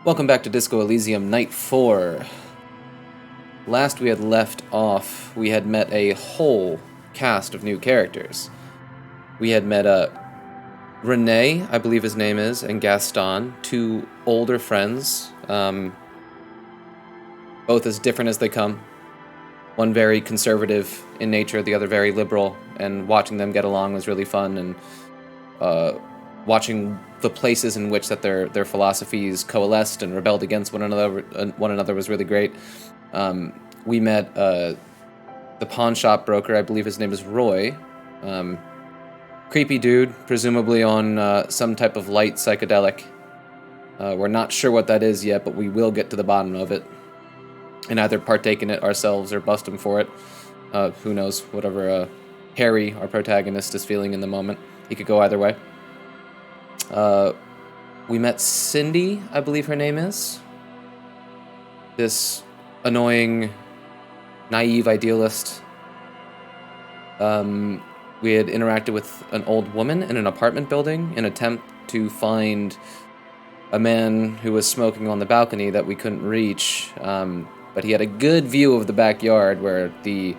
Welcome back to Disco Elysium Night 4. Last we had left off, we had met a whole cast of new characters. We had met Rene, I believe his name is, and Gaston, two older friends, both as different as they come. One very conservative in nature, the other very liberal, and watching them get along was really fun, and watching the places in which that their philosophies coalesced and rebelled against one another was really great. We met the pawn shop broker, I believe his name is Roy. Creepy dude, presumably on some type of light psychedelic. We're not sure what that is yet, but we will get to the bottom of it and either partake in it ourselves or bust him for it. Who knows, whatever Harry, our protagonist, is feeling in the moment. He could go either way. We met Cindy, I believe her name is. This annoying, naive idealist. We had interacted with an old woman in an apartment building in an attempt to find a man who was smoking on the balcony that we couldn't reach, but he had a good view of the backyard where the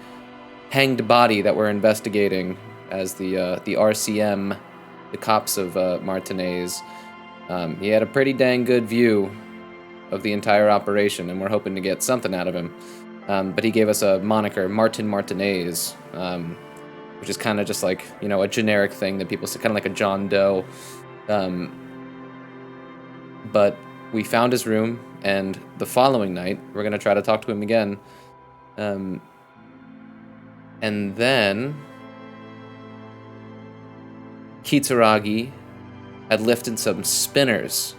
hanged body that we're investigating as the RCM, the cops of Martinez. He had a pretty dang good view of the entire operation, and we're hoping to get something out of him. But he gave us a moniker, Martin Martinez, which is kind of just like, you know, a generic thing that people say, kind of like a John Doe. But we found his room, and the following night, we're going to try to talk to him again. And then Kitsuragi had lifted some spinners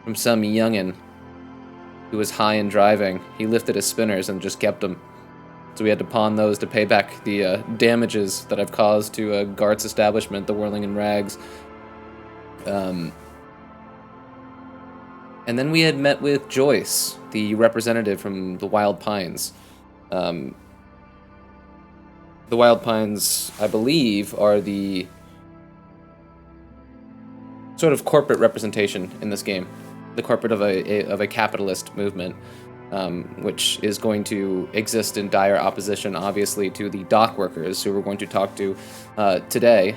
from some youngin' who was high and driving. He lifted his spinners and just kept them. So we had to pawn those to pay back the damages that I've caused to Gart's establishment, the Whirling in Rags. And then we had met with Joyce, the representative from the Wild Pines. The Wild Pines, I believe, are the sort of corporate representation in this game, the corporate of a capitalist movement, which is going to exist in dire opposition, obviously, to the dock workers who we're going to talk to today,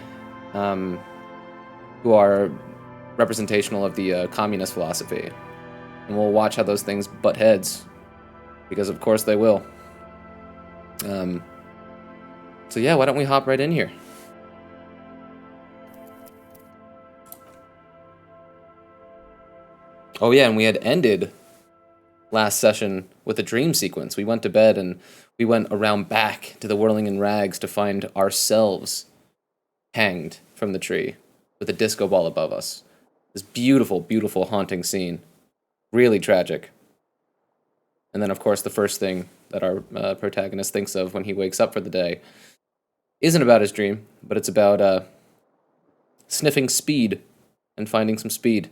who are representational of the communist philosophy. And we'll watch how those things butt heads, because of course they will. So yeah, why don't we hop right in here? Oh yeah, and we had ended last session with a dream sequence. We went to bed and we went around back to the Whirling in Rags to find ourselves hanged from the tree with a disco ball above us. This beautiful, beautiful, haunting scene. Really tragic. And then, of course, the first thing that our protagonist thinks of when he wakes up for the day isn't about his dream, but it's about sniffing speed and finding some speed.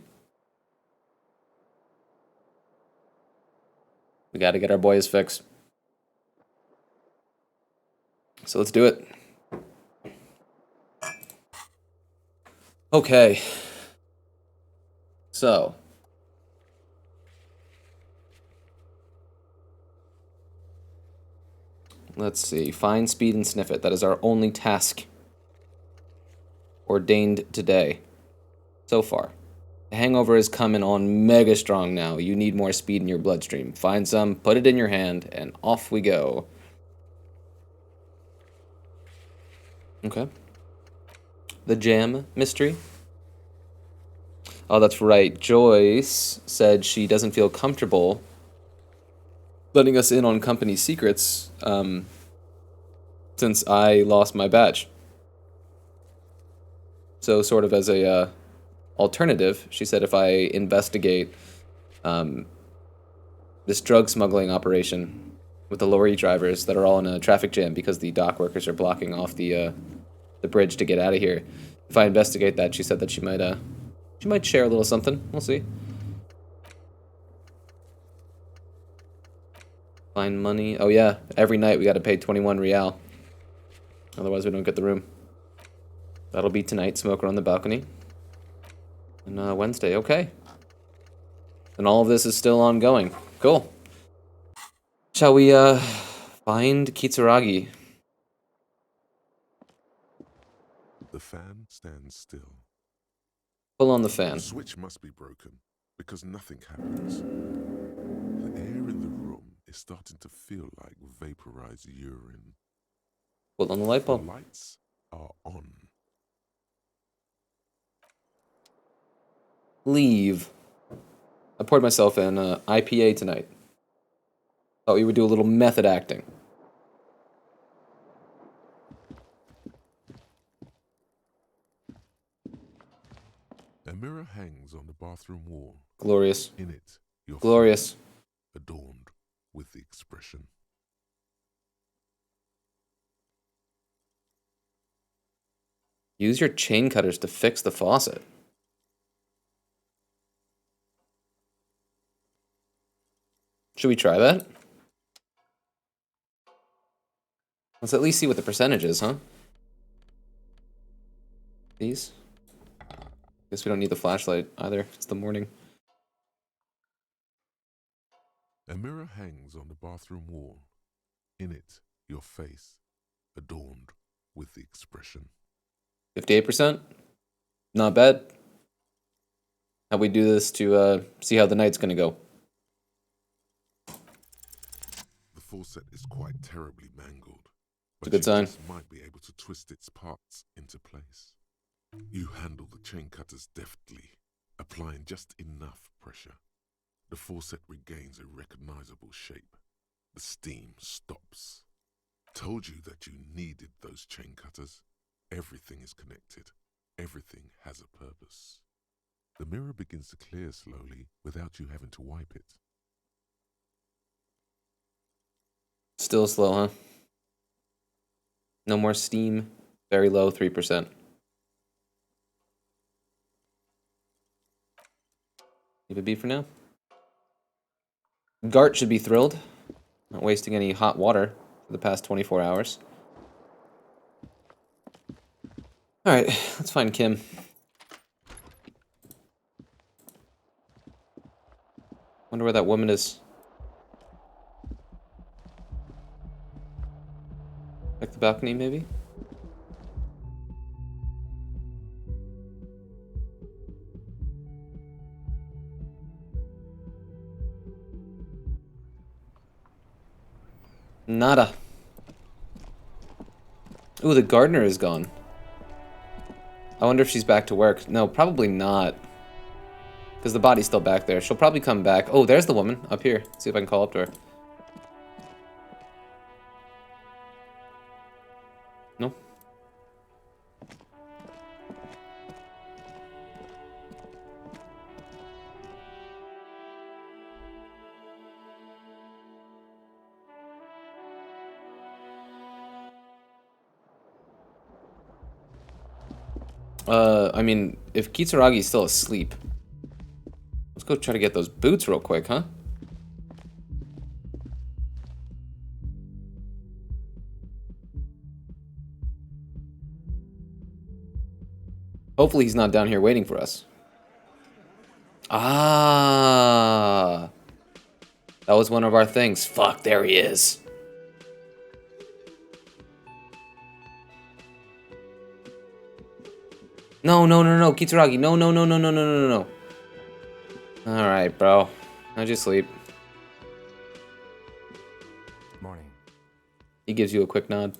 We gotta get our boys fixed. So let's do it. Okay. So. Let's see. Find speed and sniff it. That is our only task ordained today. So far. The hangover is coming on mega strong now. You need more speed in your bloodstream. Find some, put it in your hand, and off we go. Okay. The jam mystery. Oh, that's right. Joyce said she doesn't feel comfortable letting us in on company secrets since I lost my badge. So sort of as a alternative, she said if I investigate this drug smuggling operation with the lorry drivers that are all in a traffic jam because the dock workers are blocking off the bridge to get out of here. If I investigate that, she said that she might share a little something. We'll see. Find money. Oh yeah, every night we got to pay 21 real. Otherwise, we don't get the room. That'll be tonight. Smoker on the balcony. And Wednesday. Okay. And all of this is still ongoing. Cool. Shall we find Kitsuragi? The fan stands still. Pull on the fan. The switch must be broken because nothing happens. The air in the room is starting to feel like vaporized urine. Pull on the light The bulb. lights are on. Leave. I poured myself an IPA tonight. Thought we would do a little method acting. A mirror hangs on the bathroom wall. Glorious. In it, your Glorious. face adorned with the expression. Use your chain cutters to fix the faucet. Should we try that? Let's at least see what the percentage is, huh? These? Guess we don't need the flashlight either. It's the morning. A mirror hangs on the bathroom wall. In it, your face adorned with the expression. 58%? Not bad. How we do this to see how the night's gonna go? The faucet is quite terribly mangled, It's a but good you sign. just might be able to twist its parts into place. You handle the chain cutters deftly, applying just enough pressure. The faucet regains a recognizable shape. The steam stops. Told you that you needed those chain cutters. Everything is connected. Everything has a purpose. The mirror begins to clear slowly without you having to wipe it. Still slow, huh? No more steam. Very low, 3%. Leave it be for now. Gart should be thrilled. Not wasting any hot water for the past 24 hours. Alright, let's find Kim. Wonder where that woman is. Check the balcony, maybe? Nada. Ooh, the gardener is gone. I wonder if she's back to work. No, probably not. Because the body's still back there. She'll probably come back. Oh, there's the woman up here. Let's see if I can call up to her. No? I mean, if Kitsuragi's still asleep, let's go try to get those boots real quick, huh? Hopefully he's not down here waiting for us. Ah, that was one of our things. Fuck, there he is. No, no, no, no, Kitsuragi. No, no, no, no, no, no, no, no. Alright, bro. How'd you sleep? Morning. He gives you a quick nod.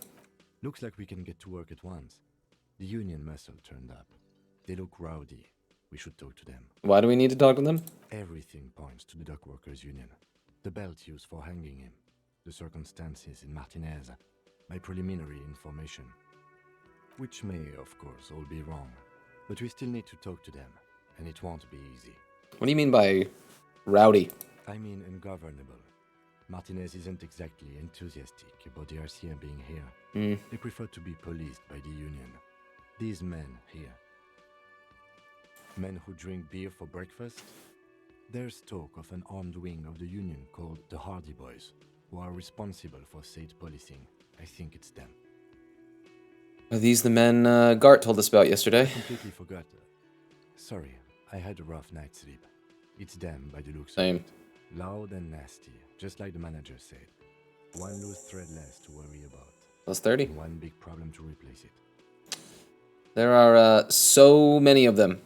Looks like we can get to work at once. The union muscle turned up. They look rowdy. We should talk to them. Why do we need to talk to them? Everything points to the dock workers union. The belt used for hanging him. The circumstances in Martinez. My preliminary information. Which may, of course, all be wrong. But we still need to talk to them. And it won't be easy. What do you mean by rowdy? I mean ungovernable. Martinez isn't exactly enthusiastic about the RCM being here. They prefer to be policed by the union. These men here. Men who drink beer for breakfast? There's talk of an armed wing of the union called the Hardy Boys, who are responsible for said policing. I think it's them. Are these the men Gart told us about yesterday? Completely forgot. Sorry, I had a rough night's sleep. It's them by the looks Same. of it. Loud and nasty, just like the manager said. One loose thread less to worry about. Plus 30. And one big problem to replace it. There are so many of them.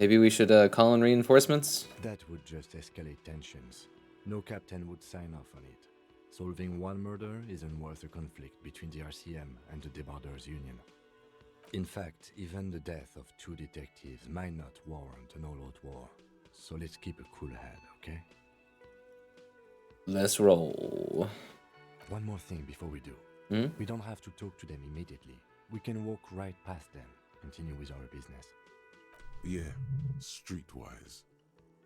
Maybe we should call in reinforcements? That would just escalate tensions. No captain would sign off on it. Solving one murder isn't worth a conflict between the RCM and the Debarders Union. In fact, even the death of 2 detectives might not warrant an all-out war. So let's keep a cool head, okay? Let's roll. One more thing before we do. We don't have to talk to them immediately. We can walk right past them, continue with our business. Yeah, streetwise.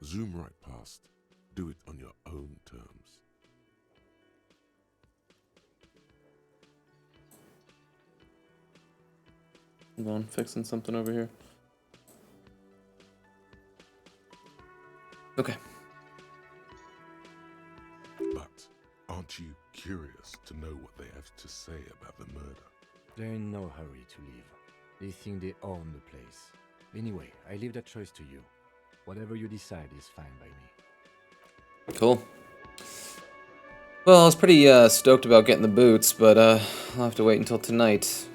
Zoom right past. Do it on your own terms. Hold on, fixing something over here. Okay. But aren't you curious to know what they have to say about the murder? They're in no hurry to leave. They think they own the place. Anyway, I leave that choice to you. Whatever you decide is fine by me. Cool. Well, I was pretty stoked about getting the boots, but I'll have to wait until tonight.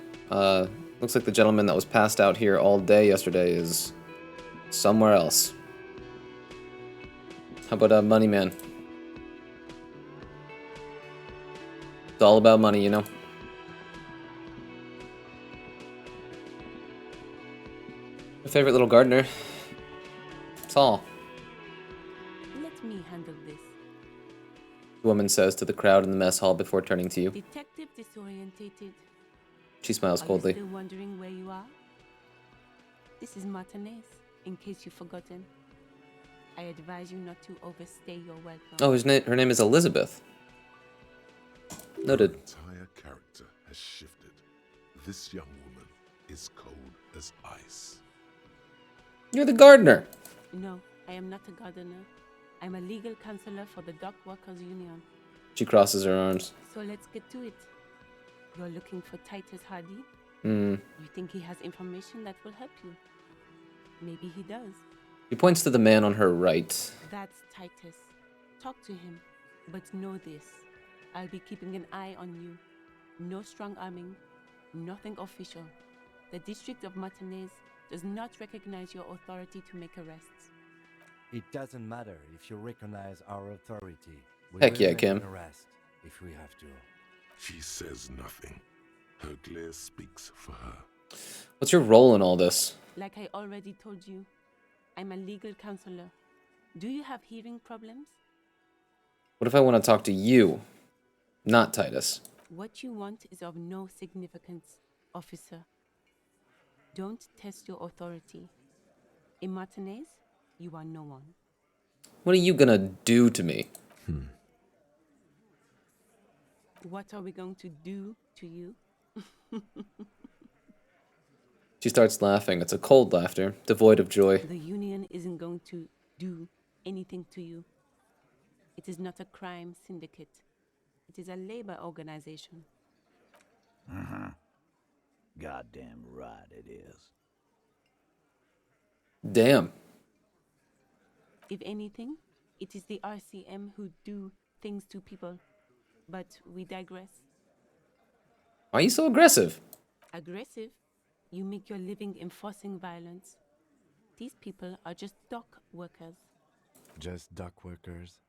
Looks like the gentleman that was passed out here all day yesterday is somewhere else. How about Money Man? It's all about money, you know? My favorite little gardener. That's all. Let me handle this. The woman says to the crowd in the mess hall before turning to you. Detective disorientated. She smiles Are you coldly. still wondering where you are? This is Martinez, in case you've forgotten. I advise you not to overstay your welcome. Oh, her name is Elizabeth. Noted. Her entire character has shifted. This young woman is cold as ice. You're the gardener. No, I am not a gardener. I'm a legal counselor for the Dock Workers Union. She crosses her arms. So let's get to it. You're looking for Titus Hardy? Hmm. You think he has information that will help you? Maybe he does. She points to the man on her right. That's Titus. Talk to him. But know this. I'll be keeping an eye on you. No strong arming. Nothing official. The District of Martinez does not recognize your authority to make arrests. It doesn't matter if you recognize our authority. We Heck will yeah, make Kim. an arrest if we have to. She says nothing. Her glare speaks for her. What's your role in all this? Like I already told you, I'm a legal counselor. Do you have hearing problems? What if I want to talk to you, not Titus? What you want is of no significance, officer. Don't test your authority. In Martinez, you are no one. What are you gonna do to me? What are we going to do to you? She starts laughing. It's a cold laughter, devoid of joy. The union isn't going to do anything to you. It is not a crime syndicate. It is a labor organization. Goddamn right it is. Damn. If anything, it is the RCM who do things to people. But we digress. Why are you so aggressive? Aggressive? You make your living enforcing violence. These people are just dock workers. Just dock workers?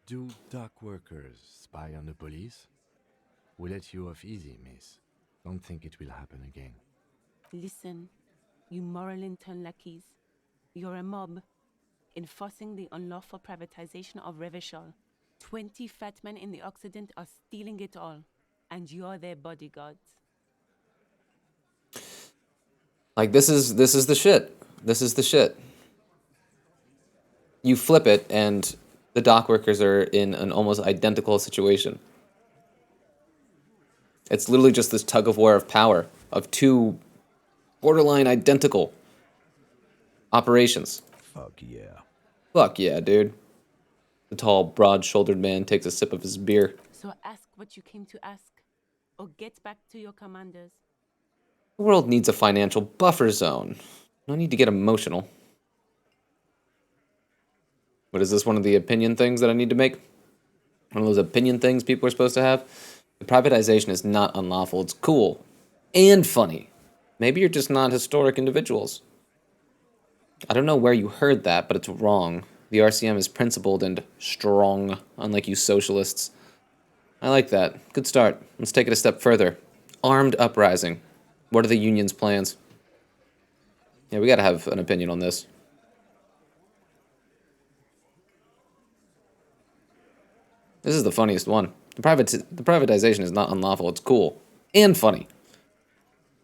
Do dock workers spy on the police? We let you off easy, miss. Don't think it will happen again. Listen, you moral intern lackeys. You're a mob, enforcing the unlawful privatization of Revachol. 20 fat men in the Occident are stealing it all, and you're their bodyguards. Like, this is the shit. This is the shit. You flip it, and the dock workers are in an almost identical situation. It's literally just this tug of war of power of two borderline identical operations. Fuck yeah. Fuck yeah, dude. The tall, broad-shouldered man takes a sip of his beer. So ask what you came to ask, or get back to your commanders. The world needs a financial buffer zone. No need to get emotional. What is this, one of the opinion things that I need to make? One of those opinion things people are supposed to have? The privatization is not unlawful. It's cool. And funny. Maybe you're just not historic individuals. I don't know where you heard that, but it's wrong. The RCM is principled and strong, unlike you socialists. I like that. Good start. Let's take it a step further. Armed uprising. What are the union's plans? Yeah, we gotta have an opinion on this. This is the funniest one. The privatization is not unlawful. It's cool. And funny.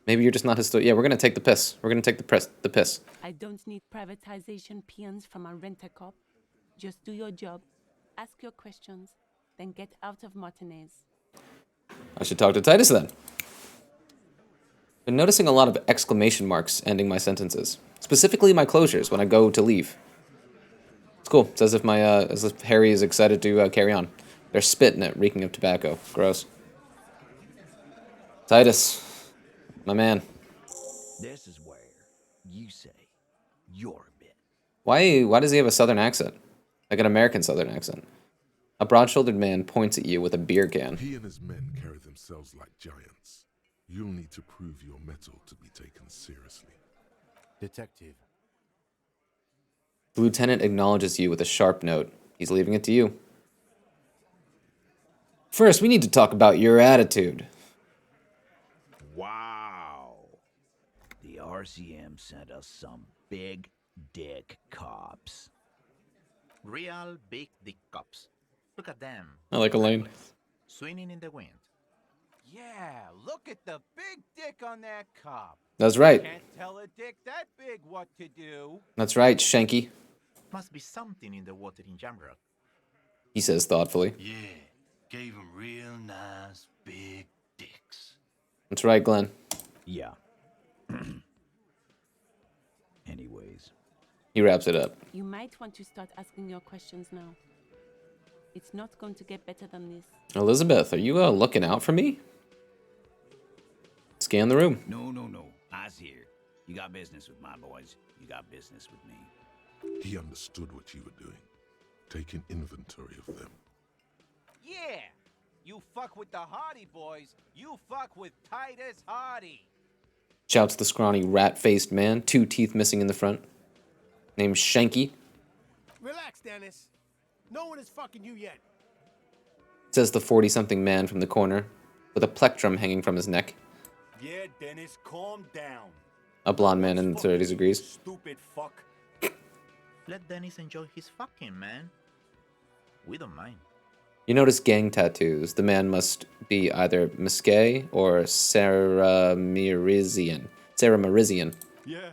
Maybe you're just not historic. Yeah, we're gonna take the piss. We're gonna take the piss. I don't need privatization peons from a rent-a-cop. Just do your job, ask your questions, then get out of Martinez. I should talk to Titus then. Been noticing a lot of exclamation marks ending my sentences. Specifically my closures when I go to leave. It's cool. It's as if as if Harry is excited to carry on. They're spitting it, reeking of tobacco. Gross. Titus, my man. This is where you say you're a bit. Why does he have a southern accent? Like an American southern accent. A broad-shouldered man points at you with a beer can. He and his men carry themselves like giants. You'll need to prove your mettle to be taken seriously. Detective. The lieutenant acknowledges you with a sharp note. He's leaving it to you. First, we need to talk about your attitude. Wow. The RCM sent us some big dick cops. Real big dick cops. Look at them. I like Elaine. Swinging in the wind. Yeah, look at the big dick on that cop. That's right. Can't tell a dick that big what to do. That's right, Shanky. Must be something in the water in Jamrock. He says thoughtfully. Yeah, gave him real nice big dicks. That's right, Glenn. Yeah. Anyways. He wraps it up. You might want to start asking your questions now. It's not going to get better than this. Elizabeth, are you looking out for me? Scan the room. No. I's here. You got business with my boys. You got business with me. He understood what you were doing, taking inventory of them. Yeah, you fuck with the Hardy boys, you fuck with Titus Hardy. Shouts the scrawny, rat-faced man, 2 teeth missing in the front. Named Shanky. Relax, Dennis. No one is fucking you yet. Says the 40-something man from the corner, with a plectrum hanging from his neck. Yeah, Dennis, calm down. A blonde man in the 30s agrees. Stupid fuck. Let Dennis enjoy his fucking, man. We don't mind. You notice gang tattoos. The man must be either Musquet or Sarah Merizian. Yeah.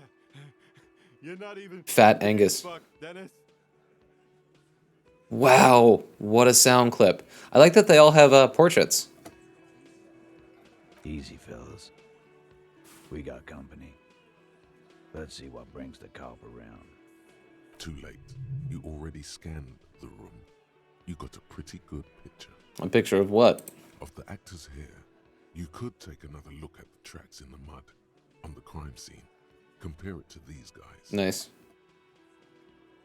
You're not even Fat Angus. fuck, Dennis. Wow, what a sound clip. I like that they all have portraits. Easy, fellas. We got company. Let's see what brings the cop around. Too late. You already scanned the room. You got a pretty good picture. A picture of what? Of the actors here. You could take another look at the tracks in the mud on the crime scene. Compare it to these guys. Nice.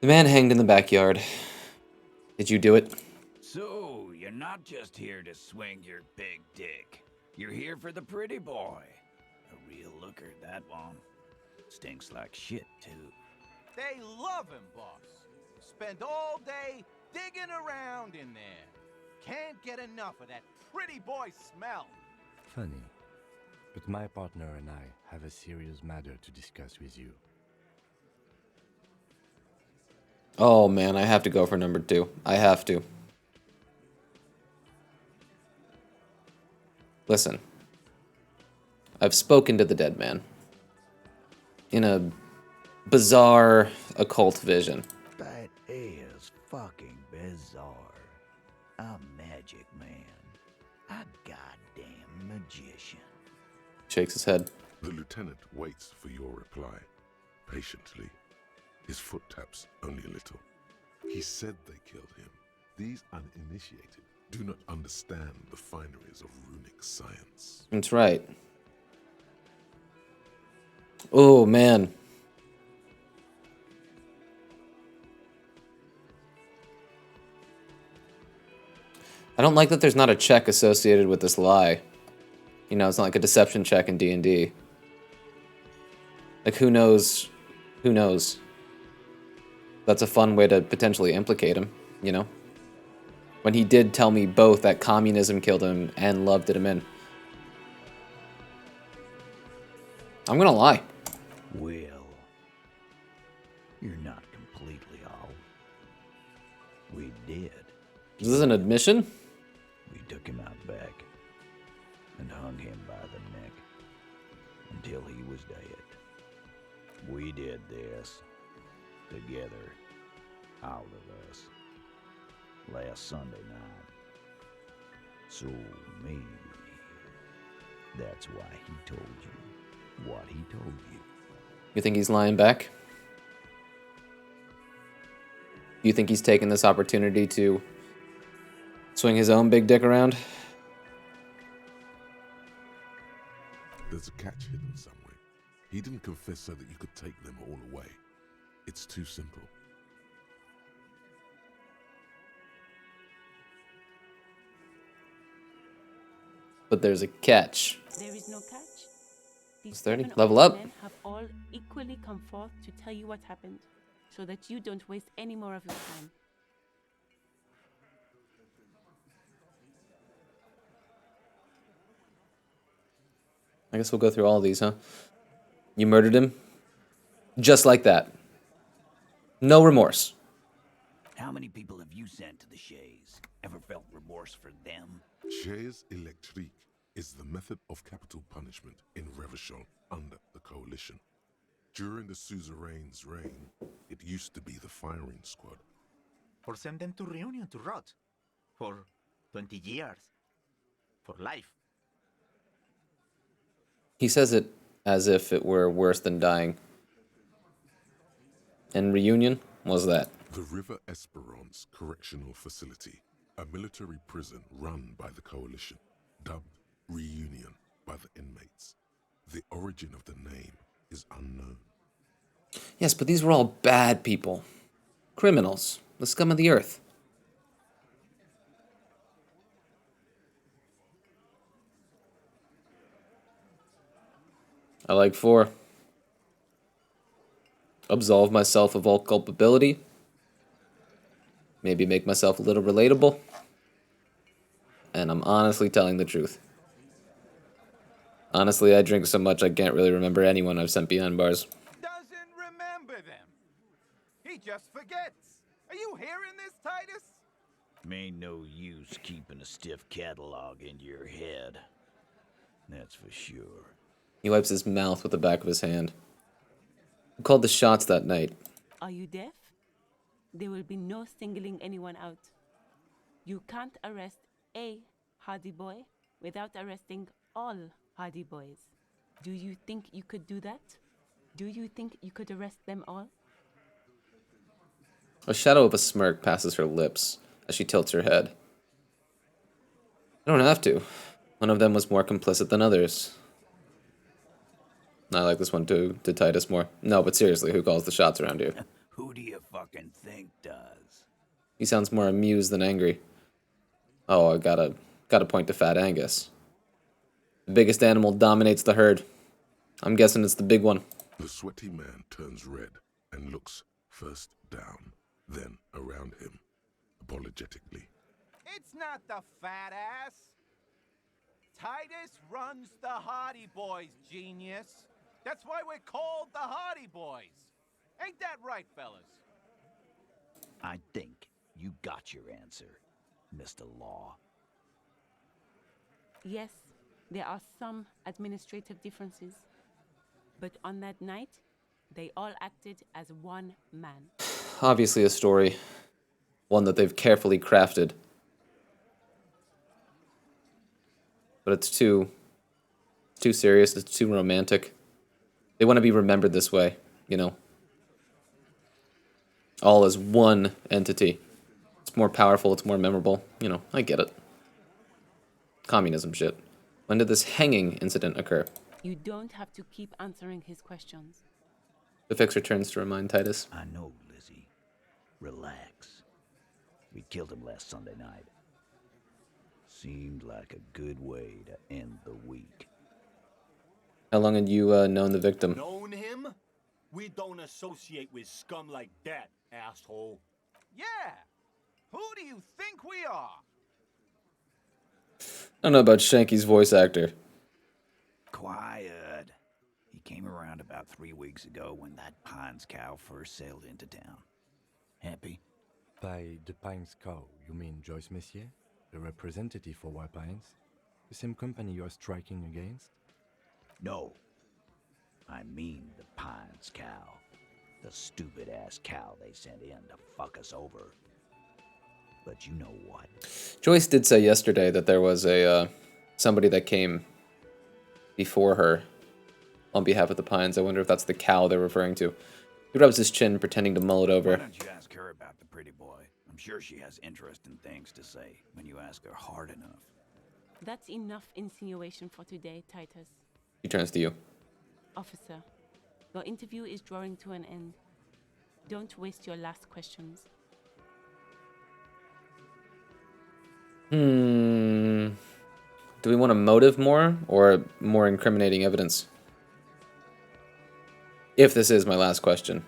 The man hanged in the backyard. Did you do it? So, you're not just here to swing your big dick. You're here for the pretty boy. A real looker, that one. Stinks like shit, too. They love him, boss. Spend all day digging around in there. Can't get enough of that pretty boy smell. Funny. But my partner and I have a serious matter to discuss with you. Oh man, I have to go for number 2. I have to. Listen. I've spoken to the dead man. In a bizarre occult vision. That is fucking bizarre. A magic man. A goddamn magician. Shakes his head. The lieutenant waits for your reply, patiently. His foot taps only a little. He said they killed him. These uninitiated do not understand the fineries of runic science. That's right. Oh, man. I don't like that there's not a check associated with this lie. You know, it's not like a deception check in D&D. Like, who knows? Who knows? That's a fun way to potentially implicate him, you know? When he did tell me both that communism killed him and love did him in. I'm gonna lie. Well, you're not completely off. We did. Is this an admission? We took him out back and hung him by the neck until he was dead. We did this together, all of us, last Sunday night. So maybe that's why he told you what he told you. You think he's lying back? You think he's taking this opportunity to swing his own big dick around? There's a catch hidden somewhere. He didn't confess so that you could take them all away. It's too simple. But there's a catch. There is no catch. These It's 30. 7 Level old up. men have all equally come forth to tell you what happened, so that you don't waste any more of your time. I guess we'll go through all of these, huh? You murdered him? Just like that. No remorse. How many people have you sent to the Shays? Ever felt remorse for them? Chaise électrique is the method of capital punishment in Revachol under the Coalition. During the suzerain's reign, it used to be the firing squad. Or send them to Reunion to rot. For 20 years. For life. He says it as if it were worse than dying. And Reunion was that. The River Esperance Correctional Facility, a military prison run by the Coalition, dubbed Reunion by the inmates. The origin of the name is unknown. Yes, but these were all bad people. Criminals. The scum of the earth. I like 4. Absolve myself of all culpability. Maybe make myself a little relatable. And I'm honestly telling the truth. Honestly, I drink so much I can't really remember anyone I've sent behind bars. Doesn't remember them. He just forgets. Are you hearing this, Titus? Ain't no use keeping a stiff catalog in your head. That's for sure. He wipes his mouth with the back of his hand. Who called the shots that night? Are you deaf? There will be no singling anyone out. You can't arrest a Hardy Boy without arresting all Hardy Boys. Do you think you could do that? Do you think you could arrest them all? A shadow of a smirk passes her lips as she tilts her head. I don't have to. One of them was more complicit than others. I like this one to Titus more. No, but seriously, who calls the shots around here? Who do you fucking think does? He sounds more amused than angry. Oh, I gotta point to Fat Angus. The biggest animal dominates the herd. I'm guessing it's the big one. The sweaty man turns red and looks first down, then around him, apologetically. It's not the fat ass. Titus runs the Hardy Boys, genius. That's why we're called the Hardy Boys. Ain't that right, fellas? I think you got your answer, Mr. Law. Yes, there are some administrative differences. But on that night, they all acted as one man. Obviously a story. One that they've carefully crafted. But it's too serious, it's too romantic. They want to be remembered this way, you know? All as one entity. It's more powerful, it's more memorable. You know, I get it. Communism shit. When did this hanging incident occur? You don't have to keep answering his questions. The fixer turns to remind Titus. I know, Lizzie. Relax. We killed him last Sunday night. Seemed like a good way to end the week. How long had you known the victim? Known him? We don't associate with scum like that, asshole. Yeah. Who do you think we are? I don't know about Shanky's voice actor. Quiet. He came around about 3 weeks ago when that Pines cow first sailed into town. Happy? By the Pines cow, you mean Joyce Messier, the representative for White Pines? The same company you are striking against? No. I mean the Pines cow. The stupid-ass cow they sent in to fuck us over. But you know what? Joyce did say yesterday that there was a somebody that came before her on behalf of the Pines. I wonder if that's the cow they're referring to. He rubs his chin, pretending to mull it Why over. don't you ask her about the pretty boy? I'm sure she has interesting things to say when you ask her hard enough. That's enough insinuation for today, Titus. He turns to you. Officer, your interview is drawing to an end. Don't waste your last questions. Do we want a motive more or more incriminating evidence? If this is my last question.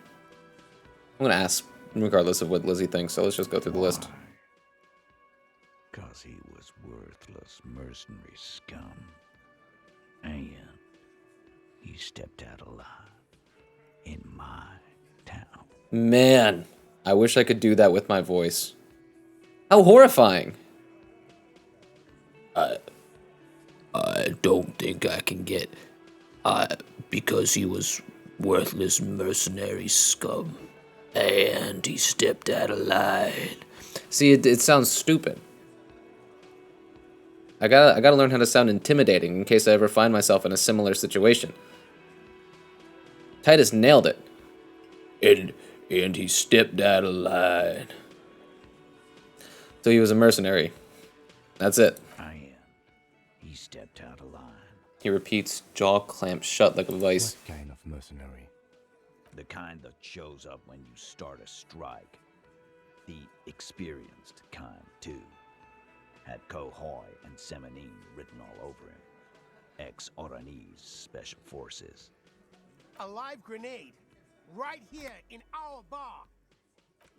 I'm going to ask regardless of what Lizzie thinks, so let's just go through the list. Because he was worthless mercenary scum. And he stepped out alive in my town. Man, I wish I could do that with my voice. How horrifying. I don't think I can get... because he was worthless mercenary scum. And he stepped out of line. See, it sounds stupid. I gotta learn how to sound intimidating in case I ever find myself in a similar situation. Titus nailed it. And he stepped out of line. So he was a mercenary. That's it. He stepped out of line. He repeats, jaw clamped shut like a vice. What kind of mercenary? The kind that shows up when you start a strike. The experienced kind, too. Had Cohoy and Semenine written all over him. Ex-Oranese Special Forces. A live grenade. Right here in our bar.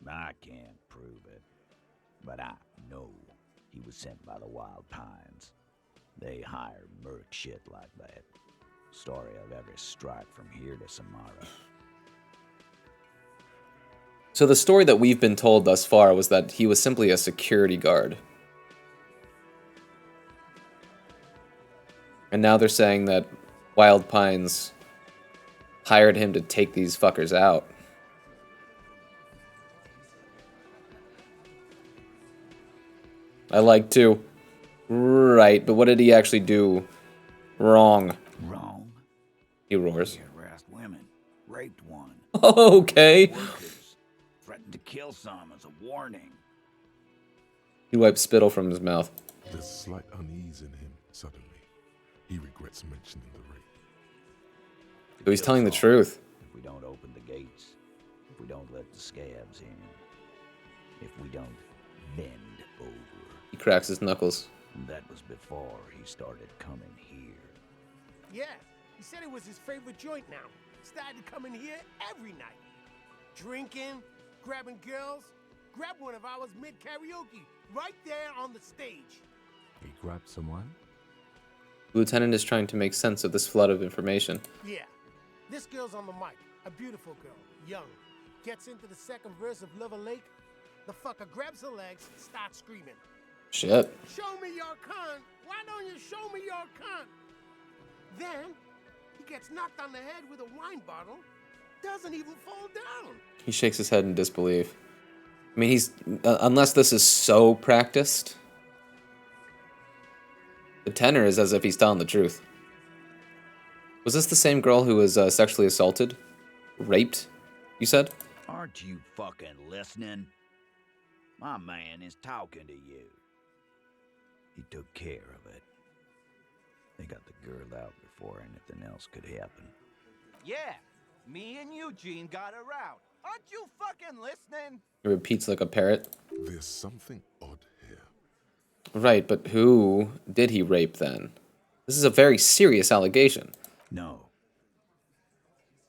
I can't prove it. But I know he was sent by the Wild Pines. They hire merc shit like that. Story of every strike from here to Samara. So the story that we've been told thus far was that he was simply a security guard. And now they're saying that Wild Pines hired him to take these fuckers out. I like to. Right, but what did he actually do wrong? Wrong? He roars. He harassed women. Raped one. Okay. Workers. Threatened to kill some as a warning. He wipes spittle from his mouth. There's slight unease in him suddenly. He regrets mentioning the rape. So he's telling the truth. If we don't open the gates, if we don't let the scabs in, if we don't bend over. He cracks his knuckles. That was before he started coming here. Yeah, he said it was his favorite joint now. Started to come in here every night. Drinking, grabbing girls. Grab one of ours mid-karaoke, right there on the stage. He grabbed someone? The lieutenant is trying to make sense of this flood of information. Yeah, this girl's on the mic. A beautiful girl, young. Gets into the second verse of Lover Lake. The fucker grabs her legs, starts screaming. Shit. Show me your cunt! Why don't you show me your cunt? Then, he gets knocked on the head with a wine bottle. Doesn't even fall down. He shakes his head in disbelief. I mean, he's... unless this is so practiced, the tenor is as if he's telling the truth. Was this the same girl who was sexually assaulted? Raped, you said? Aren't you fucking listening? My man is talking to you. He took care of it. They got the girl out before anything else could happen. Yeah, me and Eugene got her out. Aren't you fucking listening? It repeats like a parrot. There's something odd here. Right, but who did he rape then? This is a very serious allegation. No.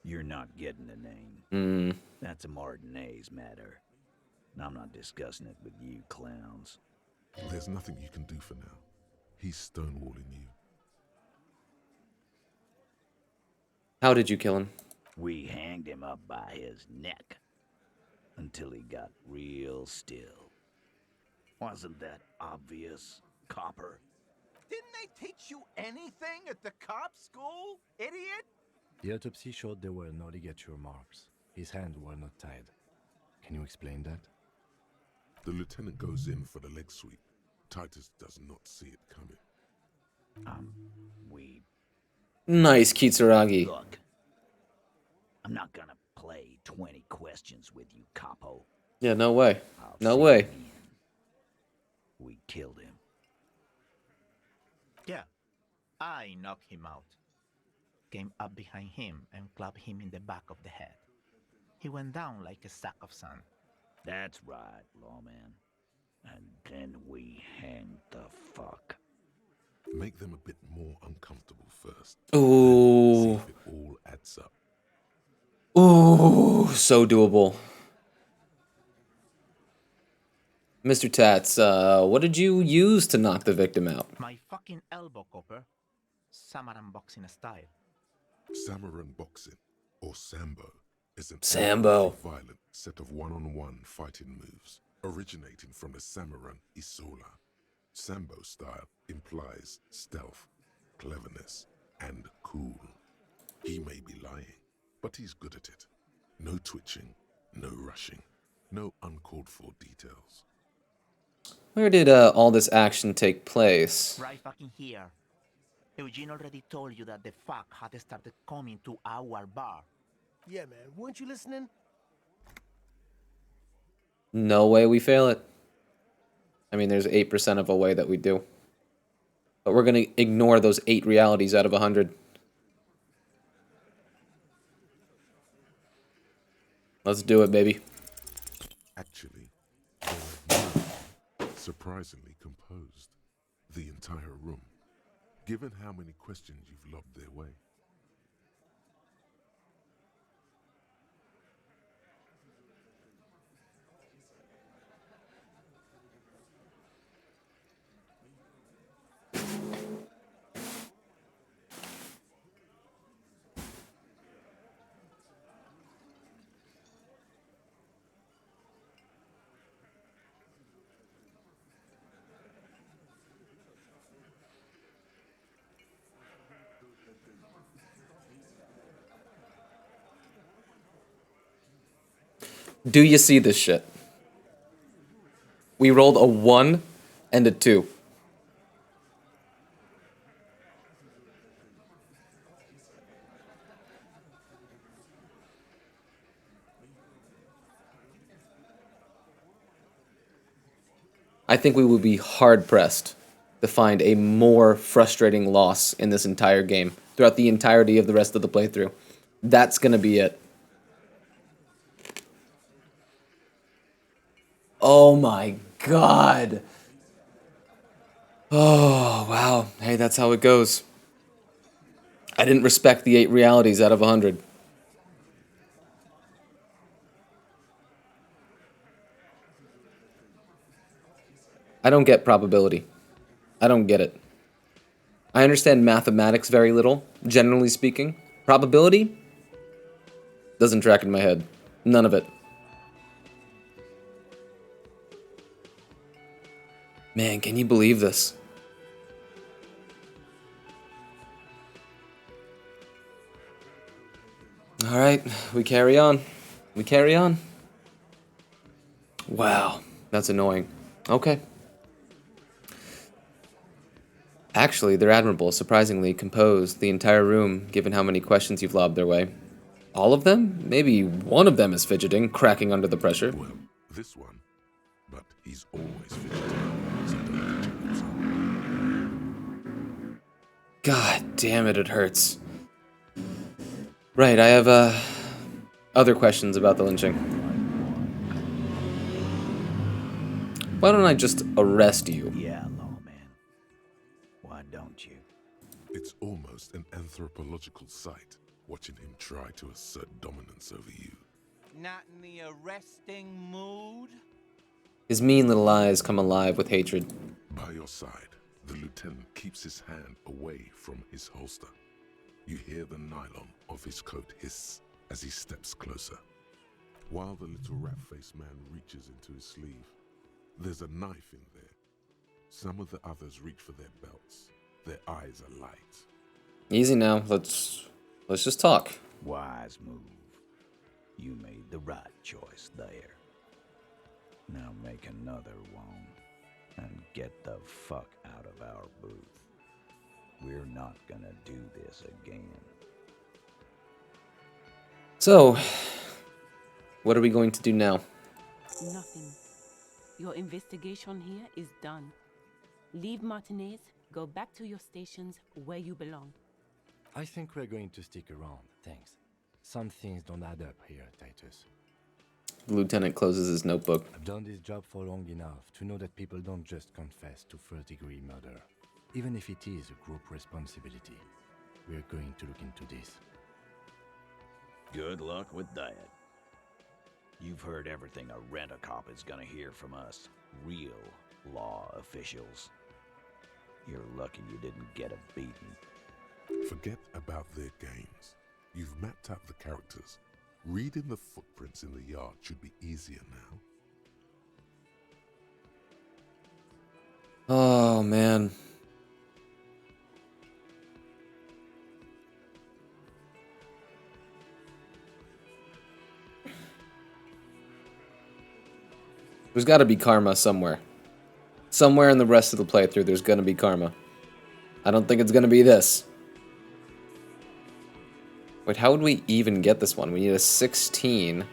You're not getting a name. That's a Martinez matter. And I'm not discussing it with you clowns. There's nothing you can do for now. He's stonewalling you. How did you kill him? We hanged him up by his neck until he got real still. Wasn't that obvious, Copper? Didn't they teach you anything at the cop school, idiot? The autopsy showed there were no ligature marks. His hands were not tied. Can you explain that? The lieutenant goes in for the leg sweep. Titus does not see it coming. We... Nice, Kitsuragi. Look, I'm not gonna play 20 questions with you, Capo. Yeah, no way. I'll No say way. it again. We killed him. Yeah, I knocked him out. Came up behind him and clapped him in the back of the head. He went down like a sack of sand. That's right, lawman. And then we hanged the fuck. Make them a bit more uncomfortable first. Ooh. See if it all adds up. Ooh, so doable. Mr. Tats, what did you use to knock the victim out? My fucking elbow, Copper. Samaran boxing style. Samaran boxing, or Sambo, is an Sambo. violent set of one-on-one fighting moves originating from the Samaran Isola. Sambo style implies stealth, cleverness, and cool. He may be lying, but he's good at it. No twitching, no rushing, no uncalled for details. Where did all this action take place? Right fucking here. Eugene already told you that the fuck had started coming to our bar. Yeah, man. Weren't you listening? No way we fail it. I mean, there's 8% of a way that we do. But we're going to ignore those 8 realities out of 100. Let's do it, baby. Actually, there are none. Surprisingly composed. The entire room. Given how many questions you've lobbed their way. Do you see this shit? We rolled a 1 and a 2. I think we would be hard-pressed to find a more frustrating loss in this entire game throughout the entirety of the rest of the playthrough. That's going to be it. Oh my god. Oh, wow. Hey, that's how it goes. I didn't respect the 8 realities out of 100. I don't get probability. I don't get it. I understand mathematics very little, generally speaking. Probability? Doesn't track in my head. None of it. Man, can you believe this? Alright, we carry on. We carry on. Wow, that's annoying. Okay. Actually, they're admirable, surprisingly composed, the entire room, given how many questions you've lobbed their way. All of them? Maybe one of them is fidgeting, cracking under the pressure. Well, this one. But he's always fidgeting, so don't check himself. God damn it, it hurts. Right, I have other questions about the lynching. Why don't I just arrest you? Yeah, lawman. Why don't you? It's almost an anthropological sight, watching him try to assert dominance over you. Not in the arresting mood? His mean little eyes come alive with hatred. By your side, the lieutenant keeps his hand away from his holster. You hear the nylon of his coat hiss as he steps closer. While the little rat-faced man reaches into his sleeve, there's a knife in there. Some of the others reach for their belts. Their eyes are light. Easy now, let's just talk. Wise move. You made the right choice there. Now make another one and get the fuck out of our booth. We're not gonna do this again. So, what are we going to do now? Nothing. Your investigation here is done. Leave Martinez, go back to your stations where you belong. I think we're going to stick around, thanks. Some things don't add up here, Titus. The lieutenant closes his notebook. I've done this job for long enough to know that people don't just confess to first-degree murder. Even if it is a group responsibility, we're going to look into this. Good luck with that. You've heard everything a rent-a-cop is gonna hear from us, real law officials. You're lucky you didn't get a beating. Forget about their games. You've mapped out the characters. Reading the footprints in the yard should be easier now. Oh, man. There's got to be karma somewhere. Somewhere in the rest of the playthrough, there's going to be karma. I don't think it's going to be this. Wait, how would we even get this one? We need a 16.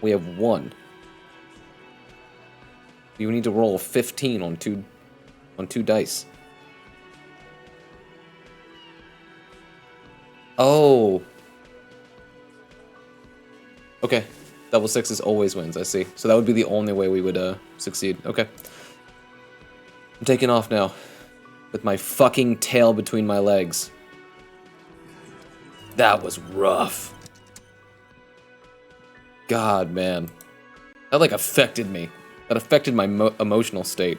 We have 1. You need to roll 15 on two dice. Oh. Okay. Double sixes always wins, I see. So that would be the only way we would succeed. Okay. I'm taking off now. With my fucking tail between my legs. That was rough. God, man. That, like, affected me. That affected my emotional state.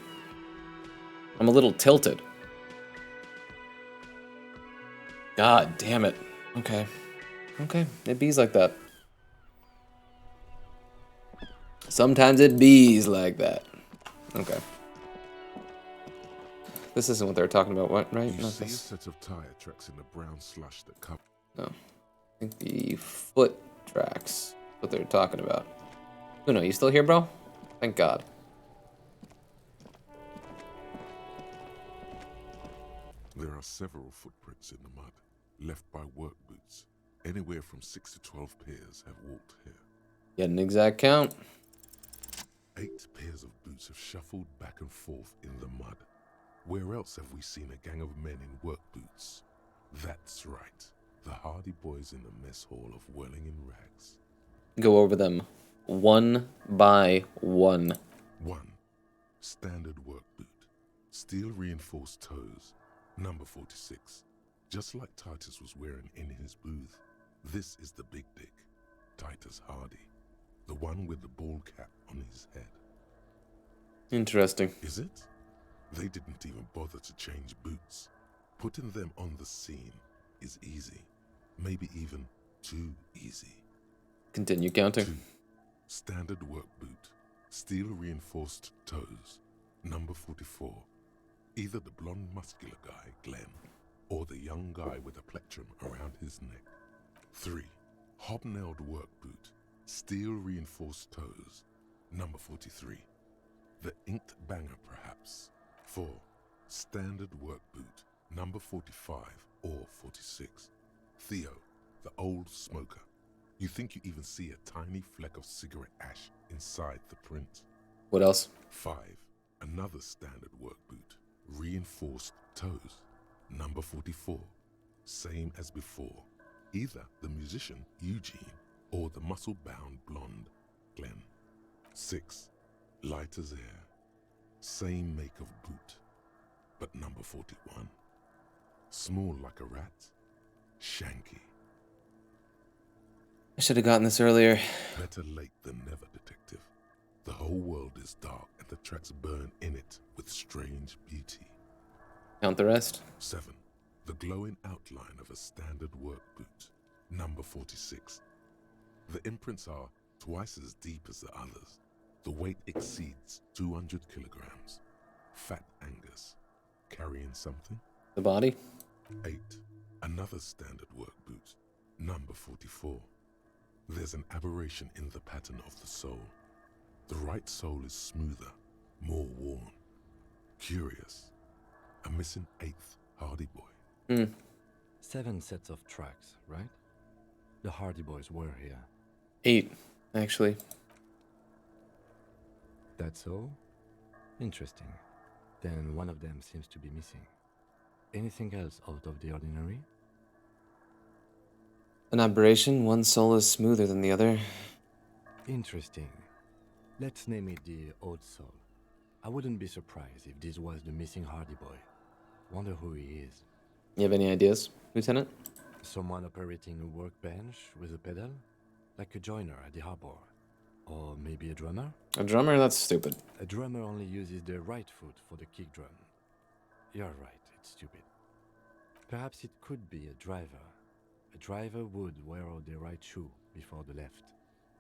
I'm a little tilted. God damn it. Okay. Okay, it bees like that. Sometimes it bees like that. Okay. This isn't what they're talking about, what? Right? You Not see a this. set of tire tracks in the brown slush that cover. No. I think the foot tracks. What they're talking about. Uno, you still here, bro? Thank God. There are several footprints in the mud, left by work boots. Anywhere from 6 to 12 pairs have walked here. Get an exact count. 8 pairs of boots have shuffled back and forth in the mud. Where else have we seen a gang of men in work boots? That's right, the hardy boys in the mess hall of Whirling in Rags. Go over them one by one. 1. Standard work boot. Steel reinforced toes. Number 46. Just like Titus was wearing in his booth. This is the big dick. Titus Hardy. The one with the bald cap on his head. Interesting. Is it? They didn't even bother to change boots. Putting them on the scene is easy. Maybe even too easy. Continue counting. 2. Standard work boot. Steel reinforced toes. Number 44. Either the blonde muscular guy, Glenn, or the young guy with a plectrum around his neck. 3. Hobnailed work boot. Steel reinforced toes. Number 43. The inked banger, perhaps. 4. Standard work boot. Number 45 or 46. Theo, the old smoker. You think you even see a tiny fleck of cigarette ash inside the print. What else? 5. Another standard work boot. Reinforced toes. Number 44. Same as before. Either the musician, Eugene, or the muscle-bound blonde, Glenn. 6. Light as air. Same make of boot. But number 41. Small like a rat. Shanky. I should have gotten this earlier. Better late than never, detective. The whole world is dark and the tracks burn in it with strange beauty. Count the rest. 7. The glowing outline of a standard work boot. Number 46. The imprints are twice as deep as the others. The weight exceeds 200 kilograms. Fat Angus. Carrying something? The body. 8. Another standard work boot. Number 44. There's an aberration in the pattern of the sole. The right sole is smoother, more worn. Curious. A missing 8th Hardy Boy. 7 sets of tracks, right? The Hardy Boys were here. 8, actually. That's all? Interesting. Then one of them seems to be missing. Anything else out of the ordinary? An aberration, one sole is smoother than the other. Interesting. Let's name it the Odd Soul. I wouldn't be surprised if this was the missing Hardy Boy. Wonder who he is. You have any ideas, Lieutenant? Someone operating a workbench with a pedal? Like a joiner at the harbor. Or maybe a drummer? A drummer? That's stupid. A drummer only uses their right foot for the kick drum. You're right, it's stupid. Perhaps it could be a driver. A driver would wear out their right shoe before the left.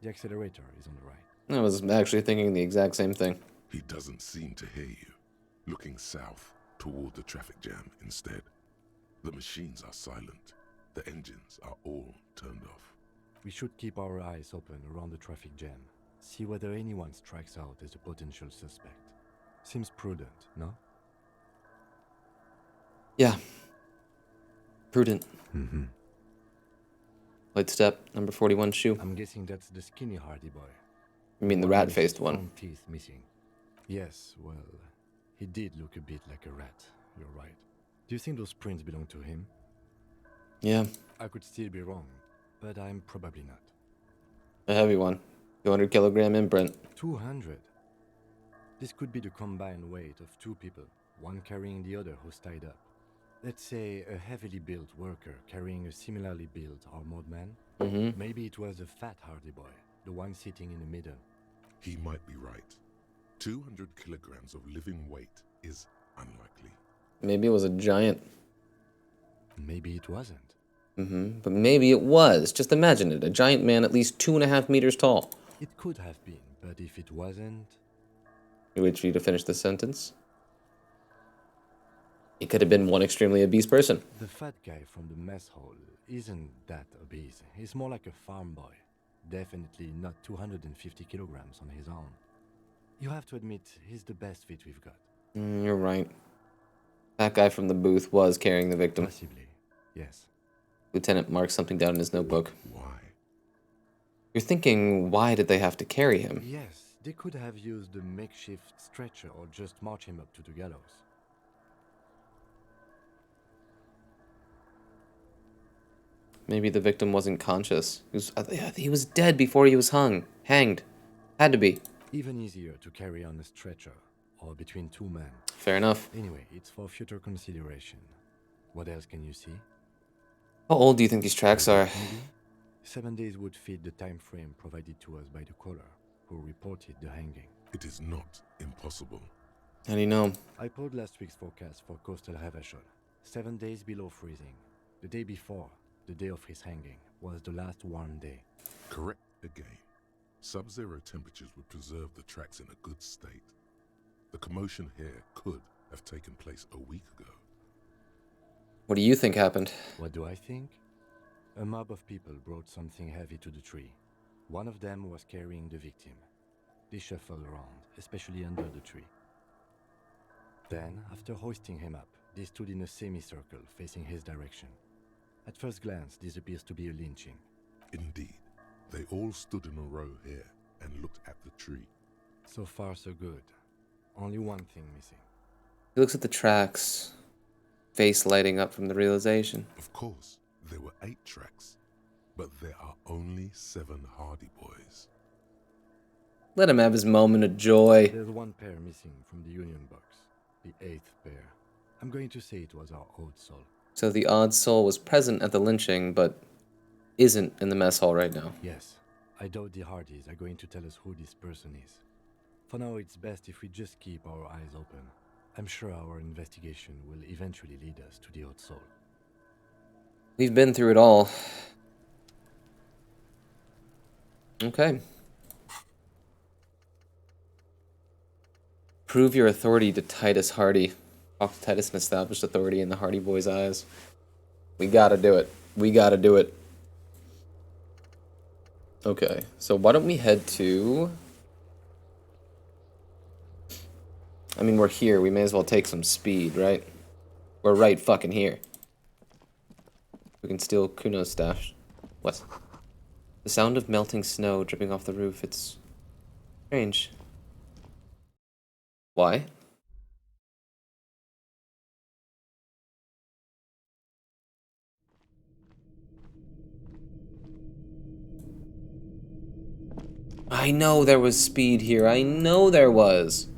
The accelerator is on the right. I was actually thinking the exact same thing. He doesn't seem to hear you. Looking south toward the traffic jam instead. The machines are silent. The engines are all turned off. We should keep our eyes open around the traffic jam. See whether anyone strikes out as a potential suspect. Seems prudent, no? Yeah. Prudent. Mm-hmm. Light step, number 41 shoe. I'm guessing that's the skinny Hardy Boy. You mean the One with rat-faced one? front teeth missing. Yes, well, he did look a bit like a rat. You're right. Do you think those prints belong to him? Yeah, I could still be wrong, but I'm probably not. a heavy one. 200-kilogram imprint. 200? This could be the combined weight of 2 people, one carrying the other who's tied up. Let's say a heavily built worker carrying a similarly built armored man. Mm-hmm. Maybe it was a fat Hardy Boy, the one sitting in the middle. He might be right. 200 kilograms of living weight is unlikely. Maybe it was a giant. Maybe it wasn't. Mm-hmm. But maybe it was. Just imagine it. A giant man at least 2.5 meters tall. It could have been, but if it wasn't... You wait for you to finish the sentence. It could have been one extremely obese person. The fat guy from the mess hall isn't that obese. He's more like a farm boy. Definitely not 250 kilograms on his own. You have to admit, he's the best fit we've got. You're right. That guy from the booth was carrying the victim. Possibly, yes. Lieutenant marks something down in his notebook. Why? You're thinking, why did they have to carry him? Yes, they could have used a makeshift stretcher or just march him up to the gallows. Maybe the victim wasn't conscious. He was dead before he was hanged. Had to be. Even easier to carry on a stretcher, or between 2 men. Fair enough. Anyway, it's for future consideration. What else can you see? How old do you think these tracks are? Maybe 7 days would fit the time frame provided to us by the caller, who reported the hanging. It is not impossible. How do you know? I pulled last week's forecast for coastal Havashol. 7 days below freezing. The day before, the day of his hanging, was the last warm day. Correct again. Sub-zero temperatures would preserve the tracks in a good state. The commotion here could have taken place a week ago. What do you think happened? What do I think? A mob of people brought something heavy to the tree. One of them was carrying the victim. They shuffled around, especially under the tree. Then, after hoisting him up, they stood in a semicircle facing his direction. At first glance, this appears to be a lynching. Indeed. They all stood in a row here and looked at the tree. So far, so good. Only one thing missing. He looks at the tracks. Face lighting up from the realization. Of course, there were 8 tracks, but there are only 7 Hardy Boys. Let him have his moment of joy. There's one pair missing from the Union box. The 8th pair. I'm going to say it was our old soul. So the odd soul was present at the lynching, but isn't in the mess hall right now. Yes. I doubt the Hardys are going to tell us who this person is. For now, it's best if we just keep our eyes open. I'm sure our investigation will eventually lead us to the old soul. We've been through it all. Okay. Prove your authority to Titus Hardy. Talk to Titus and establish authority in the Hardy Boys' eyes. We gotta do it. We gotta do it. Okay, so why don't we head to... I mean, we're here. We may as well take some speed, right? We're right fucking here. We can steal Kuno's stash. What? The sound of melting snow dripping off the roof. It's strange. Why? I know there was speed here. I know there was.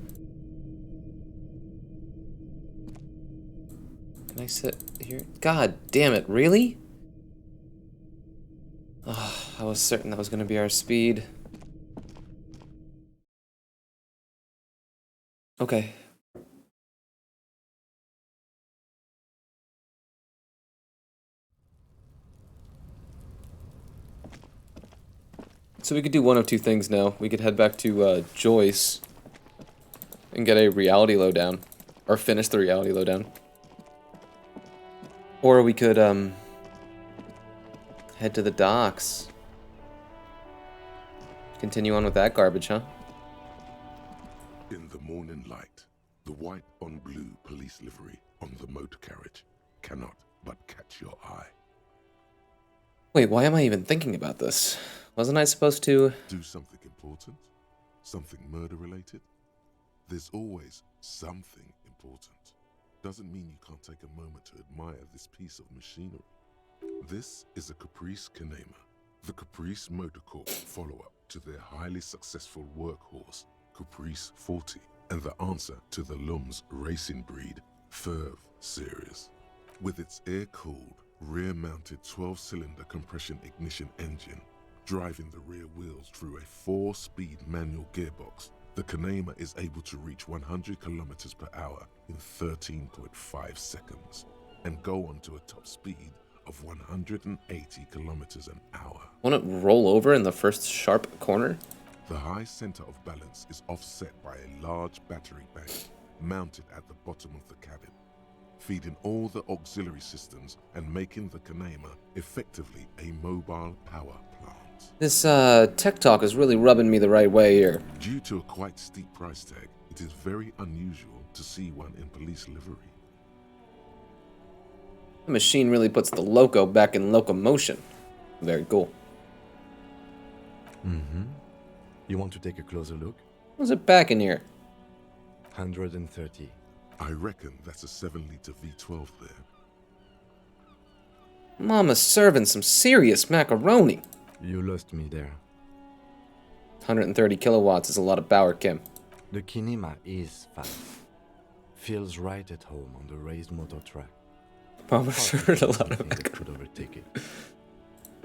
Can I sit here? God damn it, really? Oh, I was certain that was going to be our speed. Okay. So we could do one of two things now. We could head back to Joyce and get a reality lowdown. Or finish the reality lowdown. Or we could head to the docks. Continue on with that garbage, huh? In the morning light, the white on blue police livery on the motor carriage cannot but catch your eye. Wait, why am I even thinking about this? Wasn't I supposed to... Do something important? Something murder-related? There's always something important. Doesn't mean you can't take a moment to admire this piece of machinery. This is a Caprice Kanema, the Caprice Motor Corp follow-up to their highly successful workhorse, Caprice 40, and the answer to the Lum's racing breed, Ferv series. With its air-cooled, rear-mounted 12-cylinder compression ignition engine, driving the rear wheels through a 4-speed manual gearbox, the Kanema is able to reach 100 kilometers per hour in 13.5 seconds and go on to a top speed of 180 kilometers an hour. Won't it roll over in the first sharp corner? The high center of balance is offset by a large battery bank mounted at the bottom of the cabin, feeding all the auxiliary systems and making the Kanema effectively a mobile power plant. This tech talk is really rubbing me the right way here. Due to a quite steep price tag, it is very unusual to see one in police livery. The machine really puts the loco back in locomotion. Very cool. Mm-hmm. You want to take a closer look? What's it back in here? 130. I reckon that's a 7-liter V12 there. Mama's serving some serious macaroni. You lost me there. 130 kilowatts is a lot of power, Kim. The Kinema is fast. Feels right at home on the raised motor track. Mama's serving a lot of Nothing that macaroni. could overtake it.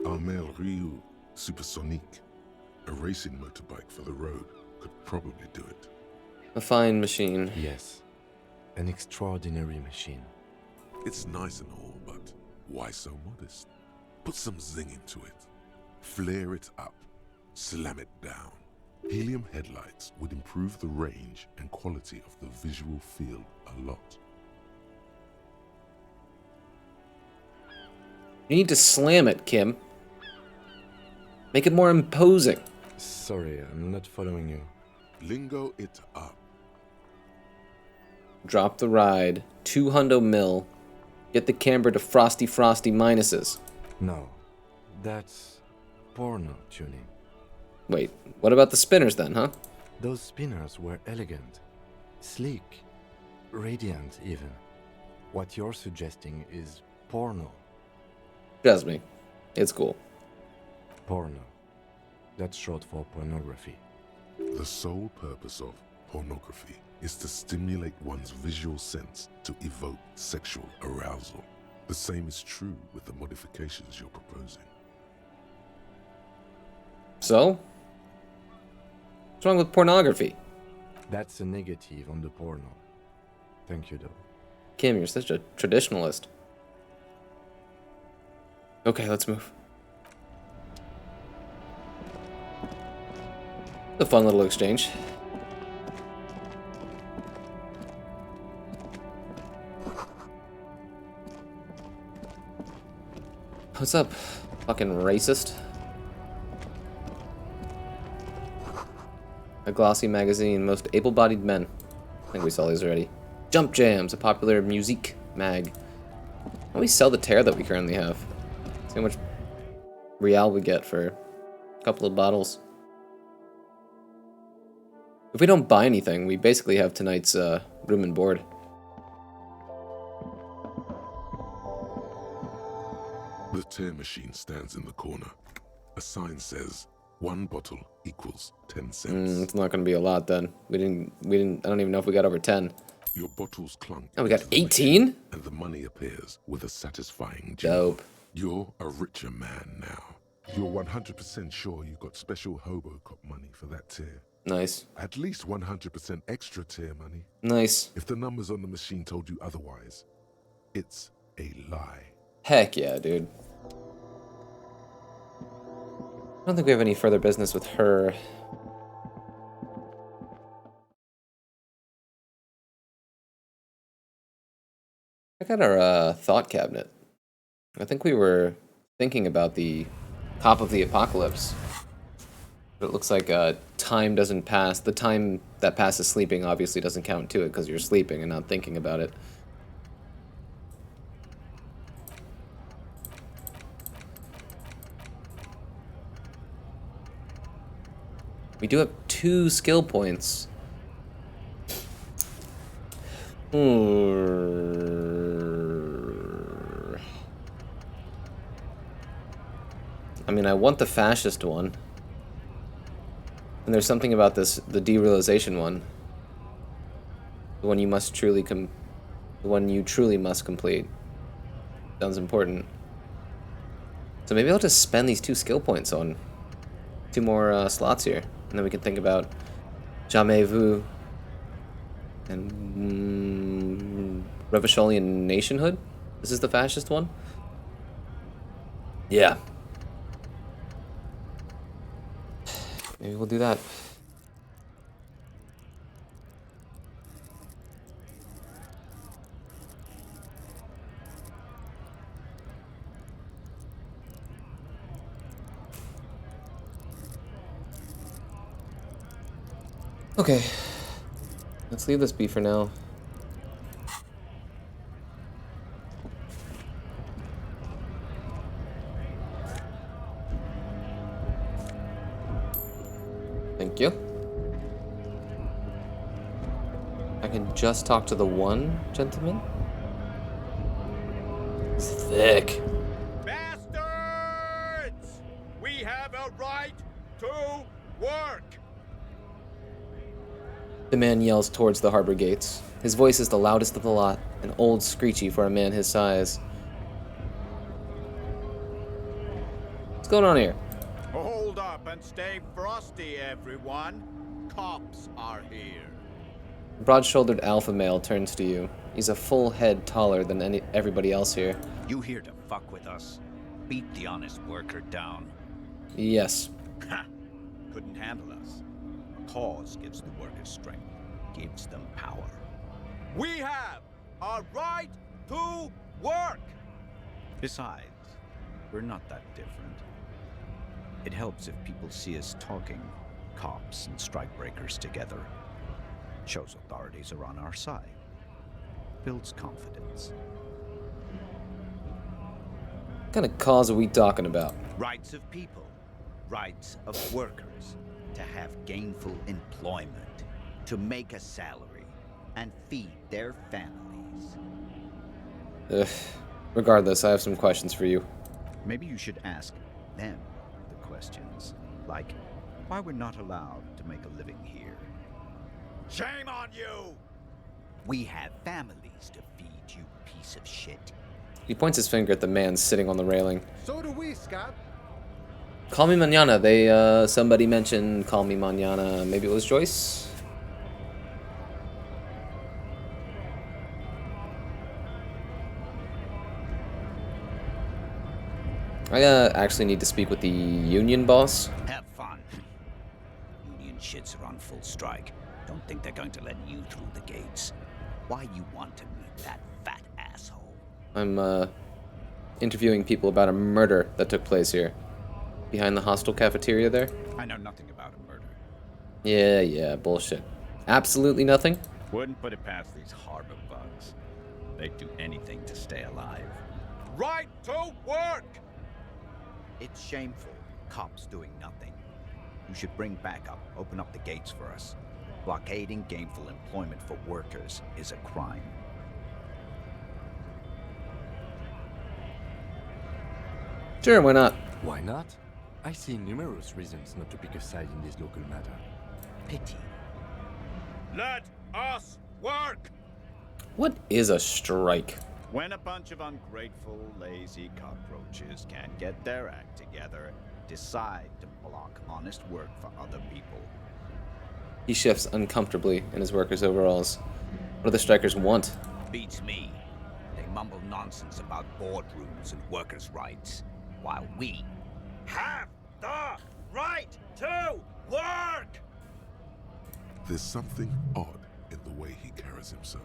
Armel Ryu Supersonique, a racing motorbike for the road, could probably do it. A fine machine. Yes. An extraordinary machine. It's nice and all, but why so modest? Put some zing into it. Flare it up. Slam it down. Helium headlights would improve the range and quality of the visual field a lot. You need to slam it, Kim. Make it more imposing. Sorry, I'm not following you. Lingo it up. Drop the ride. 200 mil. Get the camber to frosty minuses. No. That's porno tuning. Wait, what about the spinners then, huh? Those spinners were elegant, sleek, radiant even. What you're suggesting is porno. Trust me, it's cool. Porno. That's short for pornography. The sole purpose of pornography is to stimulate one's visual sense to evoke sexual arousal. The same is true with the modifications you're proposing. So? What's wrong with pornography? That's a negative on the porno. Thank you, though. Kim, you're such a traditionalist. Okay, let's move. A fun little exchange. What's up, fucking racist? A glossy magazine, most able-bodied men. I think we saw these already. Jump Jams, a popular musique mag. Why don't we sell the tear that we currently have? See how much real we get for a couple of bottles. If we don't buy anything, we basically have tonight's room and board. The tear machine stands in the corner. A sign says, 1 bottle equals 10 cents. It's not gonna be a lot then. We didn't, I don't even know if we got over 10. Your bottles clunk. Oh, we got into the 18? machine, and the money appears with a satisfying jingle. Dope. You're a richer man now. You're 100% sure you got special hobo cop money for that tear. Nice. At least 100% extra tear money. Nice. If the numbers on the machine told you otherwise, it's a lie. Heck yeah, dude. I don't think we have any further business with her. I got our thought cabinet. I think we were thinking about the cop of the apocalypse. But it looks like time doesn't pass. The time that passes sleeping obviously doesn't count to it because you're sleeping and not thinking about it. We do have 2 skill points. I mean, I want the fascist one. And there's something about this, the derealization one. The one you must truly the one you truly must complete. Sounds important. So maybe I'll just spend these 2 skill points on 2 more slots here. And then we can think about Jamais Vu and Revacholian Nationhood. This is the fascist one? Yeah. Maybe we'll do that. Okay. Let's leave this be for now. Thank you. I can just talk to the one gentleman? It's thick. Bastards! We have a right to work! The man yells towards the harbor gates. His voice is the loudest of the lot, and old screechy for a man his size. What's going on here? Hold up and stay frosty, everyone. Cops are here. The broad-shouldered alpha male turns to you. He's a full head taller than everybody else here. You here to fuck with us? Beat the honest worker down. Yes. Ha! Couldn't handle us. Cause gives the workers strength, gives them power. We have a right to work! Besides, we're not that different. It helps if people see us talking, cops and strikebreakers together. Shows authorities are on our side. Builds confidence. What kind of cause are we talking about? Rights of people, rights of workers, to have gainful employment, to make a salary, and feed their families. Ugh. Regardless, I have some questions for you. Maybe you should ask them the questions. Like, why we're not allowed to make a living here. Shame on you! We have families to feed, you piece of shit. He points his finger at the man sitting on the railing. So do we, Scott. Call me mañana. Somebody mentioned call me mañana. Maybe it was Joyce? I actually need to speak with the union boss. Have fun. Union shits are on full strike. Don't think they're going to let you through the gates. Why you want to meet that fat asshole? I'm interviewing people about a murder that took place here. Behind the hostel cafeteria there. I know nothing about a murder. Yeah, bullshit. Absolutely nothing? Wouldn't put it past these harbor bugs. They'd do anything to stay alive. Right to work! It's shameful. Cops doing nothing. You should bring backup. Open up the gates for us. Blockading gainful employment for workers is a crime. Sure, why not? Why not? I see numerous reasons not to pick a side in this local matter. Pity. Let us work! What is a strike? When a bunch of ungrateful, lazy cockroaches can't get their act together, decide to block honest work for other people. He shifts uncomfortably in his workers' overalls. What do the strikers want? Beats me. They mumble nonsense about boardrooms and workers' rights, while we Have the right to work! There's something odd in the way he carries himself.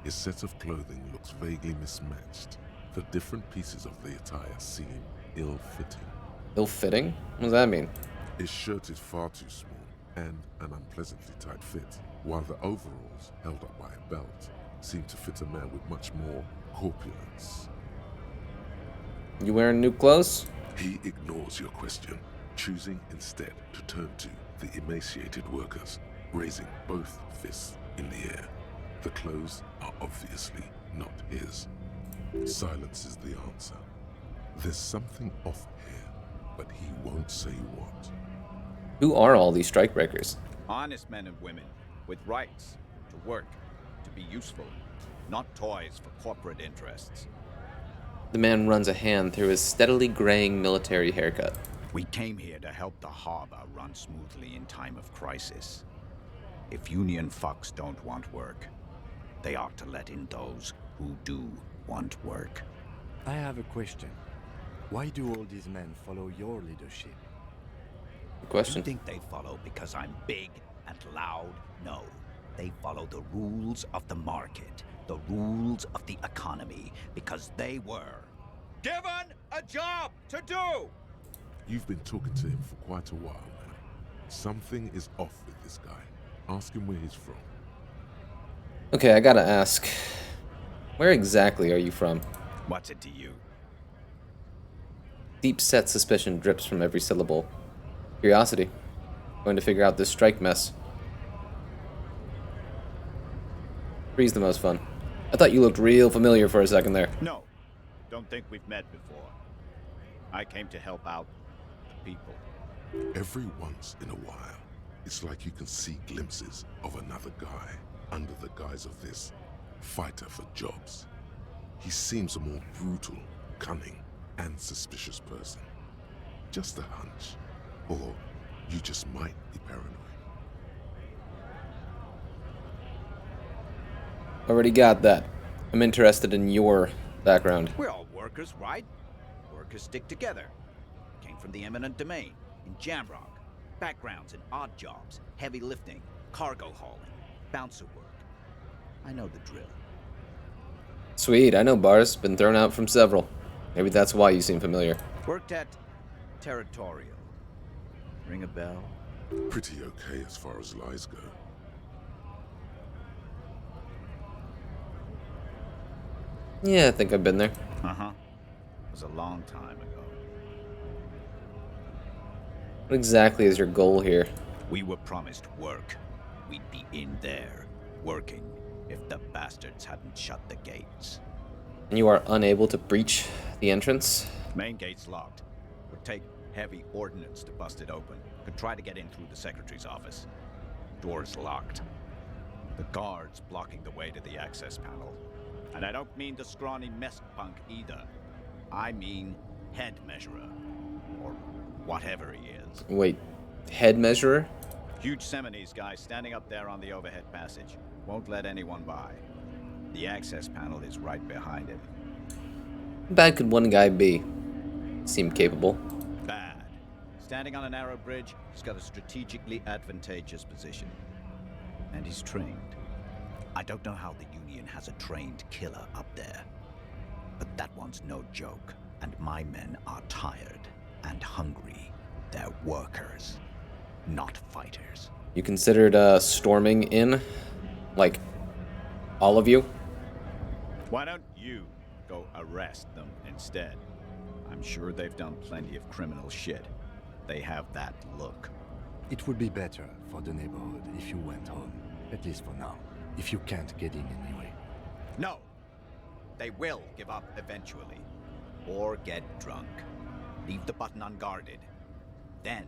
His set of clothing looks vaguely mismatched. The different pieces of the attire seem ill-fitting. Ill-fitting? What does that mean? His shirt is far too small and an unpleasantly tight fit, while the overalls, held up by a belt, seem to fit a man with much more corpulence. You wearing new clothes? He ignores your question, choosing instead to turn to the emaciated workers, raising both fists in the air. The clothes are obviously not his. Silence is the answer. There's something off here, but he won't say what. Who are all these strikebreakers? Honest men and women with rights to work, to be useful, not toys for corporate interests. The man runs a hand through his steadily graying military haircut. We came here to help the harbor run smoothly in time of crisis. If union fucks don't want work, they ought to let in those who do want work. I have a question. Why do all these men follow your leadership? Good question. You think they follow because I'm big and loud? No. They follow the rules of the market, the rules of the economy, because they were Given a job to do! You've been talking to him for quite a while now. Something is off with this guy. Ask him where he's from. Okay, I gotta ask. Where exactly are you from? What's it to you? Deep-set suspicion drips from every syllable. Curiosity. Going to figure out this strike mess. Three's the most fun. I thought you looked real familiar for a second there. No. Don't think we've met before. I came to help out the people. Every once in a while, it's like you can see glimpses of another guy under the guise of this fighter for jobs. He seems a more brutal, cunning, and suspicious person. Just a hunch. Or you just might be paranoid. Already got that. I'm interested in your background. We're all workers, right? Workers stick together. Came from the eminent domain, in Jamrock. Backgrounds in odd jobs, heavy lifting, cargo hauling, bouncer work. I know the drill. Sweet, I know bars. Been thrown out from several. Maybe that's why you seem familiar. Worked at Territorial. Ring a bell? Pretty okay as far as lies go. Yeah, I think I've been there. Uh-huh. It was a long time ago. What exactly is your goal here? We were promised work. We'd be in there, working, if the bastards hadn't shut the gates. And you are unable to breach the entrance? Main gate's locked. Would take heavy ordnance to bust it open. Could try to get in through the secretary's office. Door's locked. The guard's blocking the way to the access panel. And I don't mean the scrawny mess punk either. I mean head measurer. Or whatever he is. Wait, head measurer? Huge Seminese guy standing up there on the overhead passage. Won't let anyone by. The access panel is right behind him. How bad could one guy be? Seemed capable. Bad. Standing on a narrow bridge, he's got a strategically advantageous position. And he's trained. I don't know how the Union has a trained killer up there. But that one's no joke. And my men are tired and hungry. They're workers, not fighters. You considered storming in? Like, all of you? Why don't you go arrest them instead? I'm sure they've done plenty of criminal shit. They have that look. It would be better for the neighborhood if you went home, at least for now, if you can't get in anyway. No! They will give up eventually. Or get drunk. Leave the button unguarded. Then,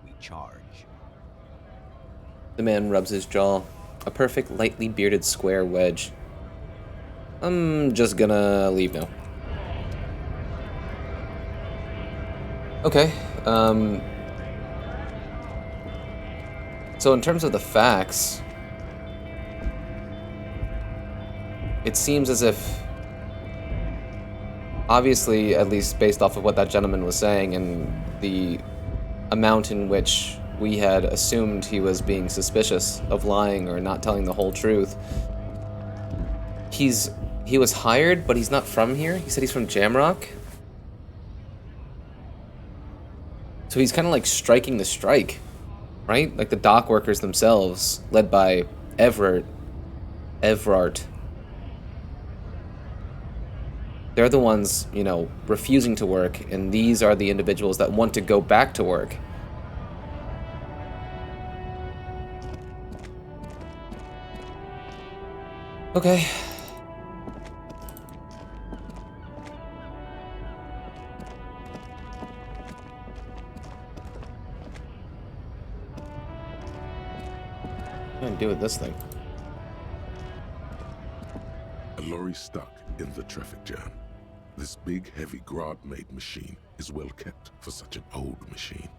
we charge. The man rubs his jaw. A perfect, lightly bearded square wedge. I'm just gonna leave now. Okay, so in terms of the facts, it seems as if, obviously, at least based off of what that gentleman was saying and the amount in which we had assumed he was being suspicious of lying or not telling the whole truth, he was hired, but he's not from here. He said he's from Jamrock. So he's kind of like striking the strike, right? Like the dock workers themselves, led by Evrart. They're the ones, you know, refusing to work, and these are the individuals that want to go back to work. Okay. What do I do with this thing? A lorry stuck in the traffic jam. This big, heavy Grad-made machine is well kept for such an old machine.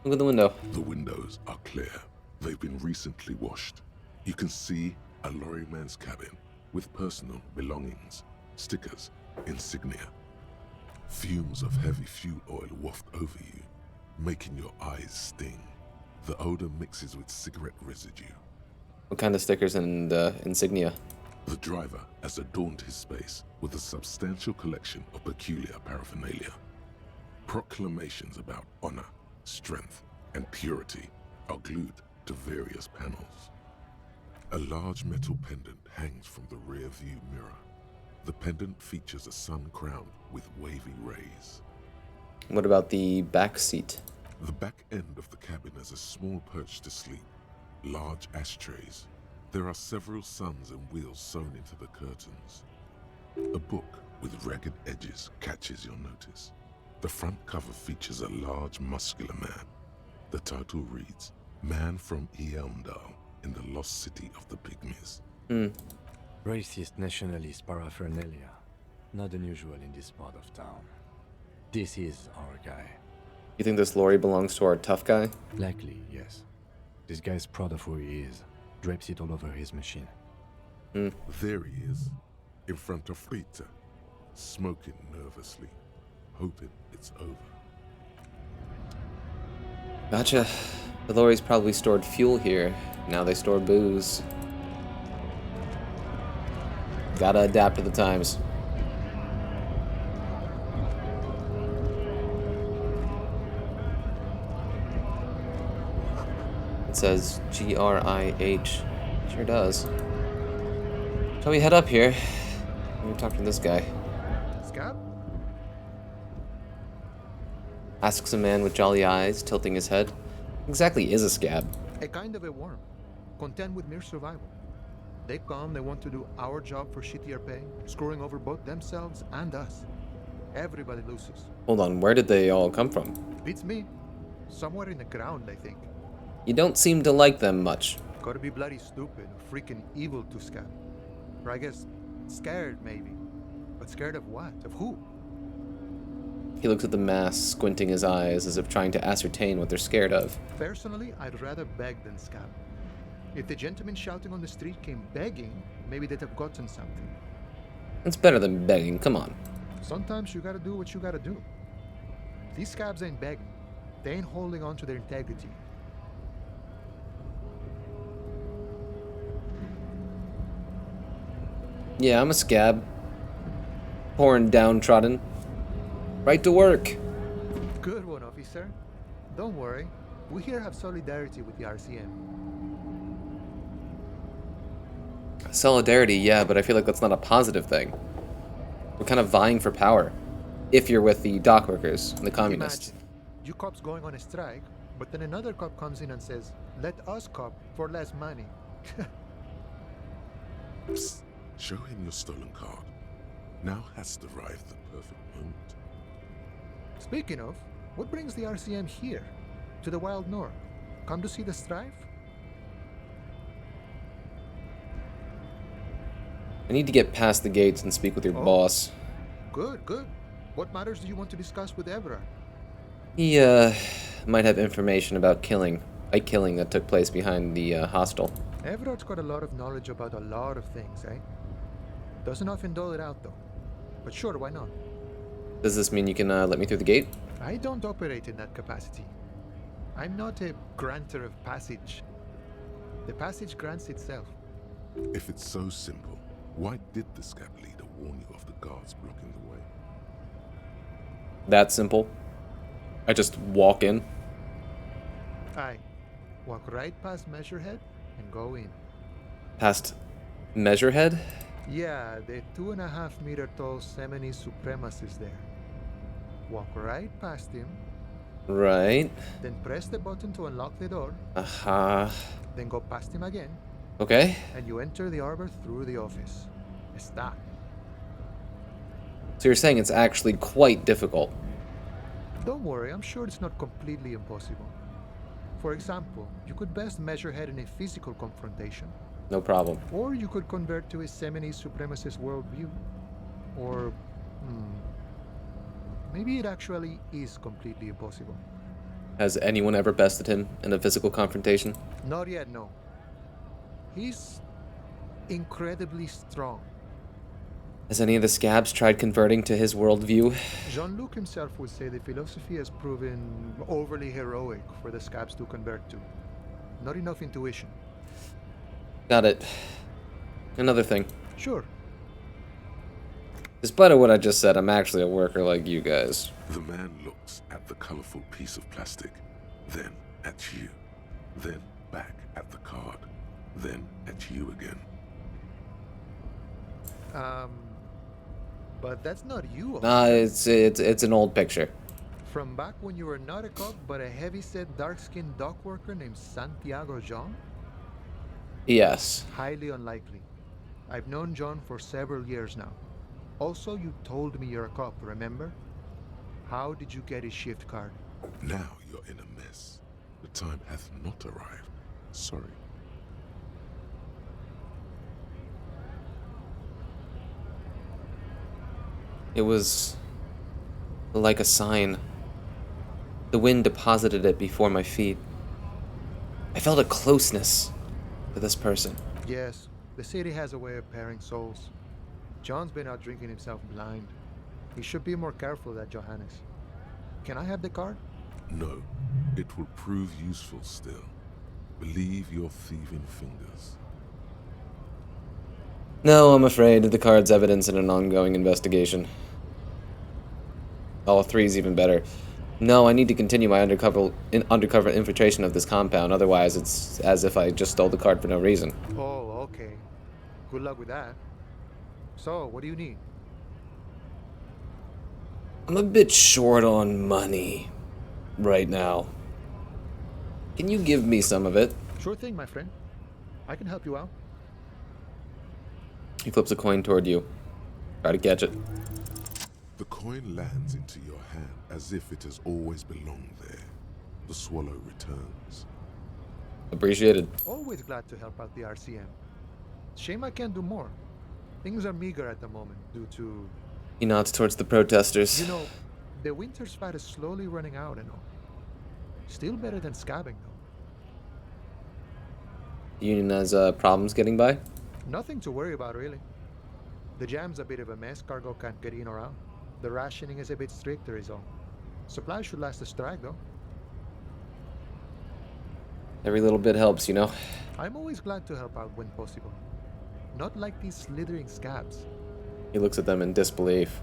Look at the window. The windows are clear. They've been recently washed. You can see a lorryman's cabin with personal belongings, stickers, insignia. Fumes of heavy fuel oil waft over you, making your eyes sting. The odor mixes with cigarette residue. What kind of stickers and insignia? The driver has adorned his space with a substantial collection of peculiar paraphernalia. Proclamations about honor, strength, and purity are glued to various panels. A large metal pendant hangs from the rear view mirror. The pendant features a sun crown with wavy rays. What about the back seat? The back end of the cabin has a small perch to sleep, large ashtrays. There are several suns and wheels sewn into the curtains. A book with ragged edges catches your notice. The front cover features a large, muscular man. The title reads, Man from Eamdal in the Lost City of the Pygmies. Racist nationalist paraphernalia. Not unusual in this part of town. This is our guy. You think this lorry belongs to our tough guy? Likely, yes. This guy's proud of who he is. Drapes it all over his machine. There he is, in front of Rita, smoking nervously, hoping it's over. Gotcha. The lorry's probably stored fuel here. Now they store booze. Gotta adapt to the times. It says G-R-I-H. Sure does. Shall we head up here? Let me talk to this guy. Scott? Asks a man with jolly eyes, tilting his head. Exactly is a scab. A kind of a worm, content with mere survival. They come, they want to do our job for shittier pay, screwing over both themselves and us. Everybody loses. Hold on, where did they all come from? Beats me. Somewhere in the ground, I think. You don't seem to like them much. Gotta be bloody stupid or freaking evil to scab. Or I guess scared, maybe. But scared of what? Of who? He looks at the mass, squinting his eyes as if trying to ascertain what they're scared of. Personally, I'd rather beg than scab. If the gentleman shouting on the street came begging, maybe they'd have gotten something. It's better than begging, come on. Sometimes you gotta do what you gotta do. These scabs ain't begging. They ain't holding on to their integrity. Yeah, I'm a scab. Poor and downtrodden. Right to work. Good one, officer. Don't worry. We here have solidarity with the RCM. Solidarity, yeah, but I feel like that's not a positive thing. We're kind of vying for power. If you're with the dock workers and the communists. Imagine, you cops going on a strike, but then another cop comes in and says, let us cop for less money. Psst. Show him your stolen card. Now has arrived the perfect moment. Speaking of, what brings the RCM here? To the Wild North? Come to see the strife? I need to get past the gates and speak with your boss. Good, good. What matters do you want to discuss with Evra? He, might have information about a killing that took place behind the, hostel. Everard's got a lot of knowledge about a lot of things, eh? Doesn't often dole it out, though. But sure, why not? Does this mean you can, let me through the gate? I don't operate in that capacity. I'm not a granter of passage. The passage grants itself. If it's so simple, why did the scab leader warn you of the guards blocking the way? That simple. I just walk in. Aye. Walk right past Measurehead and go in. Past Measurehead? Yeah, the 2.5 meter tall Semini supremacist there. Walk right past him. Right. Then press the button to unlock the door. Then go past him again. Okay. And you enter the arbor through the office. Está. So you're saying it's actually quite difficult. Don't worry, I'm sure it's not completely impossible. For example, you could best measure head in a physical confrontation. No problem. Or you could convert to a Semini supremacist worldview. Or, maybe it actually is completely impossible. Has anyone ever bested him in a physical confrontation? Not yet, no. He's incredibly strong. Has any of the scabs tried converting to his worldview? Jean-Luc himself would say the philosophy has proven overly heroic for the scabs to convert to. Not enough intuition. Got it. Another thing. Sure. Despite what I just said, I'm actually a worker like you guys. The man looks at the colorful piece of plastic, then at you, then back at the card, then at you again. But that's not you. It's an old picture. From back when you were not a cop, but a heavy-set, dark-skinned dock worker named Santiago Jean? Yes. Highly unlikely. I've known John for several years now. Also, you told me you're a cop, remember? How did you get his shift card? Now you're in a mess. The time hath not arrived. Sorry. It was like a sign. The wind deposited it before my feet. I felt a closeness to this person. Yes, the city has a way of pairing souls. John's been out drinking himself blind. He should be more careful, that Johannes. Can I have the card? No, it will prove useful still. Believe your thieving fingers. No, I'm afraid the card's evidence in an ongoing investigation. All three's even better. No, I need to continue my undercover infiltration of this compound, otherwise it's as if I just stole the card for no reason. Oh, okay. Good luck with that. So, what do you need? I'm a bit short on money right now. Can you give me some of it? Sure thing, my friend. I can help you out. He flips a coin toward you. Try to catch it. The coin lands into your hand as if it has always belonged there. The swallow returns. Appreciated. Always glad to help out the RCM. Shame I can't do more. Things are meager at the moment due to... He nods towards the protesters. You know, the winter's fat is slowly running out and all. Still better than scabbing, though. The Union has problems getting by? Nothing to worry about, really. The jam's a bit of a mess, cargo can't get in or out. The rationing is a bit stricter is all. Supplies should last the strike, though. Every little bit helps, you know? I'm always glad to help out when possible. Not like these slithering scabs. He looks at them in disbelief.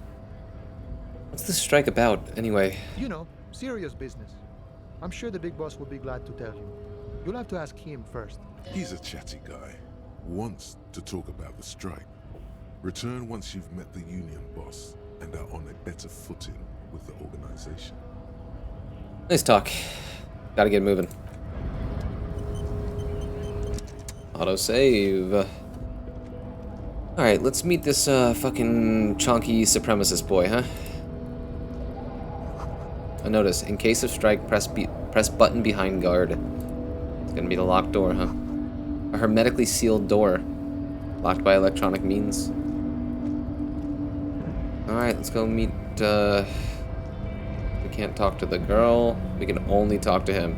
What's this strike about, anyway? You know, serious business. I'm sure the big boss will be glad to tell you. You'll have to ask him first. He's a chatty guy. Wants to talk about the strike. Return once you've met the union boss and are on a better footing with the organization. Nice talk. Gotta get moving. Autosave. Alright, let's meet this fucking chonky supremacist boy, huh? A notice, in case of strike, press button behind guard. It's gonna be the locked door, huh? A hermetically sealed door. Locked by electronic means. Alright, let's go meet, we can't talk to the girl. We can only talk to him.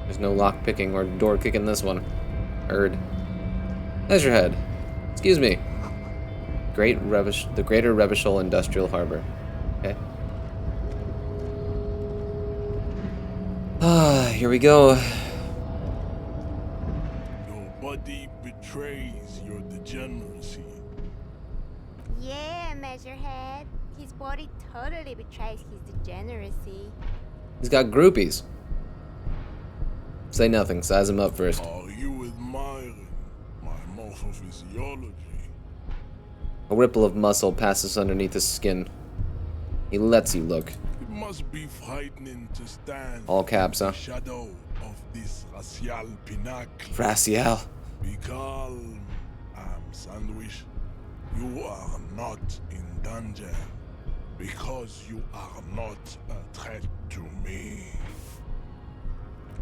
There's no lock picking or door kicking this one. Heard. There's your head. Excuse me. The Greater Revachol Industrial Harbor. Okay. Ah, here we go. Nobody betrays your degeneracy. Yeah, Measurehead. His body totally betrays his degeneracy. He's got groupies. Say nothing. Size him up first. Are you admiring my morphophysiology? A ripple of muscle passes underneath his skin. He lets you look. It must be frightening to stand All caps, huh? in the shadow of this racial pinnacle. Racial. Be calm, I'm Sandwich. You are not in danger because you are not a threat to me.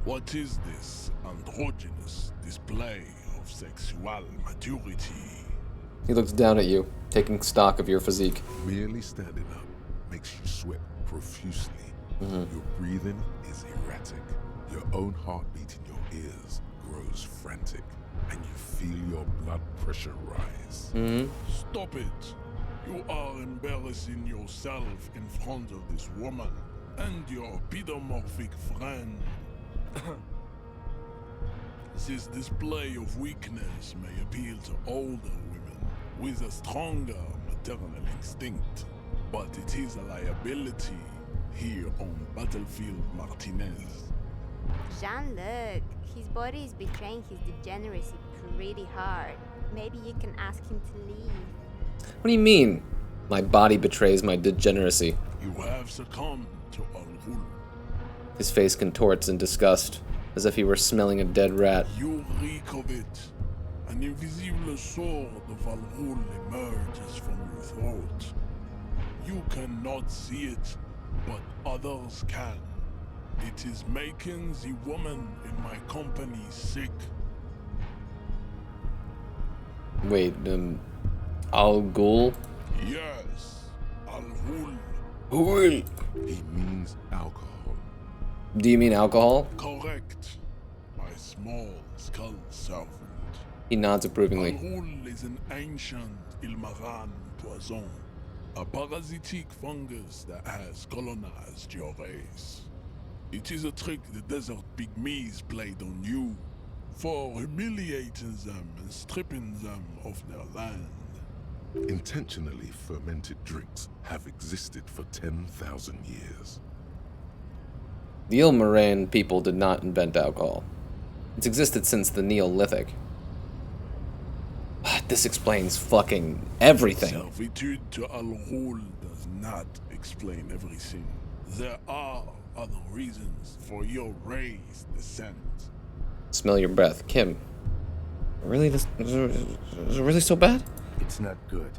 What is this androgynous display of sexual maturity? He looks down at you, taking stock of your physique. Merely standing up makes you sweat profusely. Your breathing is erratic. Your own heartbeat in your ears grows frantic, and you feel your blood pressure rise. Stop it. You are embarrassing yourself in front of this woman and your pedomorphic friend. This display of weakness may appeal to older women with a stronger maternal instinct, but it is a liability here on Battlefield Martinez. Jean-Luc, his body is betraying his degeneracy pretty hard. Maybe you can ask him to leave. What do you mean? My body betrays my degeneracy. You have succumbed to Al-Ghul. His face contorts in disgust, as if he were smelling a dead rat. You reek of it. An invisible sword of Al-Ghul emerges from your throat. You cannot see it, but others can. It is making the woman in my company sick. Wait, Al-Ghul? Yes, Al-Ghul. Ghul. He means alcohol. Do you mean alcohol? Correct. My small skull servant. He nods approvingly. Al-Ghul is an ancient Ilmaran poison, a parasitic fungus that has colonized your race. It is a trick the desert pygmies played on you for humiliating them and stripping them of their land. Intentionally fermented drinks have existed for 10,000 years. The Ilmaran people did not invent alcohol. It's existed since the Neolithic. This explains fucking everything. Servitude to Al-Ghul does not explain everything. There are other reasons for your race descent. Smell your breath. Kim. Really? Is it really so bad? It's not good.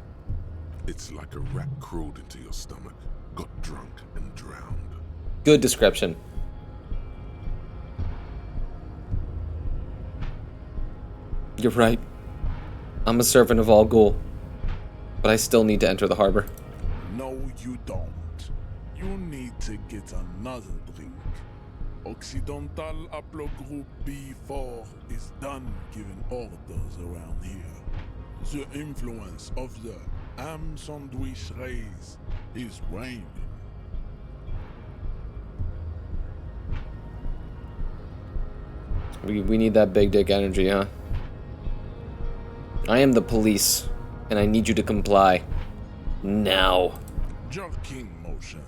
It's like a rat crawled into your stomach, got drunk, and drowned. Good description. You're right. I'm a servant of Al Ghul, but I still need to enter the harbor. No, you don't. You need to get another drink. Occidental Haplogroup B4 is done giving orders around here. The influence of the ham sandwich race is waning. We need that big dick energy, huh? I am the police, and I need you to comply. Now. Jerking motions.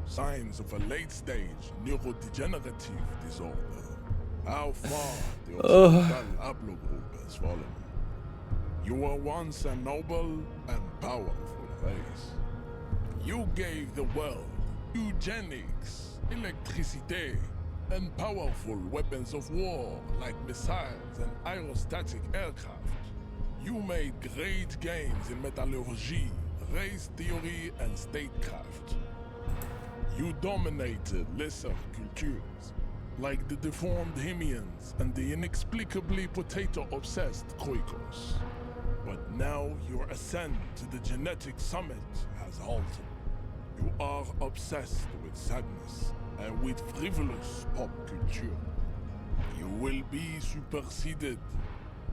Signs of a late-stage neurodegenerative disorder. How far the Occidental Haplogroup has fallen. You were once a noble and powerful race. You gave the world eugenics, electricity, and powerful weapons of war like missiles and aerostatic aircraft. You made great gains in metallurgy, race theory, and statecraft. You dominated lesser cultures, like the deformed Hemians and the inexplicably potato-obsessed Khoikos. But now your ascent to the genetic summit has halted. You are obsessed with sadness and with frivolous pop culture. You will be superseded.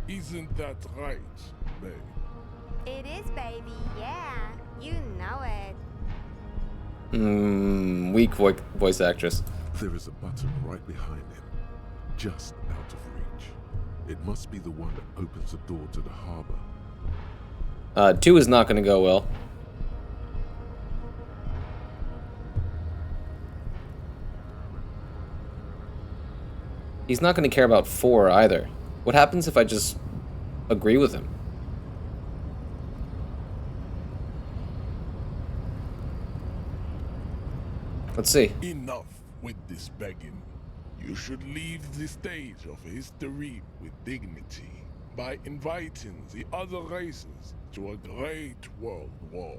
Isn't that right, babe? It is, baby, yeah. You know it. Weak voice actress. There is a button right behind him, just out of reach. It must be the one that opens the door to the harbor. 2 is not going to go well. He's not going to care about 4 either. What happens if I just agree with him? Let's see. Enough with this begging. You should leave the stage of history with dignity by inviting the other races to a great world war.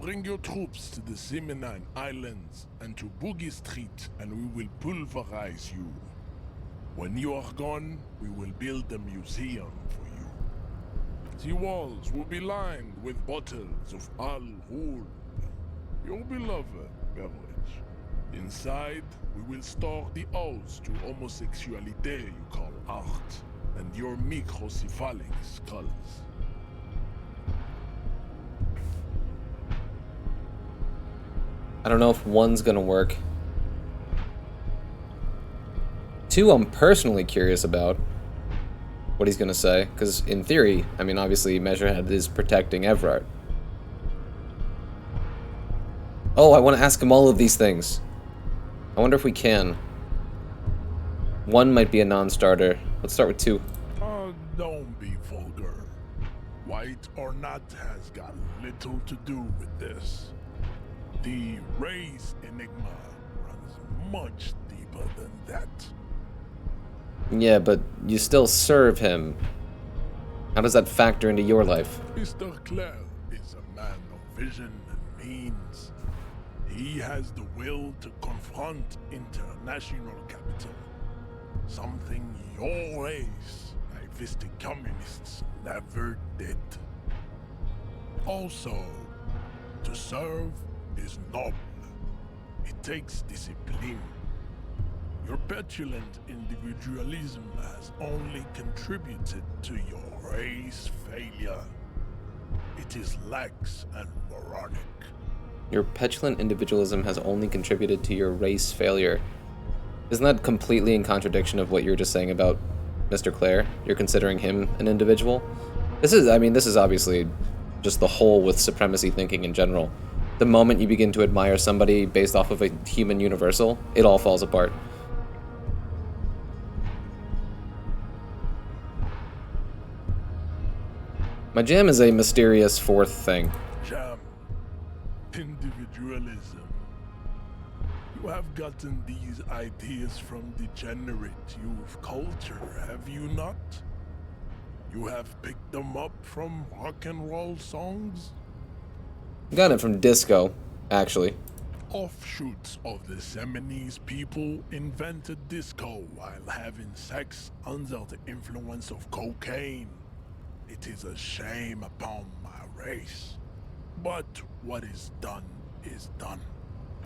Bring your troops to the Seminine Islands and to Boogie Street, and we will pulverize you. When you are gone, we will build a museum for you. The walls will be lined with bottles of Al Ghul, your beloved beverage. Inside, we will store the odes to homosexuality you call art, and your microcephalic skulls. I don't know if 1's gonna work. 2, I'm personally curious about what he's gonna say, because in theory, I mean, obviously, Measurehead is protecting Everard. Oh, I want to ask him all of these things. I wonder if we can. 1 might be a non-starter. Let's start with 2. Don't be vulgar. White or not has got little to do with this. The race enigma runs much deeper than that. Yeah, but you still serve him. How does that factor into your life? Mr. Clare is a man of vision and means. He has the will to confront international capital. Something your race, naivistic communists, never did. Also, to serve is noble. It takes discipline. Your petulant individualism has only contributed to your race failure. It is lax and moronic. Your petulant individualism has only contributed to your race failure. Isn't that completely in contradiction of what you were just saying about Mr. Clare? You're considering him an individual? This is obviously just the whole with supremacy thinking in general. The moment you begin to admire somebody based off of a human universal, it all falls apart. My jam is a mysterious 4th thing. Jam. Individualism. You have gotten these ideas from degenerate youth culture, have you not? You have picked them up from rock and roll songs? Got it from disco, actually. Offshoots of the Seminoles people invented disco while having sex under the influence of cocaine. It is a shame upon my race. But what is done is done.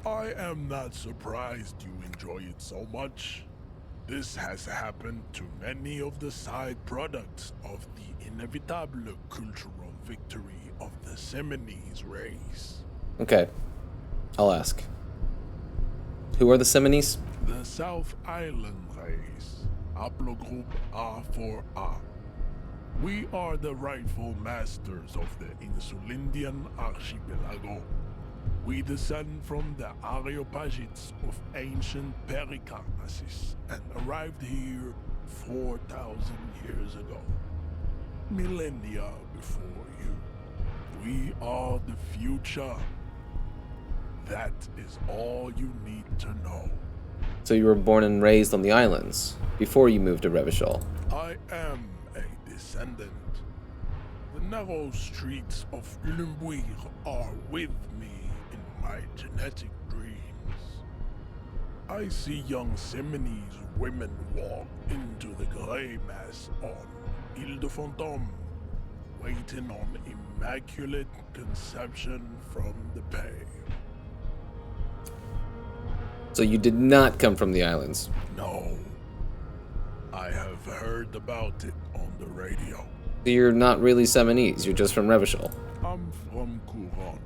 I am not surprised you enjoy it so much. This has happened to many of the side products of the inevitable cultural victory of the Seminoles race. Okay. I'll ask. Who are the Seminoles? The South Island race, haplogroup A4A. We are the rightful masters of the Insulindian archipelago. We descend from the Areopagites of ancient Pericarnassus and arrived here 4,000 years ago. Millennia before you. We are the future. That is all you need to know. So you were born and raised on the islands before you moved to Revachol. I am a descendant. The narrow streets of Ulumbuir are with me in my genetic dreams. I see young Seminoles women walk into the grey mass on Ile de Fantôme, waiting on immaculate conception from the Pay. So you did not come from the islands? No. I have heard about it on the radio. So you're not really Seminoles, you're just from Revachol. I'm from Couronne.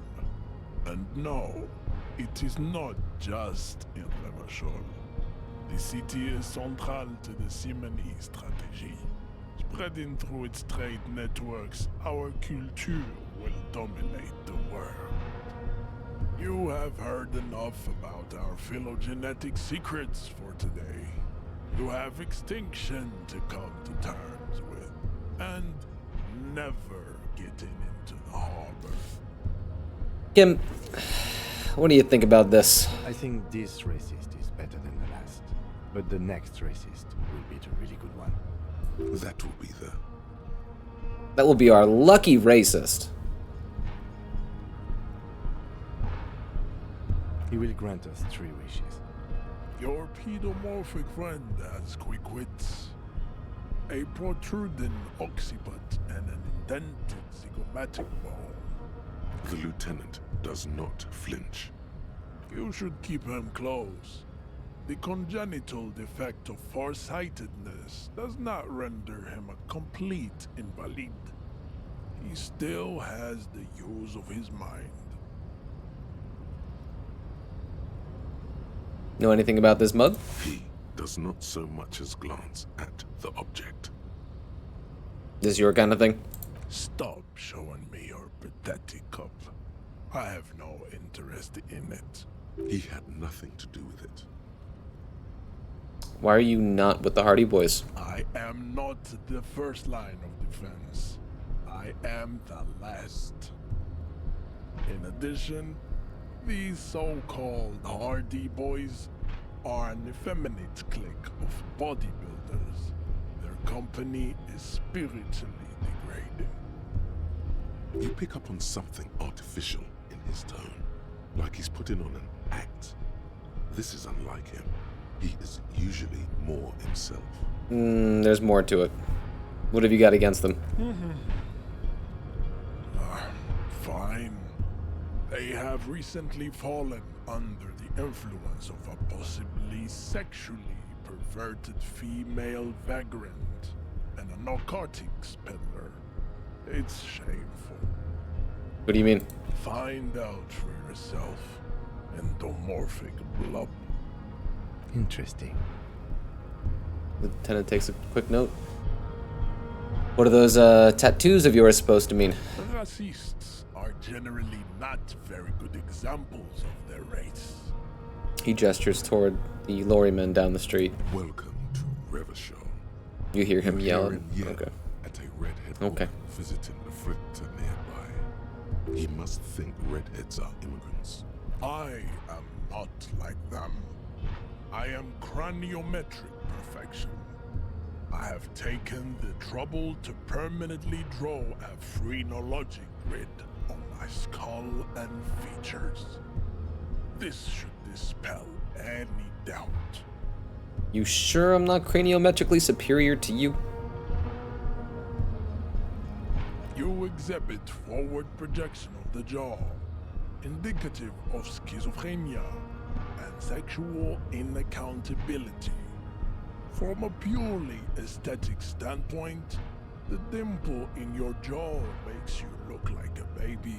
And no, it is not just in Revachol. The city is central to the Seminoles strategy. Spreading through its trade networks, our culture will dominate the world. You have heard enough about our phylogenetic secrets for today. You have extinction to come to terms with, and never getting into the harbor. Kim, what do you think about this? I think this racist is better than the last. But the next racist will be the really good one. That will be the... That will be our lucky racist. He will grant us 3 wishes. Your pedomorphic friend has quick wits. A protruding occiput and an indented zygomatic bone. The lieutenant does not flinch. You should keep him close. The congenital defect of farsightedness does not render him a complete invalid. He still has the use of his mind. Know anything about this mug? He does not so much as glance at the object. This your kind of thing? Stop showing me your pathetic cup. I have no interest in it. He had nothing to do with it. Why are you not with the Hardy Boys? I am not the first line of defense. I am the last. In addition, these so-called Hardy Boys are an effeminate clique of bodybuilders. Their company is spiritually degrading. You pick up on something artificial in his tone, like he's putting on an act. This is unlike him. He is usually more himself. There's more to it. What have you got against them? Fine. They have recently fallen under the influence of a possibly sexually perverted female vagrant and a narcotics peddler. It's shameful. What do you mean? Find out for yourself. Endomorphic blub. Interesting. The lieutenant takes a quick note. What are those tattoos of yours supposed to mean? Racists are generally not very good examples of their race. He gestures toward the lorryman down the street. Welcome to Revachol. You hear him yell. Okay. At a redhead woman visiting the fritter nearby. He must think redheads are immigrants. I am not like them. I am craniometric perfection. I have taken the trouble to permanently draw a phrenologic grid on my skull and features. This should dispel any doubt. You sure I'm not craniometrically superior to you? You exhibit forward projection of the jaw, indicative of schizophrenia and sexual inaccountability. From a purely aesthetic standpoint, the dimple in your jaw makes you look like a baby.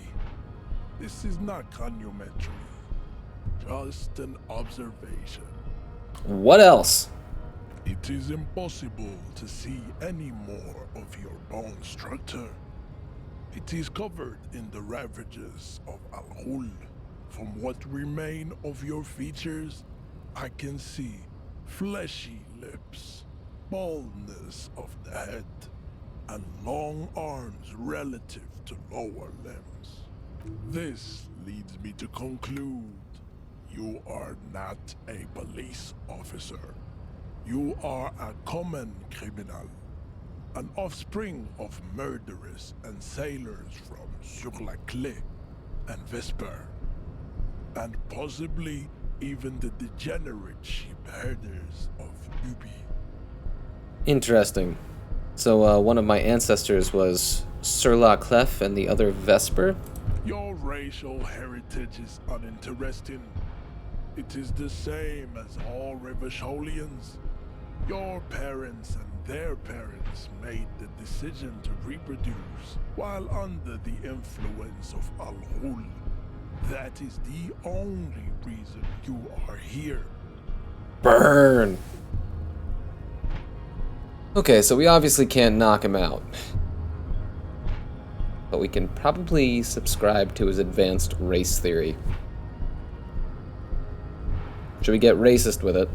This is not craniometry, just an observation. What else? It is impossible to see any more of your bone structure. It is covered in the ravages of Al-Ghul. From what remain of your features, I can see fleshy lips, baldness of the head, and long arms relative to lower limbs. This leads me to conclude you are not a police officer. You are a common criminal, an offspring of murderers and sailors from Sur-la-Clé and Vesper, and possibly even the degenerate sheep herders of Ubi. Interesting. So, one of my ancestors was Sur-la-Clef and the other Vesper? Your racial heritage is uninteresting. It is the same as all Revacholians. Your parents and their parents made the decision to reproduce while under the influence of Al-Ghul. That is the only reason you are here. Burn! Okay, so we obviously can't knock him out. But we can probably subscribe to his advanced race theory. Should we get racist with it?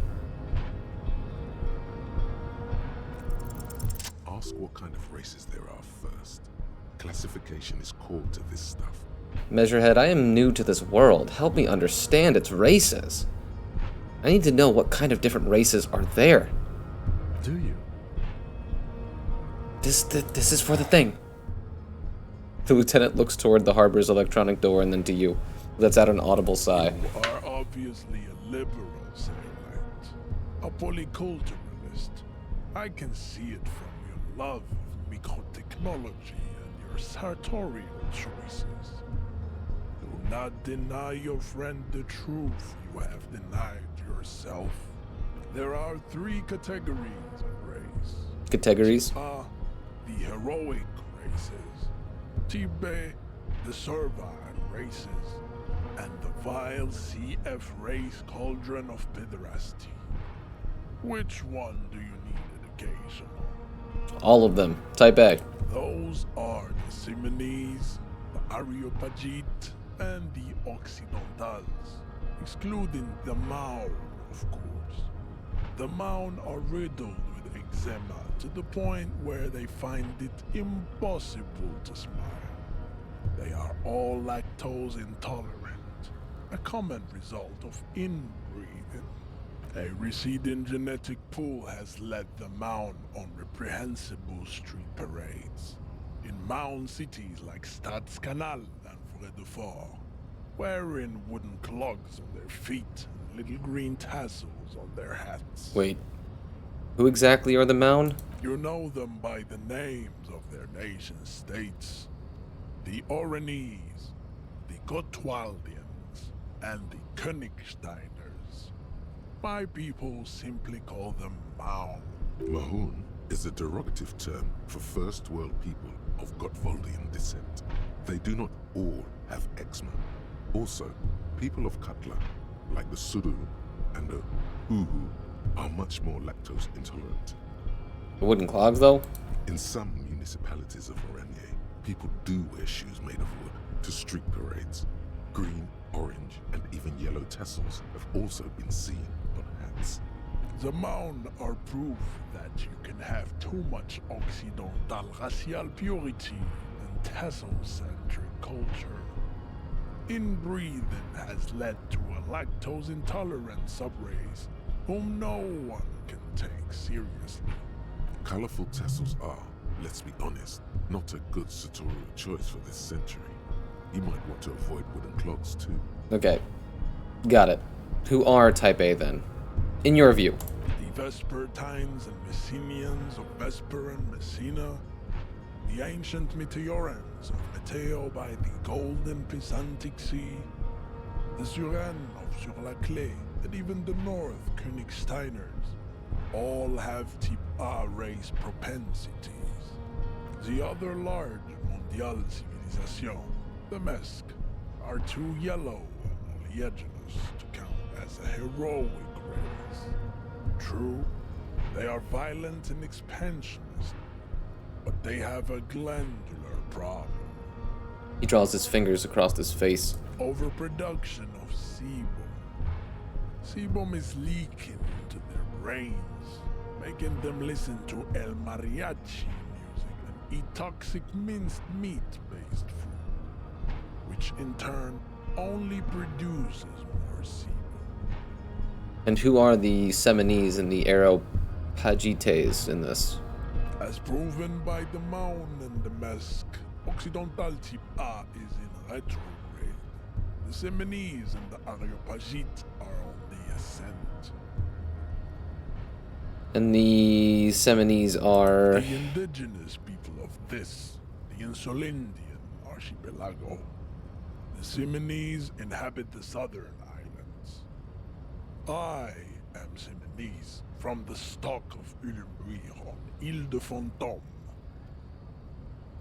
Ask what kind of races there are first. Classification is core to this stuff. Measurehead, I am new to this world. Help me understand its races. I need to know what kind of different races are there. Do you? This is for the thing. The lieutenant looks toward the harbor's electronic door and then to you. Lets out an audible sigh. You are obviously a liberal, Sailite. A polyculturalist. I can see it from your love of microtechnology and your sartorial choices. Do not deny your friend the truth you have denied yourself. There are 3 categories of race. Categories? The heroic races, Tibet, the servile races, and the vile CF race cauldron of pederasty. Which one do you need education on? All of them. Type A. Those are the Simonese, the Areopagite, and the Occidentals, excluding the Mao, of course. The Mao are riddled with eczema to the point where they find it impossible to smile. They are all lactose intolerant, a common result of inbreeding. A receding genetic pool has led the Mao on reprehensible street parades in Mao cities like Stadskanal and Fredefort, wearing wooden clogs on their feet and little green tassels on their hats. Wait. Who exactly are the Maun? You know them by the names of their nation states. The Oranese, the Gotwaldians, and the Königsteiners. My people simply call them Mao. Mahun is a derogative term for first world people of Gotwaldian descent. They do not all have eczema. Also, people of Katla, like the Suru and the Uhu, are much more lactose intolerant. Wooden clogs, though? In some municipalities of Oranje, people do wear shoes made of wood to street parades. Green, orange, and even yellow tassels have also been seen on hats. The Maun are proof that you can have too much Occidental racial purity and tassel-centric culture. Inbreeding has led to a lactose-intolerant subrace whom no one can take seriously. Colorful tassels are, let's be honest, not a good sartorial choice for this century. You might want to avoid wooden clogs too. Okay, got it. Who are Type A then? In your view. The Vespertines and Messenians of Vesper and Messina, the ancient Meteorans of Meteo by the golden Pisantic Sea, the Suren of Sur-la-Clé, and even the North Königsteiners, all have Type A race propensities. The other large Mondial civilization, the Mesk, are too yellow and oleaginous to count as a heroic race. True, they are violent and expansionist, but they have a glandular problem. He draws his fingers across his face. Overproduction of sebum. Sebum is leaking into their brains, making them listen to El Mariachi music and eat toxic minced meat-based food, which in turn only produces more sebum. And who are the Seminese and the Areopagites in this? As proven by the Maun and the Mesk, Occidental Type A is in retrograde. The Seminese and the Areopagites are on the ascent. And the Seminese are... The indigenous people of this, the Insulindian archipelago. The Seminese inhabit the southern islands. I am Seminese, from the stock of Ulumbuir on Ile de Fantôme.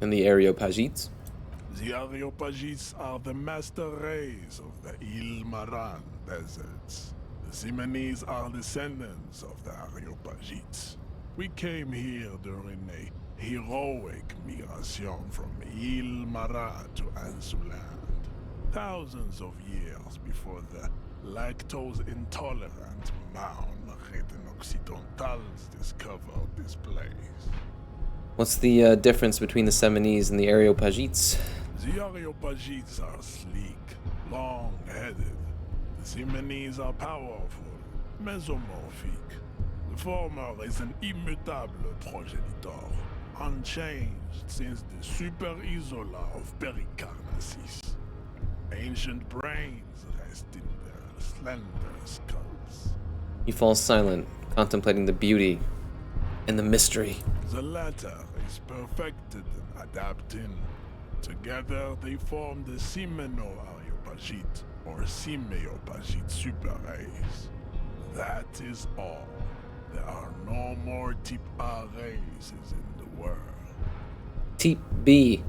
And the Areopagites? The Areopagites are the master race of the Ile Maran deserts. The Seminese are descendants of the Areopagites. We came here during a heroic migration from Ile Maran to Ansuland, thousands of years before the lactose-intolerant Maun-ridden Occidentals discovered this place. What's the difference between the Seminese and the Areopagites? The Areopagites are sleek, long-headed. The Seminese are powerful, mesomorphic. The former is an immutable progenitor, unchanged since the Super Isola of Pericarnassus. Ancient brains rest in their slender skulls. He falls silent, contemplating the beauty and the mystery. The latter is perfected and adapting. Together they form the Simeno-Areopagite, or Simeopagite super race. That is all. There are no more Type A races in the world. Type B.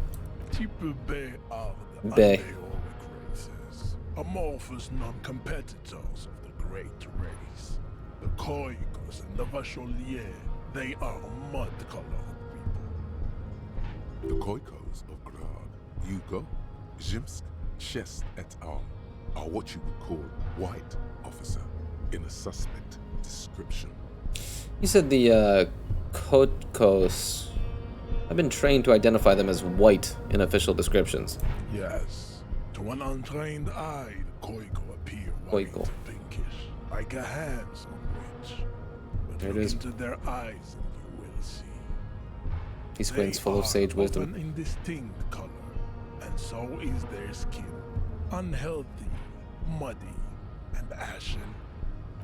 Type B are the B. aneoric races, amorphous non-competitors of the great race. The Khoikos and the Vacholier, they are mud-colored people. The Khoikos of Grad, Yugo, Zhimsk, Chest et al. Are what you would call white, officer, in a suspect description. You said the Khoikos. I've been trained to identify them as white in official descriptions. Yes. To an untrained eye, the Khoiko appear white and pinkish, like a handsome witch. But There it look is. into their eyes and you will see. He squints, They full of are sage of wisdom. an indistinct color, and so is their skin. Unhealthy, muddy, and ashen.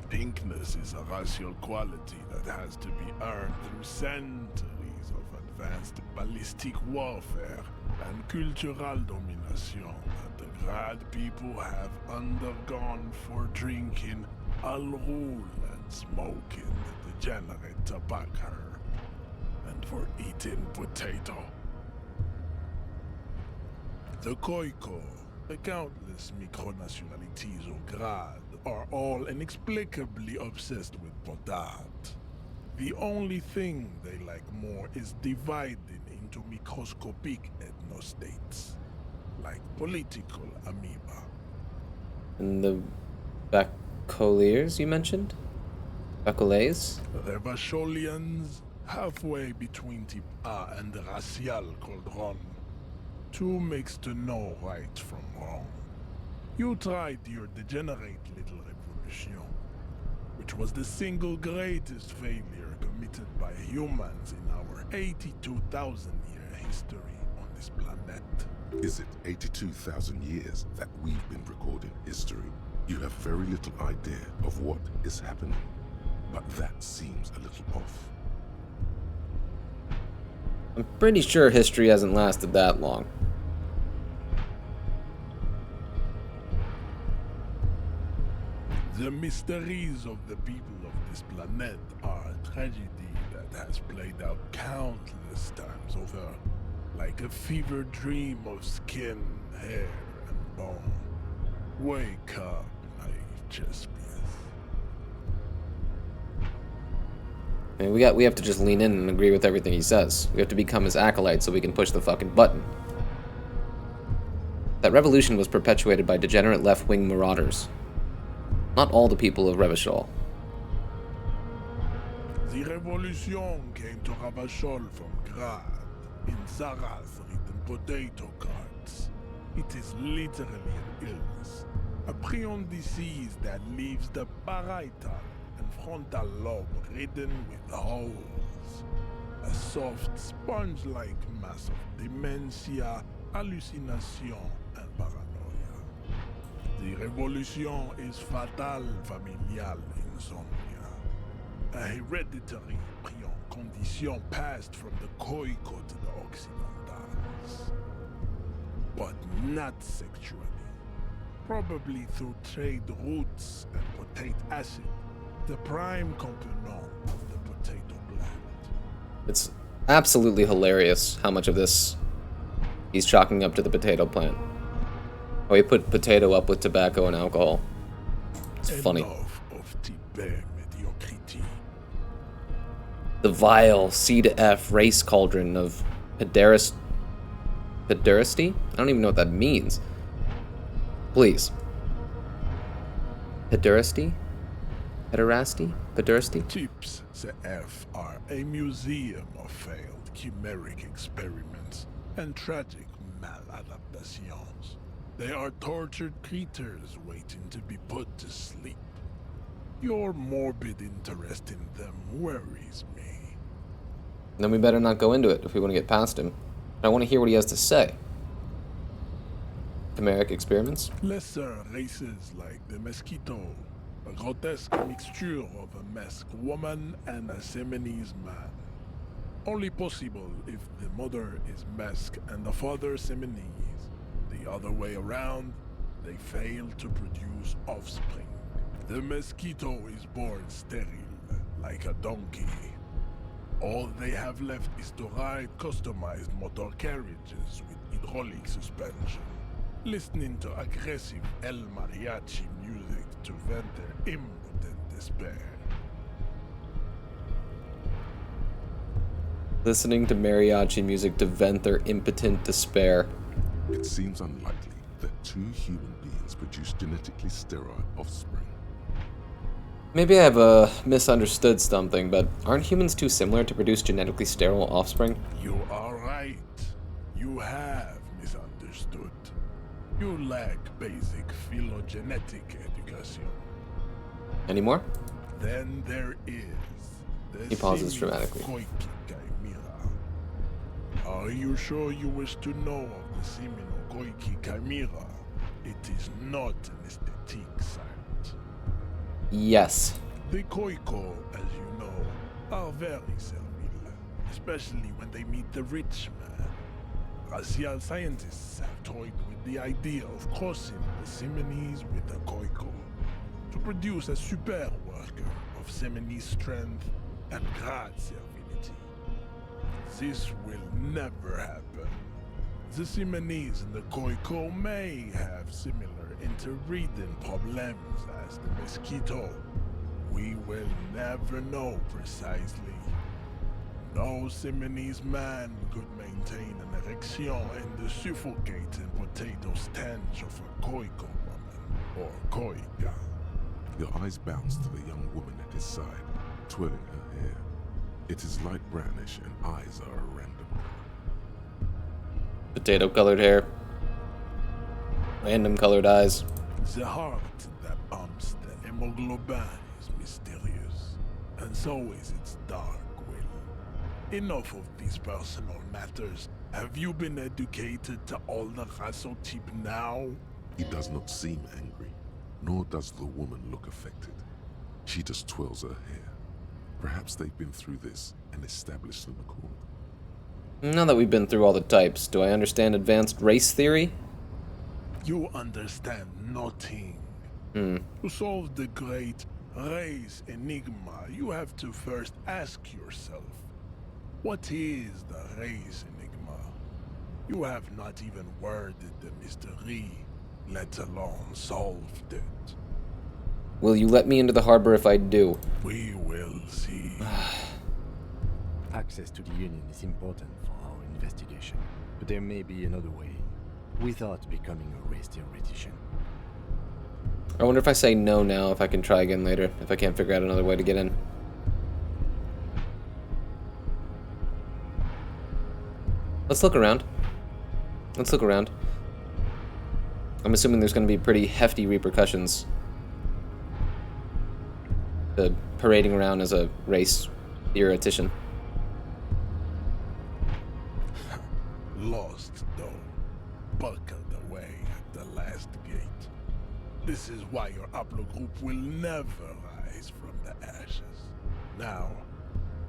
Pinkness is a racial quality that has to be earned through centuries of advanced ballistic warfare and cultural domination that the Grad people have undergone for drinking Al-Rul and smoking the degenerate tobacco, and for eating potato. The Khoiko, the countless micronationalities of Grad, are all inexplicably obsessed with potat. The only thing they like more is dividing into microscopic ethnostates, like political amoeba. And the Bacoliers you mentioned? Bacolays? The Vacholians, halfway between Type A and the racial Cauldron. Two makes to know right from wrong. You tried your degenerate little revolution, which was the single greatest failure committed invented by humans in our 82,000-year history on this planet. Is it 82,000 years that we've been recording history? You have very little idea of what is happening, but that seems a little off. I'm pretty sure history hasn't lasted that long. The mysteries of the people of this planet are a tragedy that has played out countless times over, like a fever dream of skin, hair, and bone. Wake up, naive chess piece. I mean, we have to just lean in and agree with everything he says. We have to become his acolytes so we can push the fucking button. That revolution was perpetuated by degenerate left-wing marauders. Not all the people of Revachol. The revolution came to Ravachol from Grad, in Zara's written potato carts. It is literally an illness, a prion disease that leaves the parietal and frontal lobe ridden with holes. A soft, sponge-like mass of dementia, hallucination, and paranoia. The revolution is fatal familial insomnia, a hereditary prion condition passed from the Koiko to the Occidentals. But not sexually. Probably through trade routes and potate acid, the prime component of the potato plant. It's absolutely hilarious how much of this he's chalking up to the potato plant. Oh, he put potato up with tobacco and alcohol. It's funny. Enough of Tibet mediocrity. The vile C to F race cauldron of pederasty? I don't even know what that means. Please. Pederasty? Pederasty? Pederasty? Chips, the F, are a museum of failed chimeric experiments and tragic maladaptations. They are tortured creatures waiting to be put to sleep. Your morbid interest in them worries me. Then we better not go into it if we want to get past him. I want to hear what he has to say. Chimeric experiments? Lesser races like the mosquito, a grotesque mixture of a masked woman and a Seminese man. Only possible if the mother is masked and the father Seminese. The other way around, they fail to produce offspring. The mosquito is born sterile, like a donkey. All they have left is to ride customized motor carriages with hydraulic suspension, listening to aggressive El Mariachi music to vent their impotent despair. Listening to mariachi music to vent their impotent despair. It seems unlikely that two human beings produce genetically sterile offspring. Maybe I have misunderstood something, but aren't humans too similar to produce genetically sterile offspring? You are right. You have misunderstood. You lack basic phylogenetic education. Any more? Then there is the He pauses dramatically. Koiki Chimera. Are you sure you wish to know of the Semino-Koiki Chimera? It is not an aesthetic site. Yes. The Koiko, as you know, are very servile, especially when they meet the rich man. Racial scientists have toyed with the idea of crossing the Seminese with the Koiko to produce a super worker of Seminese strength and Grad servility. This will never happen. The Seminese and the Koiko may have similar interbreeding problems as the mosquito. We will never know precisely. No Seminese man could maintain an erection in the suffocating potato stench of a Koiko woman, or Koika. Your eyes bounce to the young woman at his side, twirling her hair. It is light brownish and eyes are a random color. Potato-colored hair. Random colored eyes. The heart that pumps the hemoglobin is mysterious, and so is its dark Enough of these personal matters. Have you been educated to all the Rasotip now? He does not seem angry, nor does the woman look affected. She just twirls her hair. Perhaps they've been through this and established an accord. Now that we've been through all the types, do I understand advanced race theory? You understand nothing. To solve the great race enigma, you have to first ask yourself, what is the race enigma? You have not even worded the mystery, let alone solved it. Will you let me into the harbor if I do? We will see. Access to the Union is important for our investigation, but there may be another way, without becoming a race theoretician. I wonder if I say no now, if I can try again later, if I can't figure out another way to get in. Let's look around. Let's look around. I'm assuming there's going to be pretty hefty repercussions to parading around as a race theoretician. Lost, though. Buckled away at the last gate. This is why your haplogroup will never rise from the ashes. Now,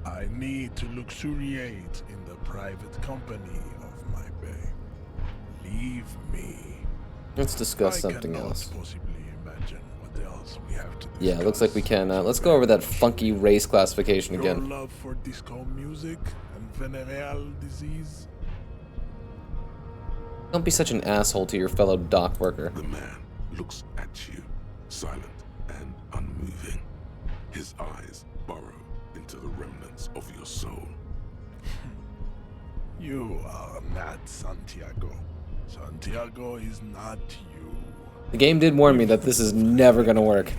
I need to luxuriate in the private company of my babe. Leave me. Let's discuss something else. Possibly imagine what else we have to discuss. Yeah, looks like we can. Let's go over that funky race classification again. Your love for disco music and venereal disease. Don't be such an asshole to your fellow dock worker. The man looks at you, silent and unmoving. His eyes burrow into the remnants of your soul. You are not Santiago. Santiago is not you. The game did warn me that this is never gonna work.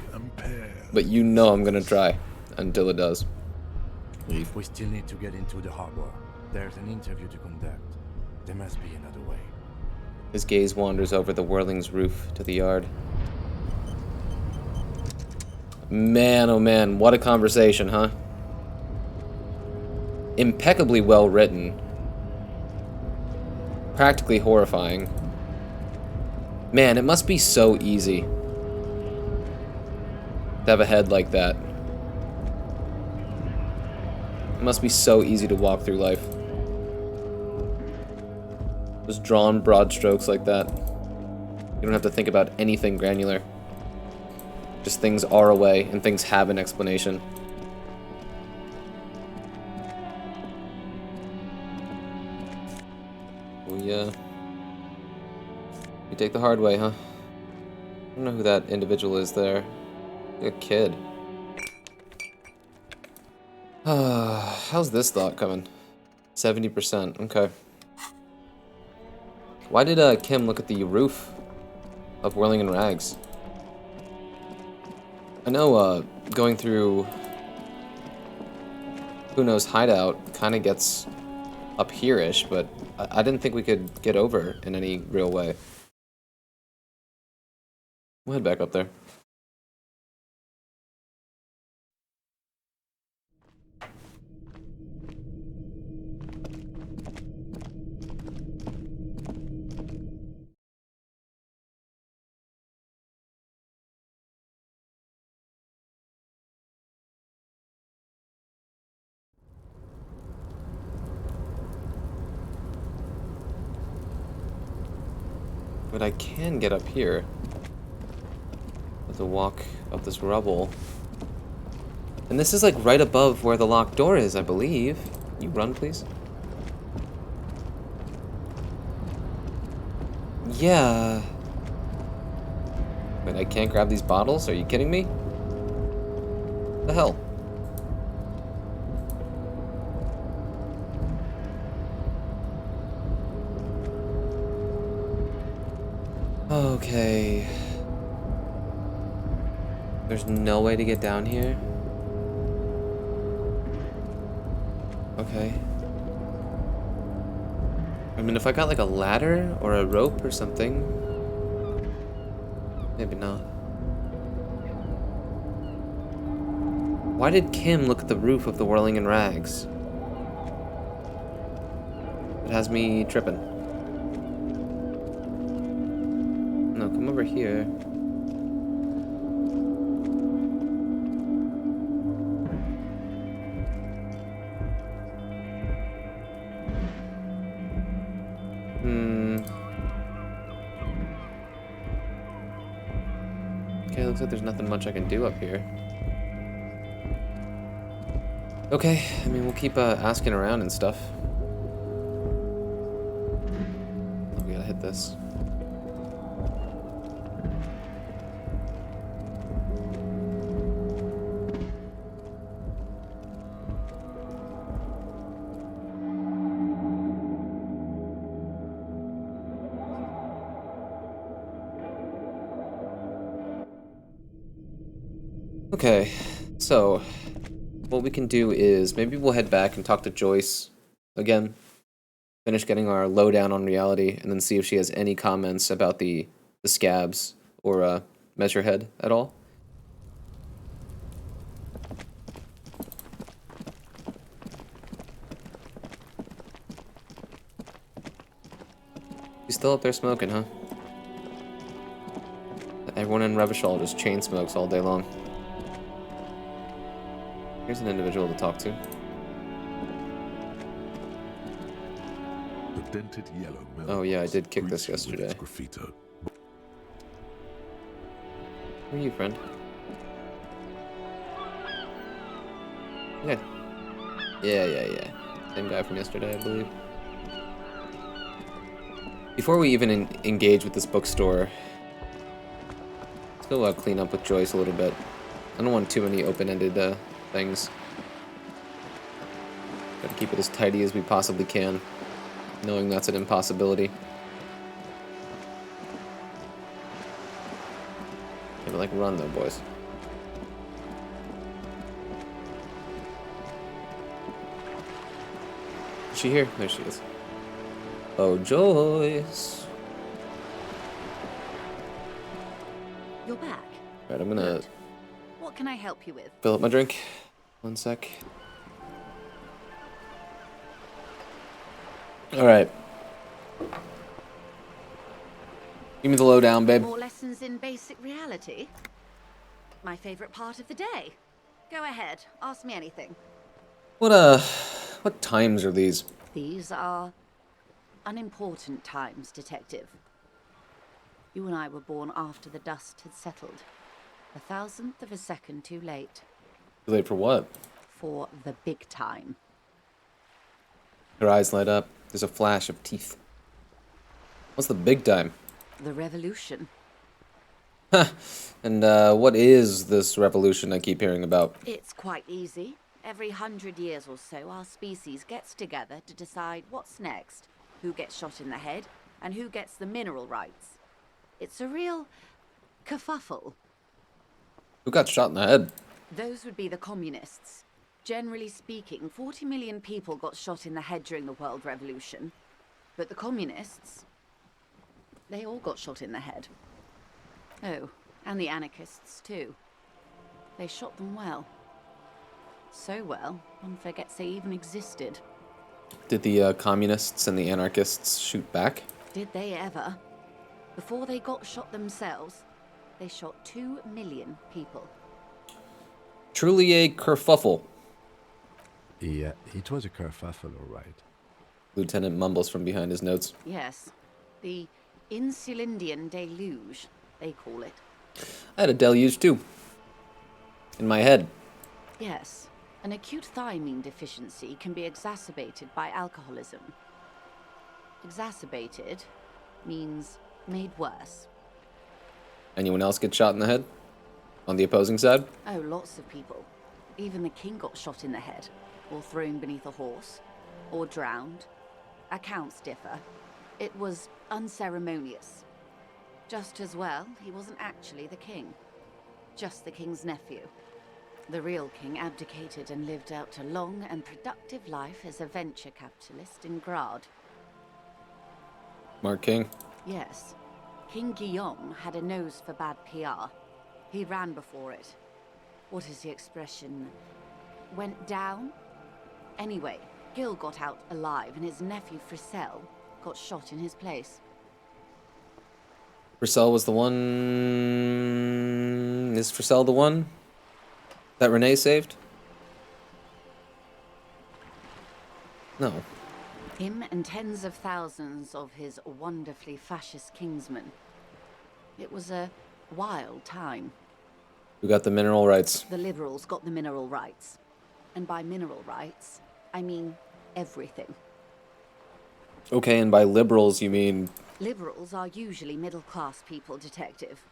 But you know I'm gonna try. Until it does. If we still need to get into the harbor, there's an interview to conduct. There must be another way. His gaze wanders over the whirling's roof to the yard. Man, oh man, what a conversation, huh? Impeccably well written. Practically horrifying. Man, it must be so easy to have a head like that. It must be so easy to walk through life. Just drawn broad strokes like that. You don't have to think about anything granular. Just things are a way, and things have an explanation. We take the hard way, huh? I don't know who that individual is there. A kid. How's this thought coming? 70%, okay. Why did Kim look at the roof of Whirling in Rags? I know going through Who Knows Hideout kind of gets up here-ish, but I didn't think we could get over in any real way. We'll head back up there. But I can get up here with the walk of this rubble. And this is like right above where the locked door is, I believe. You run, please. Yeah. Wait, I can't grab these bottles? Are you kidding me? The hell? Okay. There's no way to get down here? Okay. I mean, if I got like a ladder or a rope or something. Maybe not. Why did Kim look at the roof of the Whirling in Rags? It has me tripping. No, come over here. Okay, looks like there's nothing much I can do up here. Okay, I mean, we'll keep asking around and stuff. Oh, we gotta hit this. Okay, so what we can do is maybe we'll head back and talk to Joyce again, finish getting our lowdown on reality, and then see if she has any comments about the scabs or Measurehead at all. She's still up there smoking, huh? Everyone in Revachol just chain smokes all day long. Here's an individual to talk to. The dented yellow Oh yeah, I did kick this yesterday. Graffito. Who are you, friend? Yeah. Yeah. Same guy from yesterday, I believe. Before we even engage with this bookstore, let's go clean up with Joyce a little bit. I don't want too many open-ended things. Gotta keep it as tidy as we possibly can, knowing that's an impossibility. Yeah, but like, run though, boys. Is she here? There she is. Oh, Joyce. You're back. Alright, I'm gonna What can I help you with? fill up my drink. One sec. Alright. Give me the lowdown, babe. More lessons in basic reality? My favorite part of the day. Go ahead, ask me anything. What times are these? These are unimportant times, Detective. You and I were born after the dust had settled. 1,000th of a second too late. Too late for what? For the big time. Her eyes light up. There's a flash of teeth. What's the big time? The revolution. Huh. And what is this revolution I keep hearing about? It's quite easy. Every 100 years or so, our species gets together to decide what's next, who gets shot in the head, and who gets the mineral rights. It's a real kerfuffle. Who got shot in the head? Those would be the communists. Generally speaking, 40 million people got shot in the head during the World Revolution. But the communists, they all got shot in the head. Oh, and the anarchists too. They shot them well. So well, one forgets they even existed. Did the communists and the anarchists shoot back? Did they ever? Before they got shot themselves, they shot 2 million people. Truly a kerfuffle. Yeah, it was a kerfuffle, all right. Lieutenant mumbles from behind his notes. Yes, the Insulindian deluge, they call it. I had a deluge too. In my head. Yes, an acute thiamine deficiency can be exacerbated by alcoholism. Exacerbated means made worse. Anyone else get shot in the head? On the opposing side? Oh, lots of people. Even the king got shot in the head, or thrown beneath a horse, or drowned. Accounts differ. It was unceremonious. Just as well, he wasn't actually the king. Just the king's nephew. The real king abdicated and lived out a long and productive life as a venture capitalist in Grad. Mark King? Yes. King Guillaume had a nose for bad PR. He ran before it. What is the expression? Went down? Anyway, Gil got out alive and his nephew Frisell got shot in his place. Frisell was the one... Is Frisell the one that Renee saved? No. Him and tens of thousands of his wonderfully fascist kingsmen. It was a wild time. Who got the mineral rights? The liberals got the mineral rights. And by mineral rights, I mean everything. Okay, and by liberals you mean... Liberals are usually middle-class people, Detective.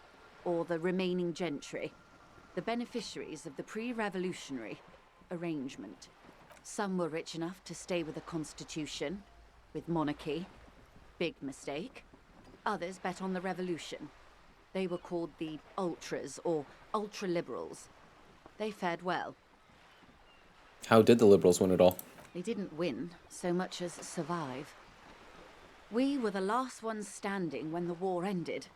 Or the remaining gentry. The beneficiaries of the pre-revolutionary arrangement. Some were rich enough to stay with the Constitution, with monarchy. Big mistake. Others bet on the revolution. They were called the ultras, or ultra-liberals. They fared well. How did the liberals win it all? They didn't win so much as survive. We were the last ones standing when the war ended.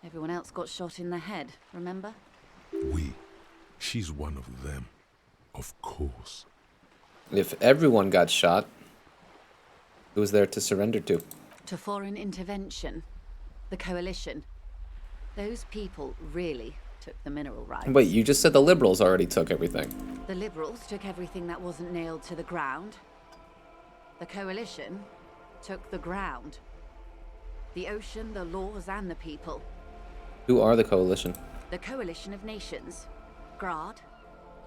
Everyone else got shot in the head, remember? We. She's one of them. Of course. If everyone got shot, who was there to surrender to? To foreign intervention. The coalition. Those people really took the mineral rights. Wait, you just said the liberals already took everything. The liberals took everything that wasn't nailed to the ground. The coalition took the ground. The ocean, the laws, and the people. Who are the coalition? The coalition of nations. Grad,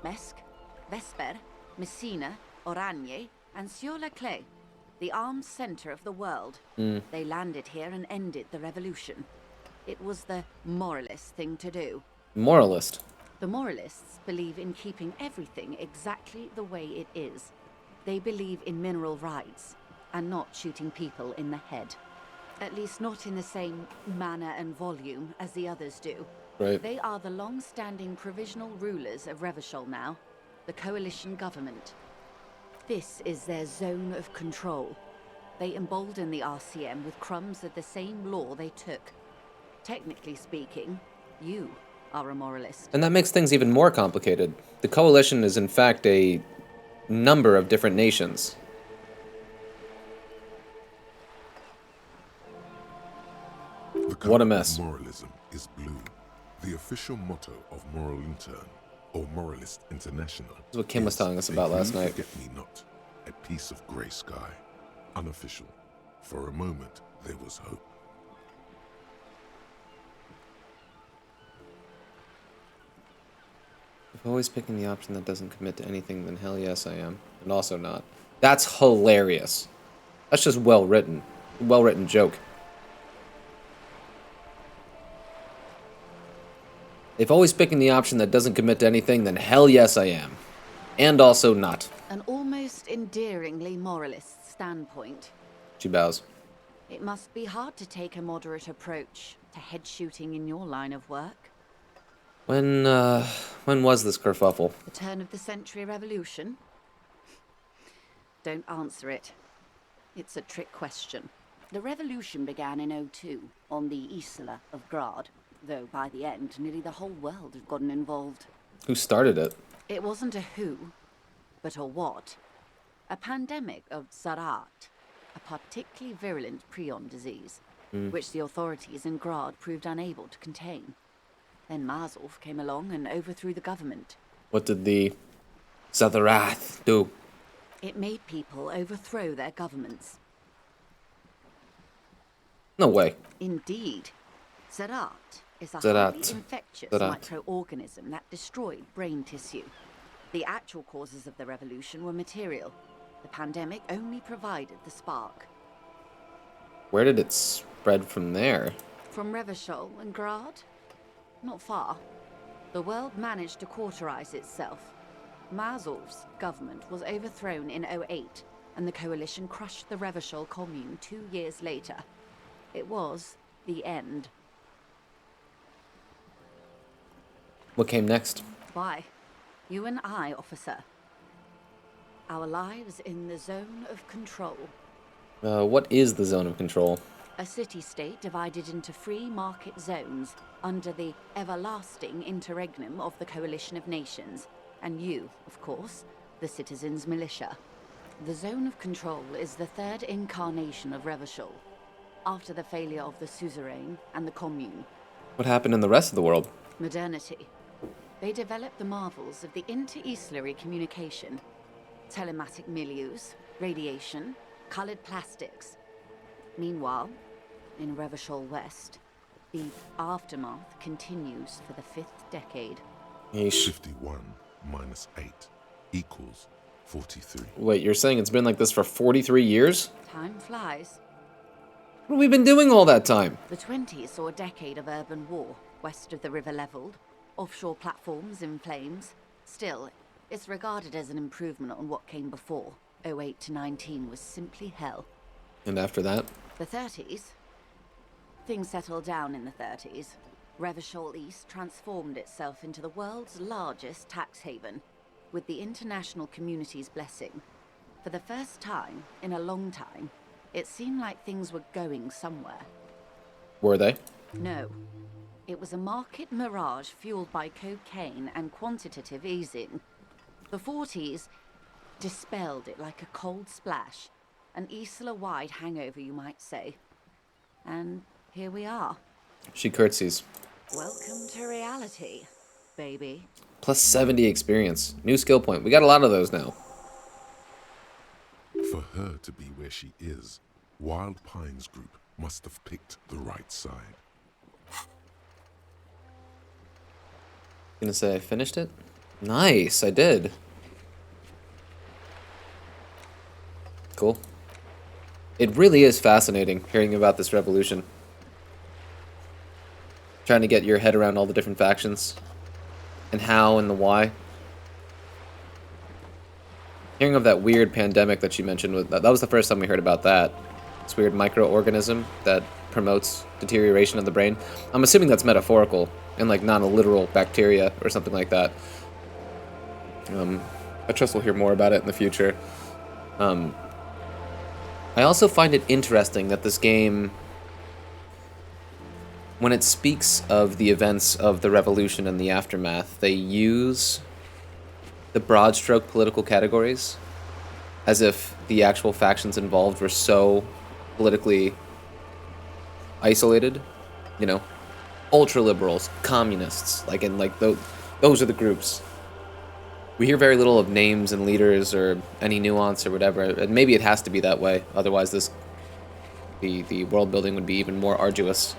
Mesk, Vesper, Messina, Oranje, and Sur-la-Clay. The armed center of the world. They landed here and ended the revolution. It was the moralist thing to do. Moralist? The moralists believe in keeping everything exactly the way it is. They believe in mineral rights, and not shooting people in the head. At least not in the same manner and volume as the others do. Right. They are the long-standing provisional rulers of Revachol now, the coalition government. This is their zone of control. They embolden the RCM with crumbs of the same law they took. Technically speaking, you are a moralist. And that makes things even more complicated. The coalition is in fact a number of different nations. What a mess. Moralism is blue. The official motto of Moral Intern, or Moralist International. This is what Kim was telling us about last night. Forget-me-not, a piece of grey sky. Unofficial. For a moment, there was hope. If always picking the option that doesn't commit to anything, then hell yes I am. And also not. That's hilarious. That's just well written. Well written joke. If always picking the option that doesn't commit to anything, then hell yes I am. And also not. An almost endearingly moralist standpoint. She bows. It must be hard to take a moderate approach to head shooting in your line of work. When was this kerfuffle? The turn of the century revolution? Don't answer it. It's a trick question. The revolution began in '02 on the Isla of Grad, though by the end, nearly the whole world had gotten involved. Who started it? It wasn't a who, but a what. A pandemic of Zarat, a particularly virulent prion disease, which the authorities in Grad proved unable to contain. Then Mazov came along and overthrew the government. What did the Zatharath do? It made people overthrow their governments. No way. Indeed. Zarat is a Zarat. highly infectious Zarat. microorganism that destroyed brain tissue. The actual causes of the revolution were material. The pandemic only provided the spark. Where did it spread from there? From Revachol and Grad? Not far. The world managed to cauterize itself. Mazov's government was overthrown in '08, and the coalition crushed the Revachol commune 2 years later. It was the end. What came next? Why? You and I, officer. Our lives in the zone of control. What is the zone of control? A city-state divided into free market zones under the everlasting interregnum of the coalition of nations. And you, of course, the citizens' militia. The Zone of Control is the third incarnation of Revachol, after the failure of the Suzerain and the Commune. What happened in the rest of the world? Modernity. They developed the marvels of the inter-eastlery communication, telematic milieus, radiation, colored plastics. Meanwhile, in Revachol West, the aftermath continues for the 5th decade. 51 minus 8 equals 43. Wait, you're saying it's been like this for 43 years? Time flies. What have we been doing all that time? The 20s saw a decade of urban war, west of the river leveled, offshore platforms in flames. Still, it's regarded as an improvement on what came before. 08 to 19 was simply hell. And after that? The 30s? Things settled down in the 30s. Revachol East transformed itself into the world's largest tax haven, with the international community's blessing. For the first time in a long time, it seemed like things were going somewhere. Were they? No. It was a market mirage fueled by cocaine and quantitative easing. The 40s dispelled it like a cold splash, an Isla-wide hangover, you might say. And here we are. She curtsies. Welcome to reality, baby. Plus 70 experience. New skill point. We got a lot of those now. For her to be where she is, Wild Pines Group must have picked the right side. Gonna say I finished it? Nice, I did. Cool. It really is fascinating hearing about this revolution. Trying to get your head around all the different factions. And how and the why. Hearing of that weird pandemic that she mentioned, that was the first time we heard about that. This weird microorganism that promotes deterioration of the brain. I'm assuming that's metaphorical and like not a literal bacteria or something like that. I trust we'll hear more about it in the future. I also find it interesting that this game, when it speaks of the events of the revolution and the aftermath, they use the broad stroke political categories as if the actual factions involved were so politically isolated, you know, ultra liberals, communists, like those are the groups. We hear very little of names and leaders or any nuance or whatever, and maybe it has to be that way, otherwise the world building would be even more arduous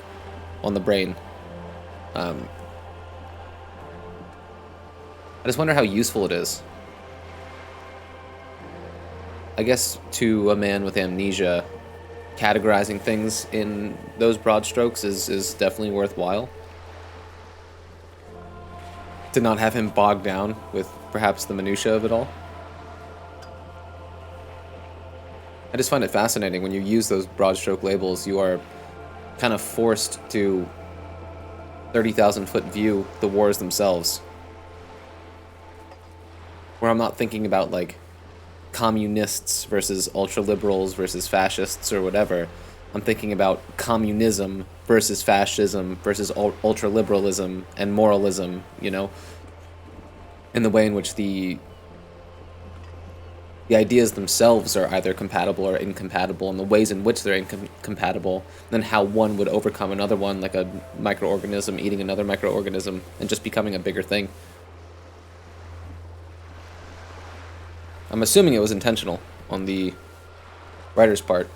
on the brain. I just wonder how useful it is. I guess to a man with amnesia, categorizing things in those broad strokes is definitely worthwhile. To not have him bogged down with perhaps the minutia of it all. I just find it fascinating when you use those broad stroke labels, you are kind of forced to 30,000 foot view the wars themselves. Where I'm not thinking about like communists versus ultra-liberals versus fascists or whatever. I'm thinking about communism versus fascism versus ultra-liberalism and moralism, you know, in the way in which the ideas themselves are either compatible or incompatible, and the ways in which they're incompatible, and how one would overcome another one, like a microorganism eating another microorganism and just becoming a bigger thing. I'm assuming it was intentional on the writer's part.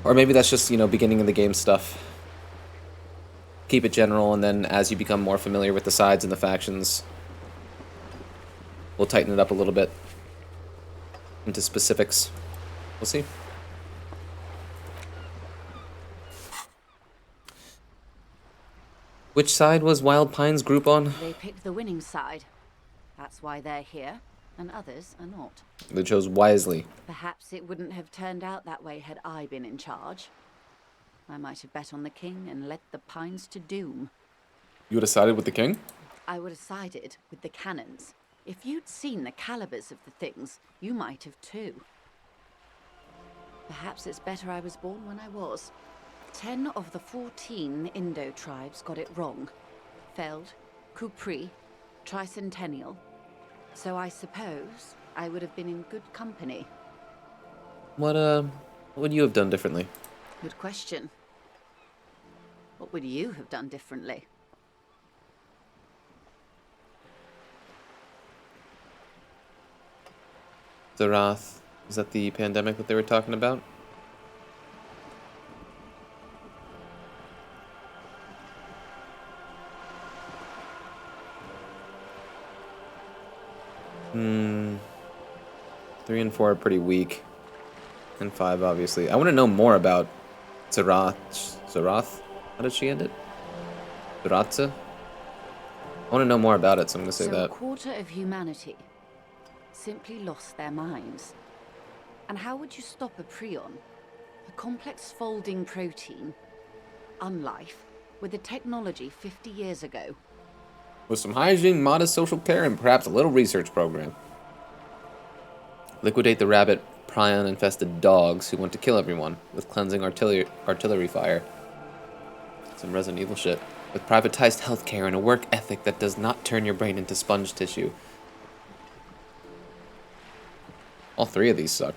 Or maybe that's just, you know, beginning of the game stuff. Keep it general, and then as you become more familiar with the sides and the factions, we'll tighten it up a little bit into specifics. We'll see. Which side was Wild Pines Group on? They picked the winning side. That's why they're here, and others are not. They chose wisely. Perhaps it wouldn't have turned out that way had I been in charge. I might have bet on the king and led the Pines to doom. You would have sided with the king? I would have sided with the cannons. If you'd seen the calibers of the things, you might have too. Perhaps it's better I was born when I was. 10 of the 14 Indo tribes got it wrong. Feld, Kupri, Tricentennial. So I suppose I would have been in good company. What would you have done differently? Good question. What would you have done differently? Zarath. Is that the pandemic that they were talking about? Hmm. 3 and 4 are pretty weak. And 5, obviously. I want to know more about Zarath. Zarath? How did she end it? Zaratza? I want to know more about it, so I'm going to say So that. a quarter of humanity simply lost their minds. And how would you stop a prion, a complex folding protein, unlife, with a technology 50 years ago? With some hygiene, modest social care, and perhaps a little research program. Liquidate the rabbit prion-infested dogs who want to kill everyone with cleansing artillery fire. Some Resident Evil shit. With privatized healthcare and a work ethic that does not turn your brain into sponge tissue. All 3 of these suck.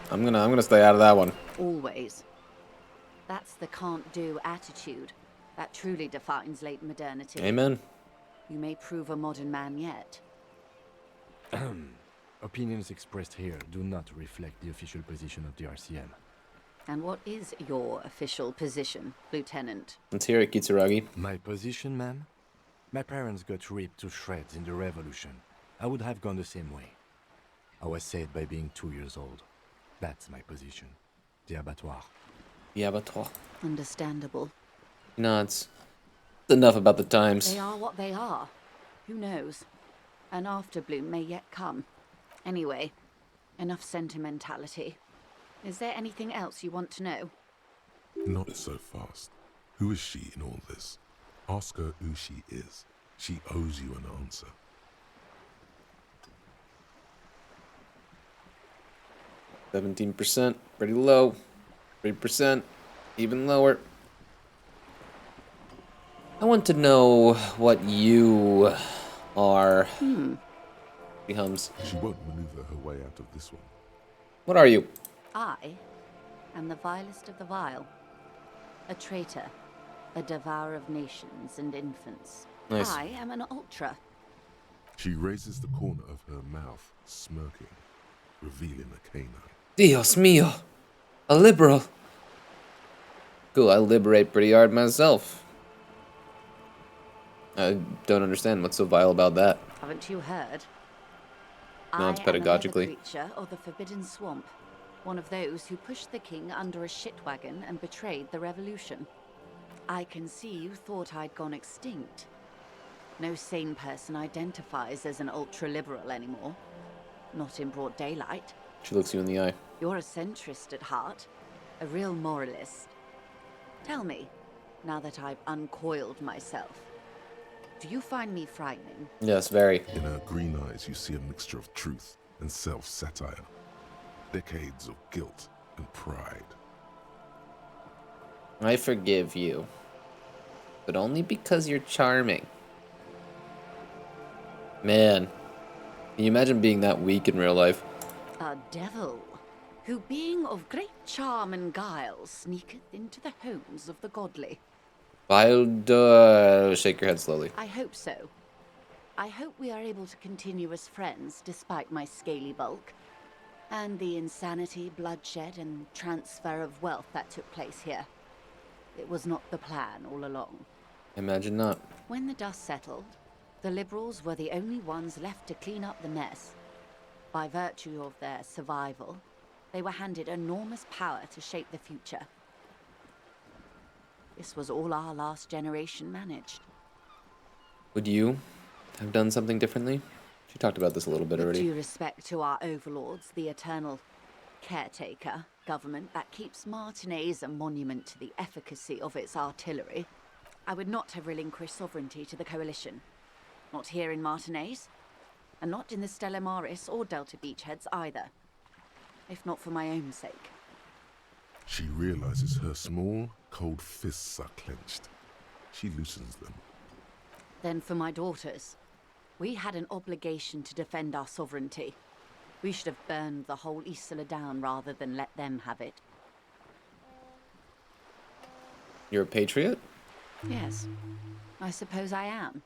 I'm gonna stay out of that one. Always. That's the can't-do attitude that truly defines late modernity. Amen. You may prove a modern man yet. Opinions expressed here do not reflect the official position of the RCM. And what is your official position, Lieutenant? Let's hear it, Kitsuragi. My position, ma'am? My parents got ripped to shreds in the revolution. I would have gone the same way. I was saved by being 2 years old. That's my position. The abattoir. The abattoir. Understandable. No, it's enough about the times. They are what they are. Who knows? An afterbloom may yet come. Anyway, enough sentimentality. Is there anything else you want to know? Not so fast. Who is she in all this? Ask her who she is. She owes you an answer. 17%, pretty low. 3%, even lower. I want to know what you are. She hums. She won't maneuver her way out of this one. What are you? I am the vilest of the vile. A traitor. A devourer of nations and infants. Nice. I am an ultra. She raises the corner of her mouth, smirking, revealing a canine. Dios mío. A liberal. Cool, I liberate pretty hard myself. I don't understand what's so vile about that. Haven't you heard? No, it's I am another pedagogically. creature of the Forbidden Swamp. One of those who pushed the king under a shit wagon and betrayed the revolution. I can see you thought I'd gone extinct. No sane person identifies as an ultra-liberal anymore. Not in broad daylight. She looks you in the eye. You're a centrist at heart. A real moralist. Tell me, now that I've uncoiled myself, do you find me frightening? Yes, very. In her green eyes, you see a mixture of truth and self-satire. Decades of guilt and pride. I forgive you. But only because you're charming. Man. Can you imagine being that weak in real life? A devil, who being of great charm and guile, sneaketh into the homes of the godly. I'll shake your head slowly. I hope so. I hope we are able to continue as friends despite my scaly bulk. And the insanity, bloodshed, and transfer of wealth that took place here. It was not the plan all along. Imagine not. When the dust settled, the liberals were the only ones left to clean up the mess. By virtue of their survival, they were handed enormous power to shape the future. This was all our last generation managed. Would you have done something differently? She talked about this a little bit With already. due respect to our overlords, the eternal caretaker government that keeps Martinez a monument to the efficacy of its artillery, I would not have relinquished sovereignty to the Coalition. Not here in Martinez, and not in the Stella Maris or Delta Beachheads either. if not for my own sake. She realizes her small, cold fists are clenched. She loosens them. Then for my daughters. We had an obligation to defend our sovereignty. We should have burned the whole Isla down rather than let them have it. You're a patriot? Yes, I suppose I am.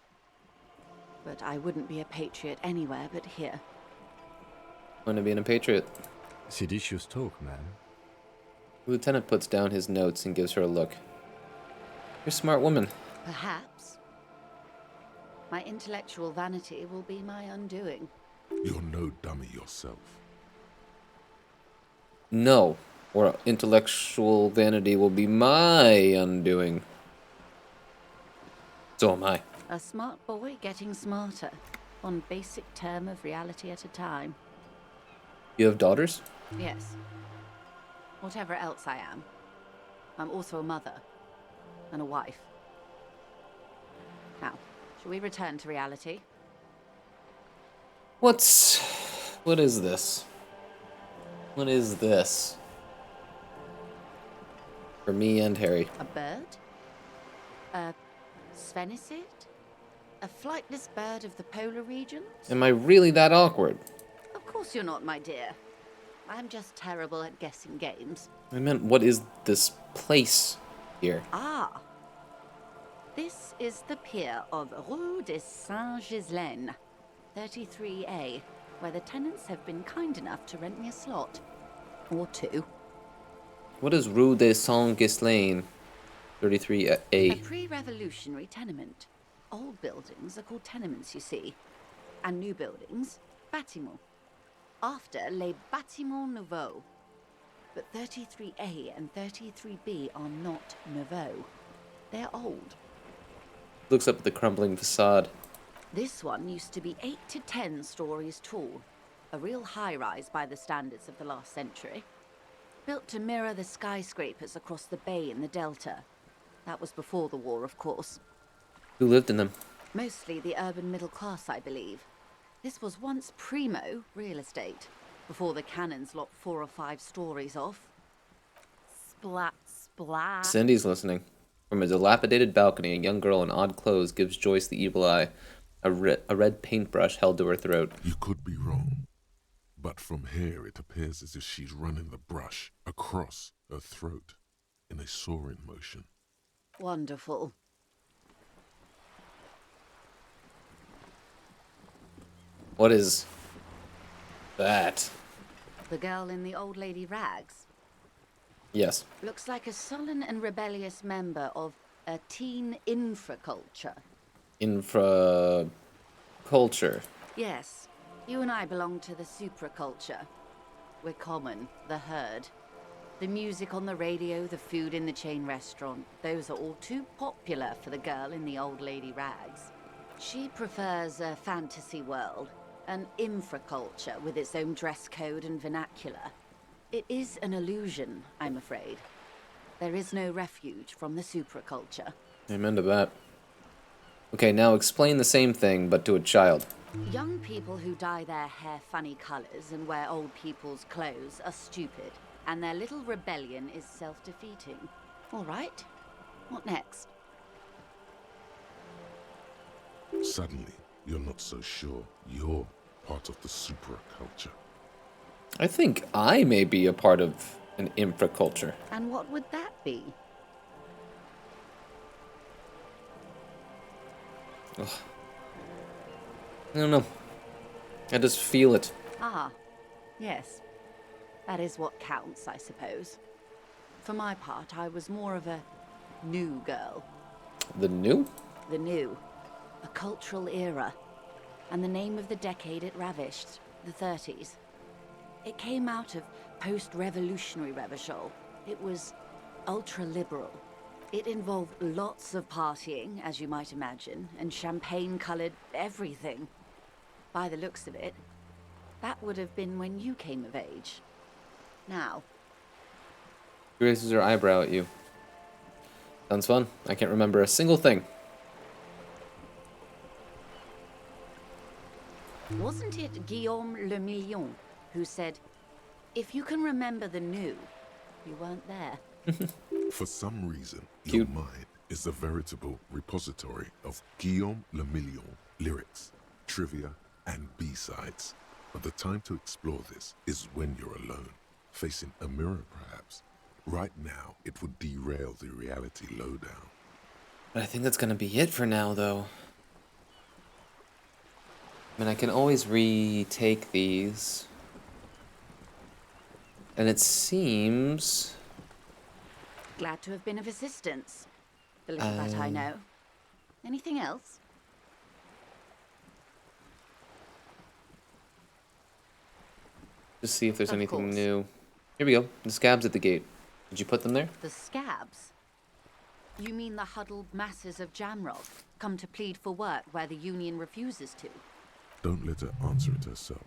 But I wouldn't be a patriot anywhere but here. Want to be a patriot? Seditious talk, man. The lieutenant puts down his notes and gives her a look. You're a smart woman. Perhaps. My intellectual vanity will be my undoing. You're no dummy yourself. No, or intellectual vanity will be my undoing. So am I. A smart boy getting smarter, one basic term of reality at a time. You have daughters? Yes. Whatever else I am, I'm also a mother and a wife. Now, shall we return to reality? What is this? What is this? For me and Harry. A bird? A sphenicid? A flightless bird of the polar regions? Am I really that awkward? Of course you're not, my dear. I'm just terrible at guessing games. I meant, what is this place here? Ah. This is the pier of Rue de Saint-Ghislain, 33A, where the tenants have been kind enough to rent me a slot. Or two. What is Rue de Saint-Ghislain, 33A? A pre-revolutionary tenement. Old buildings are called tenements, you see. And new buildings, bâtiments. After les bâtiments nouveaux. But 33A and 33B are not nouveaux. They're old. Looks up at the crumbling facade. This one used to be 8 to 10 stories tall. A real high-rise by the standards of the last century. Built to mirror the skyscrapers across the bay in the Delta. That was before the war, of course. Who lived in them? Mostly the urban middle class, I believe. This was once primo real estate, before the cannons lopped 4 or 5 stories off. Splat, splat. Cindy's listening. From a dilapidated balcony, a young girl in odd clothes gives Joyce the evil eye, a red paintbrush held to her throat. You could be wrong, but from here it appears as if she's running the brush across her throat in a soaring motion. Wonderful. What is that? The girl in the old lady rags. Yes. Looks like a sullen and rebellious member of a teen infraculture. Infraculture. Yes. You and I belong to the supraculture. We're common, the herd. The music on the radio, the food in the chain restaurant, those are all too popular for the girl in the old lady rags. She prefers a fantasy world, an infraculture with its own dress code and vernacular. It is an illusion, I'm afraid. There is no refuge from the supraculture. Amen to that. Okay, now explain the same thing, but to a child. Young people who dye their hair funny colors and wear old people's clothes are stupid, and their little rebellion is self-defeating. All right, what next? Suddenly, you're not so sure you're part of the supraculture. I think I may be a part of an infraculture. And what would that be? Ugh. I don't know. I just feel it. Ah, yes. That is what counts, I suppose. For my part, I was more of a new girl. The new? The new. A cultural era. And the name of the decade it ravished, the 30s. It came out of post-revolutionary Revachol. It was ultra-liberal. It involved lots of partying, as you might imagine, and champagne-colored everything. By the looks of it, that would have been when you came of age. Now. She raises her eyebrow at you. Sounds fun. I can't remember a single thing. Wasn't it Guillaume le Million who said, If you can remember the new, you weren't there. For some reason, Cute. your mind is a veritable repository of Guillaume Le Million lyrics, trivia, and B-sides. But the time to explore this is when you're alone, facing a mirror perhaps. Right now, it would derail the reality lowdown. But I think that's gonna be it for now, though. I mean, I can always retake these. And it seems... Glad to have been of assistance. The little that I know. Anything else? Just see if there's Of anything course. new. Here we go. The scabs at the gate. Did you put them there? The scabs? You mean the huddled masses of Jamrog, come to plead for work where the Union refuses to? Don't let her answer it herself.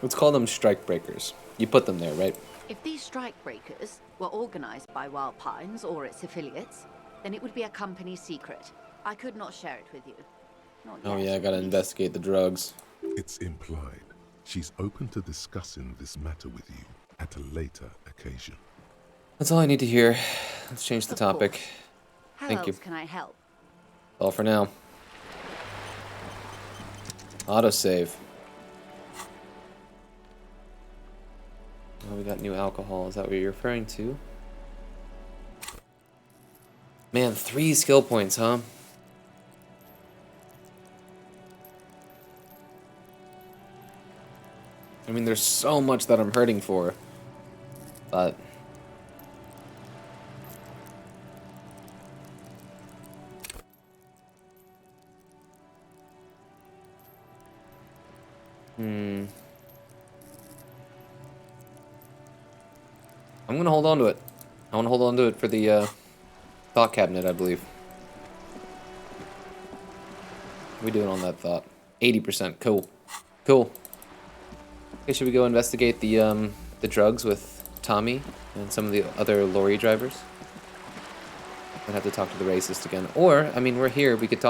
Let's call them strike breakers. You put them there, right? If these strike breakers were organized by Wild Pines or its affiliates, then it would be a company secret. I could not share it with you. Not Oh yet, yeah, I at gotta least. investigate the drugs. It's implied she's open to discussing this matter with you at a later occasion. That's all I need to hear. Let's change the Of topic. course. How Thank else you. can I help? All for now. Autosave. Oh, we got new alcohol. Is that what you're referring to? Man, 3 skill points, huh? I mean, there's so much that I'm hurting for. But... I'm gonna hold on to it. I wanna hold on to it for the, thought cabinet, I believe. What are we doing on that thought? 80%. Cool. Cool. Okay, should we go investigate the drugs with Tommy and some of the other lorry drivers? I'd have to talk to the racist again. Or, I mean, we're here. We could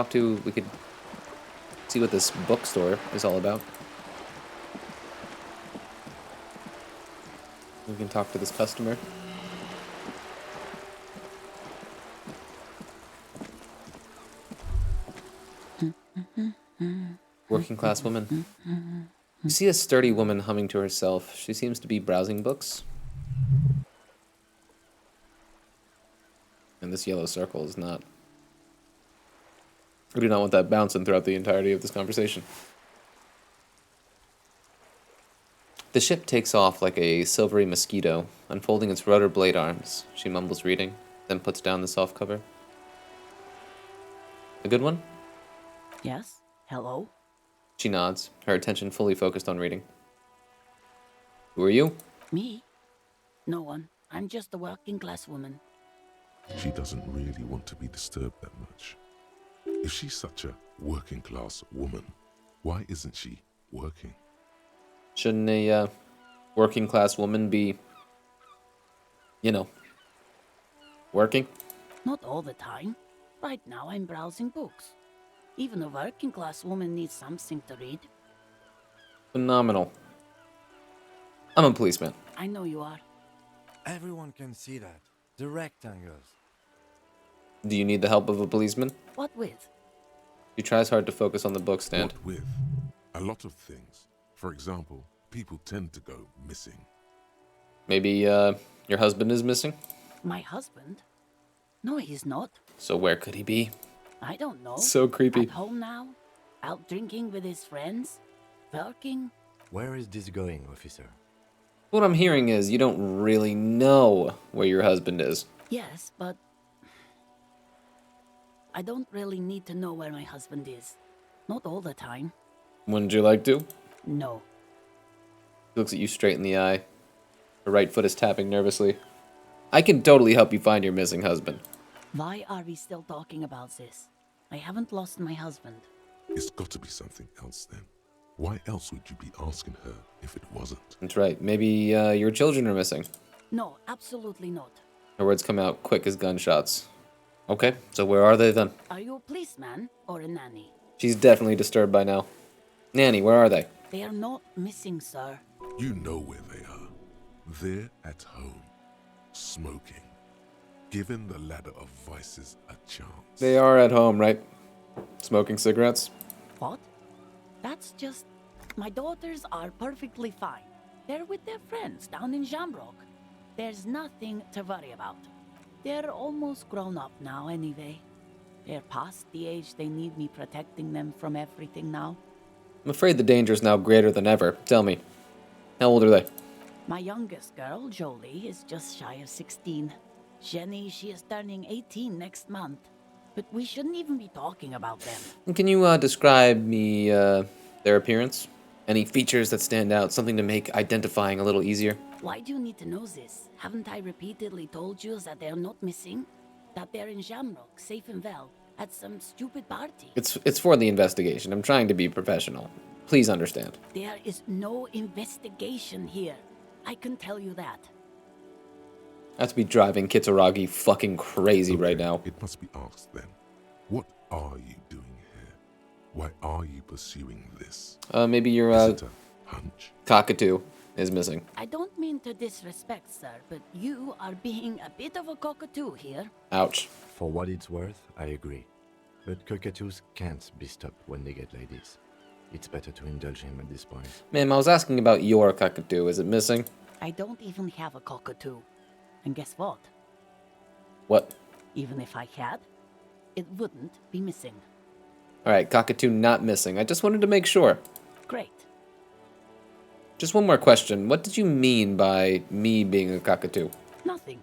see what this bookstore is all about. We can talk to this customer. Working class woman. You see a sturdy woman humming to herself. She seems to be browsing books. And this yellow circle is not... I do not want that bouncing throughout the entirety of this conversation. The ship takes off like a silvery mosquito, unfolding its rudder blade arms. She mumbles reading, then puts down the soft cover. A good one? Yes? Hello? She nods, her attention fully focused on reading. Who are you? Me? No one. I'm just a working class woman. She doesn't really want to be disturbed that much. If she's such a working class woman, why isn't she working? Shouldn't a working class woman be, you know, working? Not all the time. Right now I'm browsing books. Even a working class woman needs something to read. Phenomenal. I'm a policeman. I know you are. Everyone can see that. The rectangles. Do you need the help of a policeman? What with? She tries hard to focus on the book stand. What with? A lot of things. For example, people tend to go missing. Maybe, your husband is missing? My husband? No, he's not. So where could he be? I don't know. So creepy. At home now? Out drinking with his friends? Working? Where is this going, officer? What I'm hearing is you don't really know where your husband is. Yes, but... I don't really need to know where my husband is. Not all the time. Wouldn't you like to? No. He looks at you straight in the eye. Her right foot is tapping nervously. I can totally help you find your missing husband. Why are we still talking about this? I haven't lost my husband. It's got to be something else then. Why else would you be asking her if it wasn't? That's right. Maybe your children are missing. No, absolutely not. Her words come out quick as gunshots. Okay, so where are they then? Are you a policeman or a nanny? She's definitely disturbed by now. Nanny, where are they? They are not missing, sir. You know where they are. They're at home, smoking, giving the ladder of vices a chance. They are at home, right? Smoking cigarettes? What? That's just... My daughters are perfectly fine. They're with their friends down in Jamrock. There's nothing to worry about. They're almost grown up now anyway. They're past the age they need me protecting them from everything now. I'm afraid the danger's now greater than ever. Tell me, how old are they? My youngest girl, Jolie, is just shy of 16. Jenny, she is turning 18 next month. But we shouldn't even be talking about them. And can you describe me their appearance? Any features that stand out? Something to make identifying a little easier? Why do you need to know this? Haven't I repeatedly told you that they're not missing? That they're in Jamrock, safe and well, at some stupid party? It's for the investigation. I'm trying to be professional. Please understand. There is no investigation here. I can tell you that. I have to be driving Kitsuragi fucking crazy right now. It must be asked then. What are you doing here? Why are you pursuing this? Maybe your hunch? cockatoo is missing. I don't mean to disrespect, sir, but you are being a bit of a cockatoo here. Ouch. For what it's worth, I agree. But cockatoos can't be stopped when they get ladies. It's better to indulge him at this point. Ma'am, I was asking about your cockatoo. Is it missing? I don't even have a cockatoo. And guess what? What? Even if I had, it wouldn't be missing. Alright, cockatoo not missing. I just wanted to make sure. Great. Just one more question. What did you mean by me being a cockatoo? Nothing.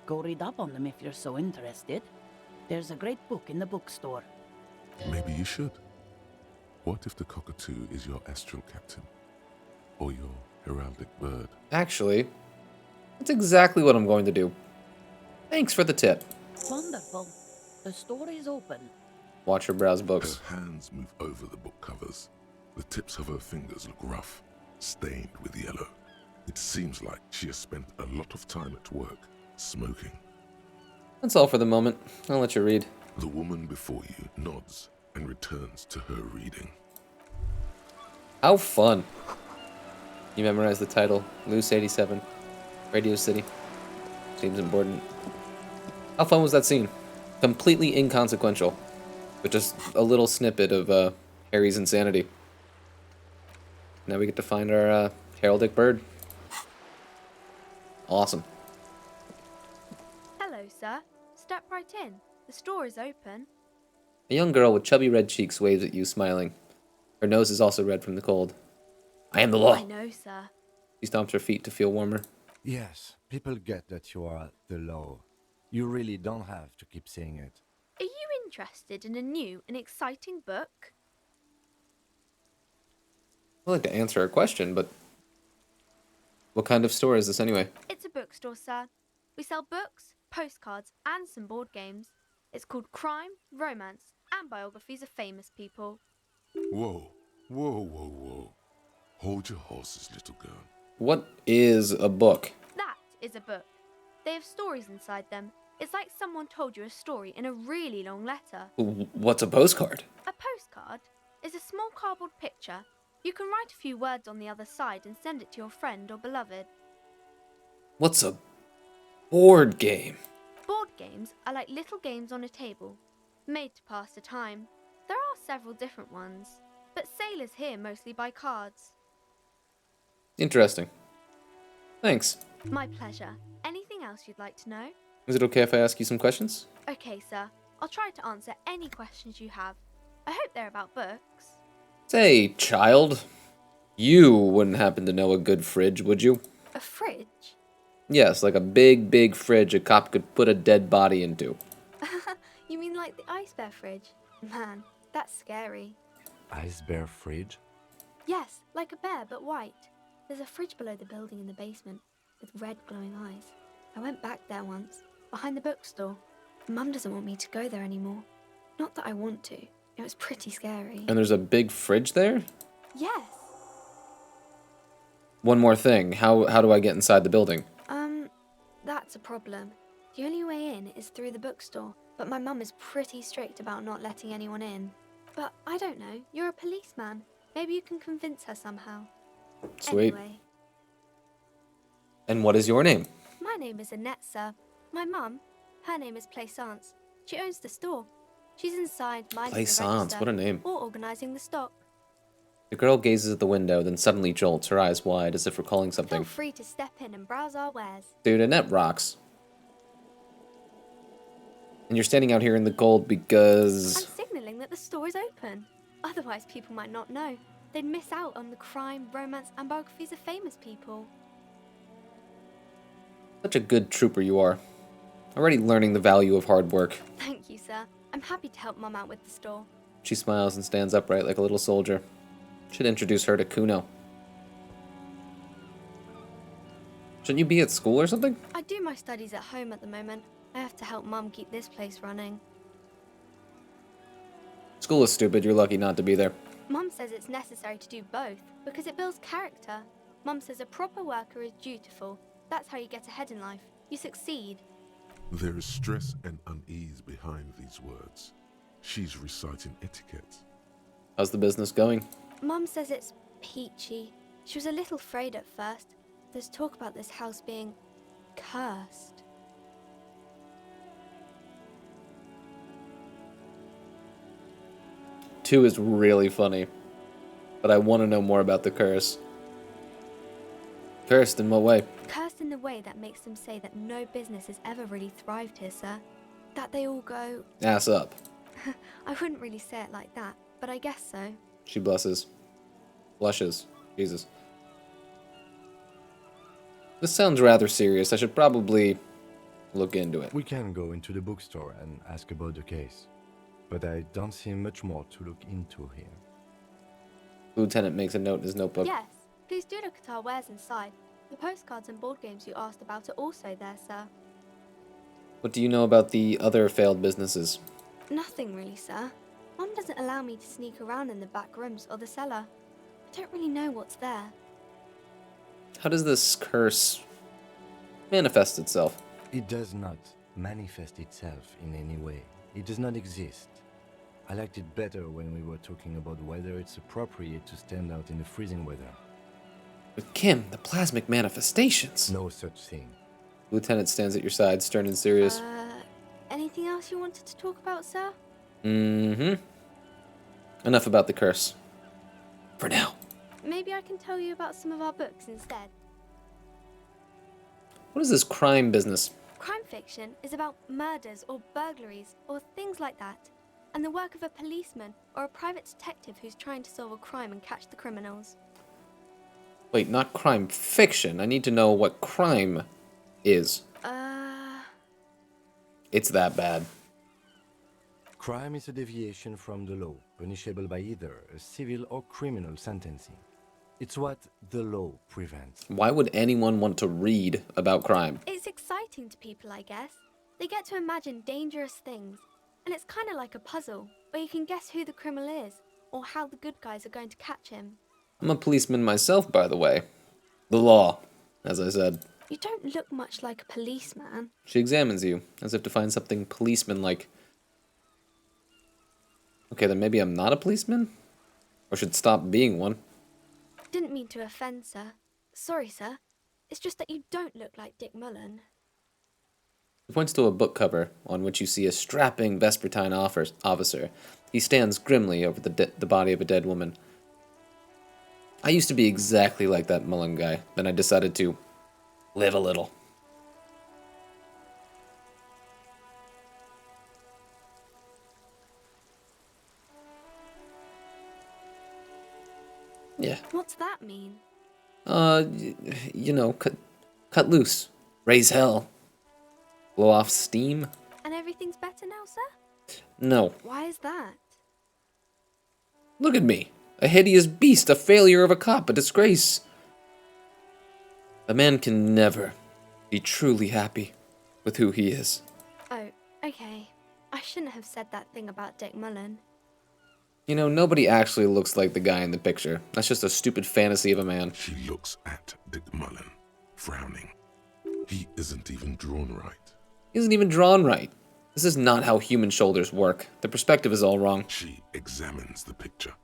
Go read up on them if you're so interested. There's a great book in the bookstore. Maybe you should. What if the cockatoo is your astral captain? Or your heraldic bird? Actually, that's exactly what I'm going to do. Thanks for the tip. Wonderful. The store is open. Watch her browse books. Her hands move over the book covers. The tips of her fingers look rough, stained with yellow. It seems like she has spent a lot of time at work, smoking. That's all for the moment. I'll let you read. The woman before you nods and returns to her reading. How fun. You memorized the title. Loose 87. Radio City. Seems important. How fun was that scene? Completely inconsequential. But just a little snippet of Harry's insanity. Now we get to find our heraldic bird. Awesome. Hello, sir. Step right in. The store is open. A young girl with chubby red cheeks waves at you, smiling. Her nose is also red from the cold. I am the law. I know, sir. She stomps her feet to feel warmer. Yes, people get that you are the law. You really don't have to keep saying it. Are you interested in a new and exciting book? I'd like to answer her question, but what kind of store is this anyway? It's a bookstore, sir. We sell books, postcards, and some board games. It's called Crime, Romance, and Biographies of Famous People. Whoa, whoa, whoa, whoa. Hold your horses, little girl. What is a book? That is a book. They have stories inside them. It's like someone told you a story in a really long letter. What's a postcard? A postcard is a small cardboard picture. You can write a few words on the other side and send it to your friend or beloved. What's a board game? Board games are like little games on a table, made to pass the time. There are several different ones, but sailors here mostly buy cards. Interesting. Thanks. My pleasure. Anything else you'd like to know? Is it okay if I ask you some questions? Okay, sir. I'll try to answer any questions you have. I hope they're about books. Say, child, you wouldn't happen to know a good fridge, would you? A fridge? Yes, like a big, big fridge a cop could put a dead body into. You mean like the ice bear fridge? Man, that's scary. Ice bear fridge? Yes, like a bear, but white. There's a fridge below the building in the basement, with red glowing eyes. I went back there once, behind the bookstore. Mum doesn't want me to go there anymore. Not that I want to. It was pretty scary. And there's a big fridge there? Yes. One more thing. How do I get inside the building? That's a problem. The only way in is through the bookstore, but my mum is pretty strict about not letting anyone in. But I don't know. You're a policeman. Maybe you can convince her somehow. Sweet. Anyway, And what is your name? my name is Annette, sir. My mum, her name is Plaisance. She owns the store. She's inside minding the Plaisance, register what a name. or organising the stock. The girl gazes at the window, then suddenly jolts, her eyes wide, as if recalling something. Feel free to step in and browse our wares. Dude, Annette rocks. And you're standing out here in the cold because... I'm signalling that the store is open. Otherwise, people might not know. They'd miss out on the crime, romance, and biographies of famous people. Such a good trooper you are. Already learning the value of hard work. Thank you, sir. I'm happy to help Mum out with the store. She smiles and stands upright like a little soldier. Should introduce her to Kuno. Shouldn't you be at school or something? I do my studies at home at the moment. I have to help Mum keep this place running. School is stupid, you're lucky not to be there. Mum says it's necessary to do both because it builds character. Mum says a proper worker is dutiful. That's how you get ahead in life. You succeed. There is stress and unease behind these words. She's reciting etiquette. How's the business going? Mum says it's peachy. She was a little afraid at first. There's talk about this house being cursed. Two is really funny, but I want to know more about the curse. Cursed in what way? Cursed in the way that makes them say that no business has ever really thrived here, sir. That they all go... Ass up. I wouldn't really say it like that, but I guess so. She blushes. Blushes. Jesus. This sounds rather serious. I should probably look into it. We can go into the bookstore and ask about the case, but I don't see much more to look into here. Lieutenant makes a note in his notebook. Yes, please do look at our wares inside. The postcards and board games you asked about are also there, sir. What do you know about the other failed businesses? Nothing really, sir. Mum doesn't allow me to sneak around in the back rooms or the cellar. I don't really know what's there. How does this curse manifest itself? It does not manifest itself in any way. It does not exist. I liked it better when we were talking about whether it's appropriate to stand out in the freezing weather. But Kim, the plasmic manifestations. No such thing. Lieutenant stands at your side, stern and serious. Anything else you wanted to talk about, sir? Mm-hmm. Enough about the curse. For now. Maybe I can tell you about some of our books instead. What is this crime business? Crime fiction is about murders or burglaries or things like that, and the work of a policeman or a private detective who's trying to solve a crime and catch the criminals. Wait, not crime fiction. I need to know what crime is. It's that bad. Crime is a deviation from the law, punishable by either a civil or criminal sentencing. It's what the law prevents. Why would anyone want to read about crime? It's exciting to people, I guess. They get to imagine dangerous things, and it's kind of like a puzzle, where you can guess who the criminal is, or how the good guys are going to catch him. I'm a policeman myself, by the way. The law, as I said. You don't look much like a policeman. She examines you, as if to find something policeman-like. Okay, then maybe I'm not a policeman? Or should stop being one. Didn't mean to offend, sir. Sorry, sir. It's just that you don't look like Dick Mullen. He points to a book cover on which you see a strapping Vespertine officer. He stands grimly over the body of a dead woman. I used to be exactly like that Mullen guy. Then I decided to live a little. Yeah. What's that mean? You know, cut loose. Raise hell. Blow off steam. And everything's better now, sir? No. Why is that? Look at me. A hideous beast, a failure of a cop, a disgrace. A man can never be truly happy with who he is. Oh, okay. I shouldn't have said that thing about Dick Mullen. You know, nobody actually looks like the guy in the picture. That's just a stupid fantasy of a man. She looks at Dick Mullen, frowning. He isn't even drawn right. He isn't even drawn right. This is not how human shoulders work. The perspective is all wrong. She examines the picture,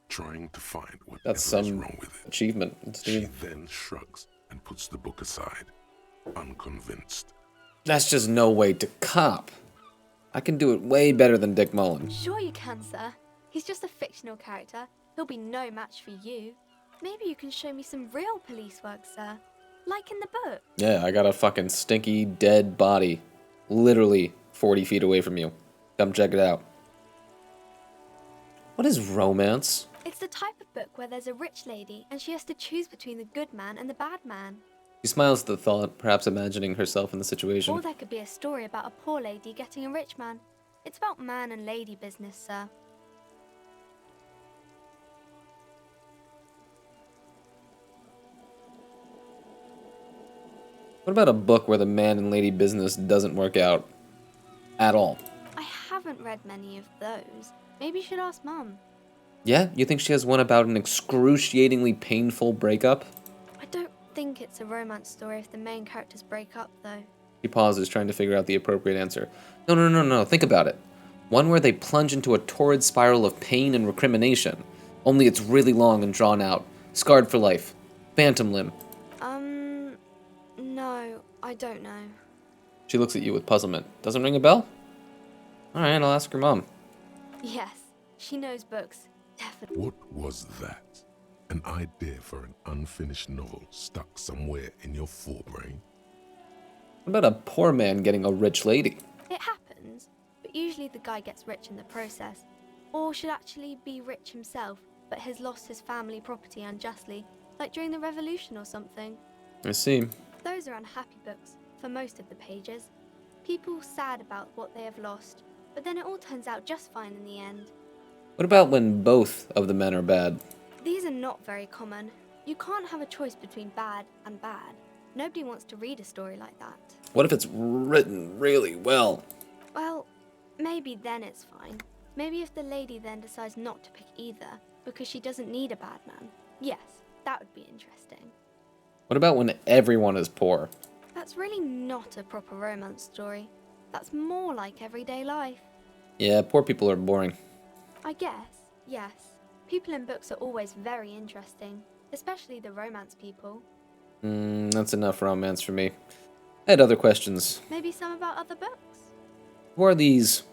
trying to find whatever That's is some wrong with it. achievement. She then shrugs and puts the book aside, unconvinced. That's just no way to cop. I can do it way better than Dick Mullen. Sure you can, sir. He's just a fictional character. He'll be no match for you. Maybe you can show me some real police work, sir. Like in the book. Yeah, I got a fucking stinky, dead body. Literally 40 feet away from you. Come check it out. What is romance? It's the type of book where there's a rich lady and she has to choose between the good man and the bad man. She smiles at the thought, perhaps imagining herself in the situation. Or there could be a story about a poor lady getting a rich man. It's about man and lady business, sir. What about a book where the man and lady business doesn't work out? At all. I haven't read many of those. Maybe you should ask Mum. Yeah? You think she has one about an excruciatingly painful breakup? I don't think it's a romance story if the main characters break up, though. He pauses, trying to figure out the appropriate answer. No. Think about it. One where they plunge into a torrid spiral of pain and recrimination. Only it's really long and drawn out. Scarred for life. Phantom limb. No, I don't know. She looks at you with puzzlement. Doesn't ring a bell? Alright, I'll ask her mom. Yes, she knows books. Definitely. What was that? An idea for an unfinished novel stuck somewhere in your forebrain? What about a poor man getting a rich lady? It happens, but usually the guy gets rich in the process. Or should actually be rich himself, but has lost his family property unjustly, like during the revolution or something. I see. Those are unhappy books, for most of the pages. People sad about what they have lost, but then it all turns out just fine in the end. What about when both of the men are bad? These are not very common. You can't have a choice between bad and bad. Nobody wants to read a story like that. What if it's written really well? Well, maybe then it's fine. Maybe if the lady then decides not to pick either, because she doesn't need a bad man. Yes, that would be interesting. What about when everyone is poor? That's really not a proper romance story. That's more like everyday life. Yeah, poor people are boring. I guess, yes. People in books are always very interesting, especially the romance people. That's enough romance for me. I had other questions. Maybe some about other books? Who are these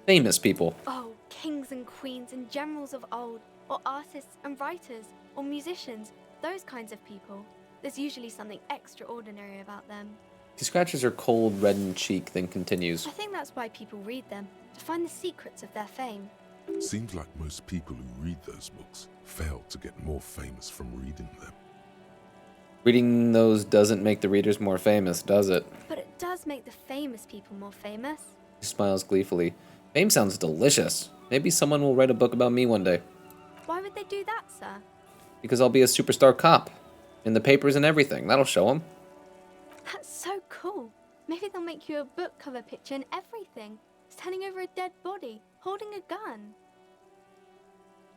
famous people? Oh, kings and queens and generals of old, or artists and writers, or musicians, those kinds of people. There's usually something extraordinary about them. He scratches her cold, reddened cheek, then continues. I think that's why people read them, to find the secrets of their fame. Seems like most people who read those books fail to get more famous from reading them. Reading those doesn't make the readers more famous, does it? But it does make the famous people more famous. He smiles gleefully. Fame sounds delicious. Maybe someone will write a book about me one day. Why would they do that, sir? Because I'll be a superstar cop. In the papers and everything. That'll show them. That's so cool. Maybe they'll make you a book cover picture and everything. Standing over a dead body, holding a gun.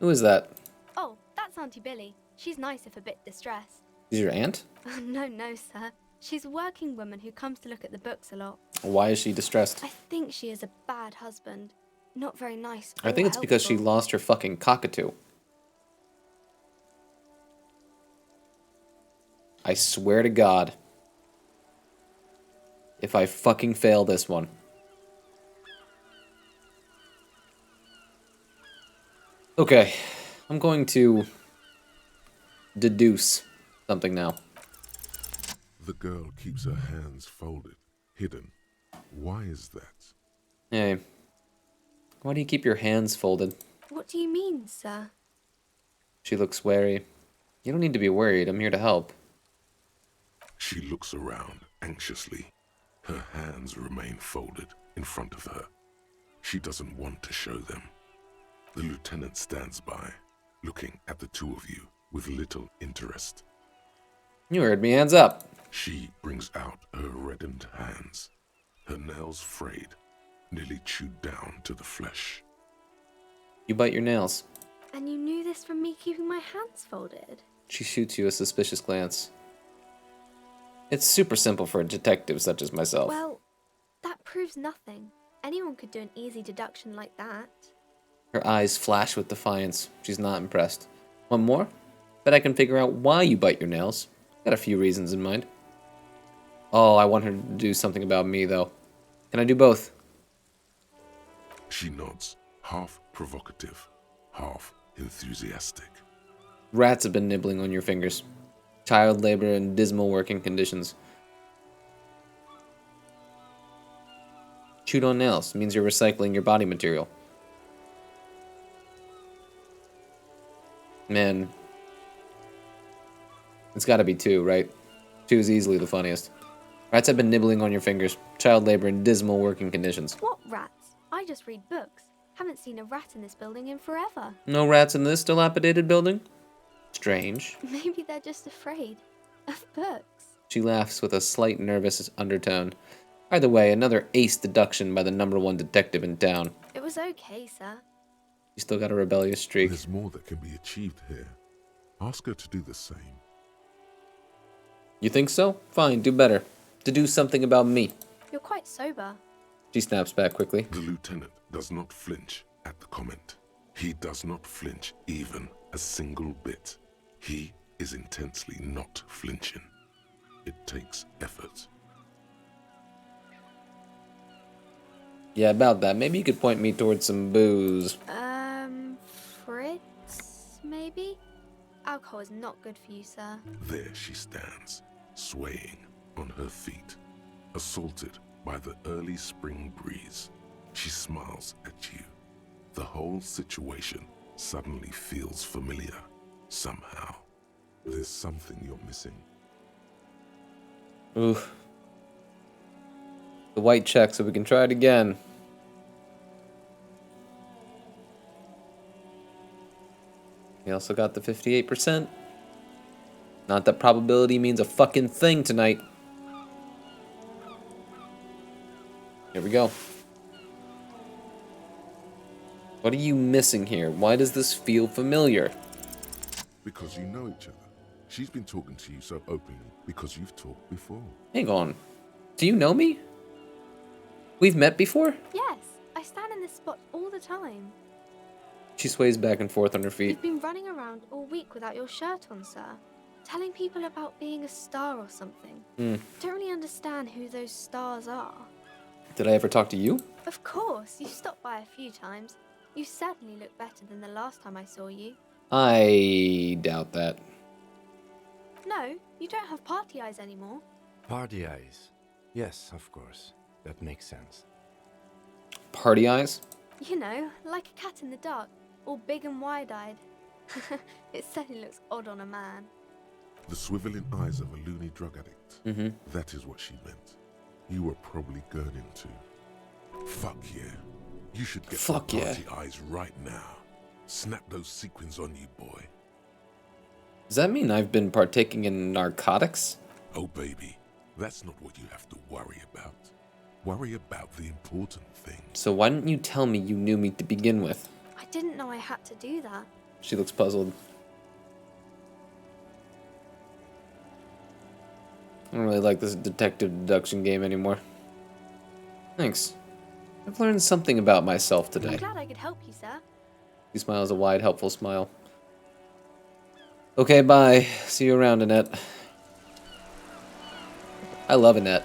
Who is that? Oh, that's Auntie Billy. She's nice if a bit distressed. Is your aunt? No, sir. She's a working woman who comes to look at the books a lot. Why is she distressed? I think she is a bad husband. Not very nice. I think it's because she lost her fucking cockatoo. I swear to God, if I fucking fail this one. Okay, I'm going to deduce something now. The girl keeps her hands folded, hidden. Why is that? Hey, why do you keep your hands folded? What do you mean, sir? She looks wary. You don't need to be worried, I'm here to help. She looks around anxiously. Her hands remain folded in front of her. She doesn't want to show them. The lieutenant stands by, looking at the two of you with little interest. You heard me, hands up. She brings out her reddened hands, her nails frayed, nearly chewed down to the flesh. You bite your nails. And you knew this from me keeping my hands folded? She shoots you a suspicious glance. It's super simple for a detective such as myself. Well, that proves nothing. Anyone could do an easy deduction like that. Her eyes flash with defiance. She's not impressed. Want more? Bet I can figure out why you bite your nails. Got a few reasons in mind. Oh, I want her to do something about me, though. Can I do both? She nods, half provocative, half enthusiastic. Rats have been nibbling on your fingers. Child labor and dismal working conditions. Chewed on nails means you're recycling your body material. Man. It's gotta be 2, right? 2 is easily the funniest. Rats have been nibbling on your fingers. Child labor and dismal working conditions. What rats? I just read books. Haven't seen a rat in this building in forever. No rats in this dilapidated building? Strange. Maybe they're just afraid of books. She laughs with a slight nervous undertone. Either way, another ace deduction by the #1 detective in town. It was okay, sir. You still got a rebellious streak. There's more that can be achieved here. Ask her to do the same. You think so? Fine, do better. To do something about me. You're quite sober. She snaps back quickly. The lieutenant does not flinch at the comment. He does not flinch even a single bit. He is intensely not flinching. It takes effort. Yeah, about that. Maybe you could point me towards some booze. Fritz, maybe? Alcohol is not good for you, sir. There she stands, swaying on her feet, assaulted by the early spring breeze. She smiles at you. The whole situation suddenly feels familiar. Somehow, there's something you're missing. Ooh. The white check so we can try it again. We also got the 58%. Not that probability means a fucking thing tonight. Here we go. What are you missing here? Why does this feel familiar? Because you know each other. She's been talking to you so openly because you've talked before. Hang on. Do you know me? We've met before? Yes, I stand in this spot all the time. She sways back and forth on her feet. You've been running around all week without your shirt on, sir. Telling people about being a star or something. Don't really understand who those stars are. Did I ever talk to you? Of course, you've stopped by a few times. You certainly look better than the last time I saw you. I doubt that. No, you don't have party eyes anymore. Party eyes. Yes, of course. That makes sense. Party eyes? You know, like a cat in the dark, all big and wide-eyed. It certainly looks odd on a man. The swiveling eyes of a loony drug addict. That is what she meant. You were probably gurning too. Fuck yeah. You should get the party eyes right now. Snap those sequins on you, boy. Does that mean I've been partaking in narcotics? Oh, baby. That's not what you have to worry about. Worry about the important thing. So why didn't you tell me you knew me to begin with? I didn't know I had to do that. She looks puzzled. I don't really like this detective deduction game anymore. Thanks. I've learned something about myself today. I'm glad I could help you, sir. He smiles a wide, helpful smile. Okay, bye. See you around, Annette. I love Annette.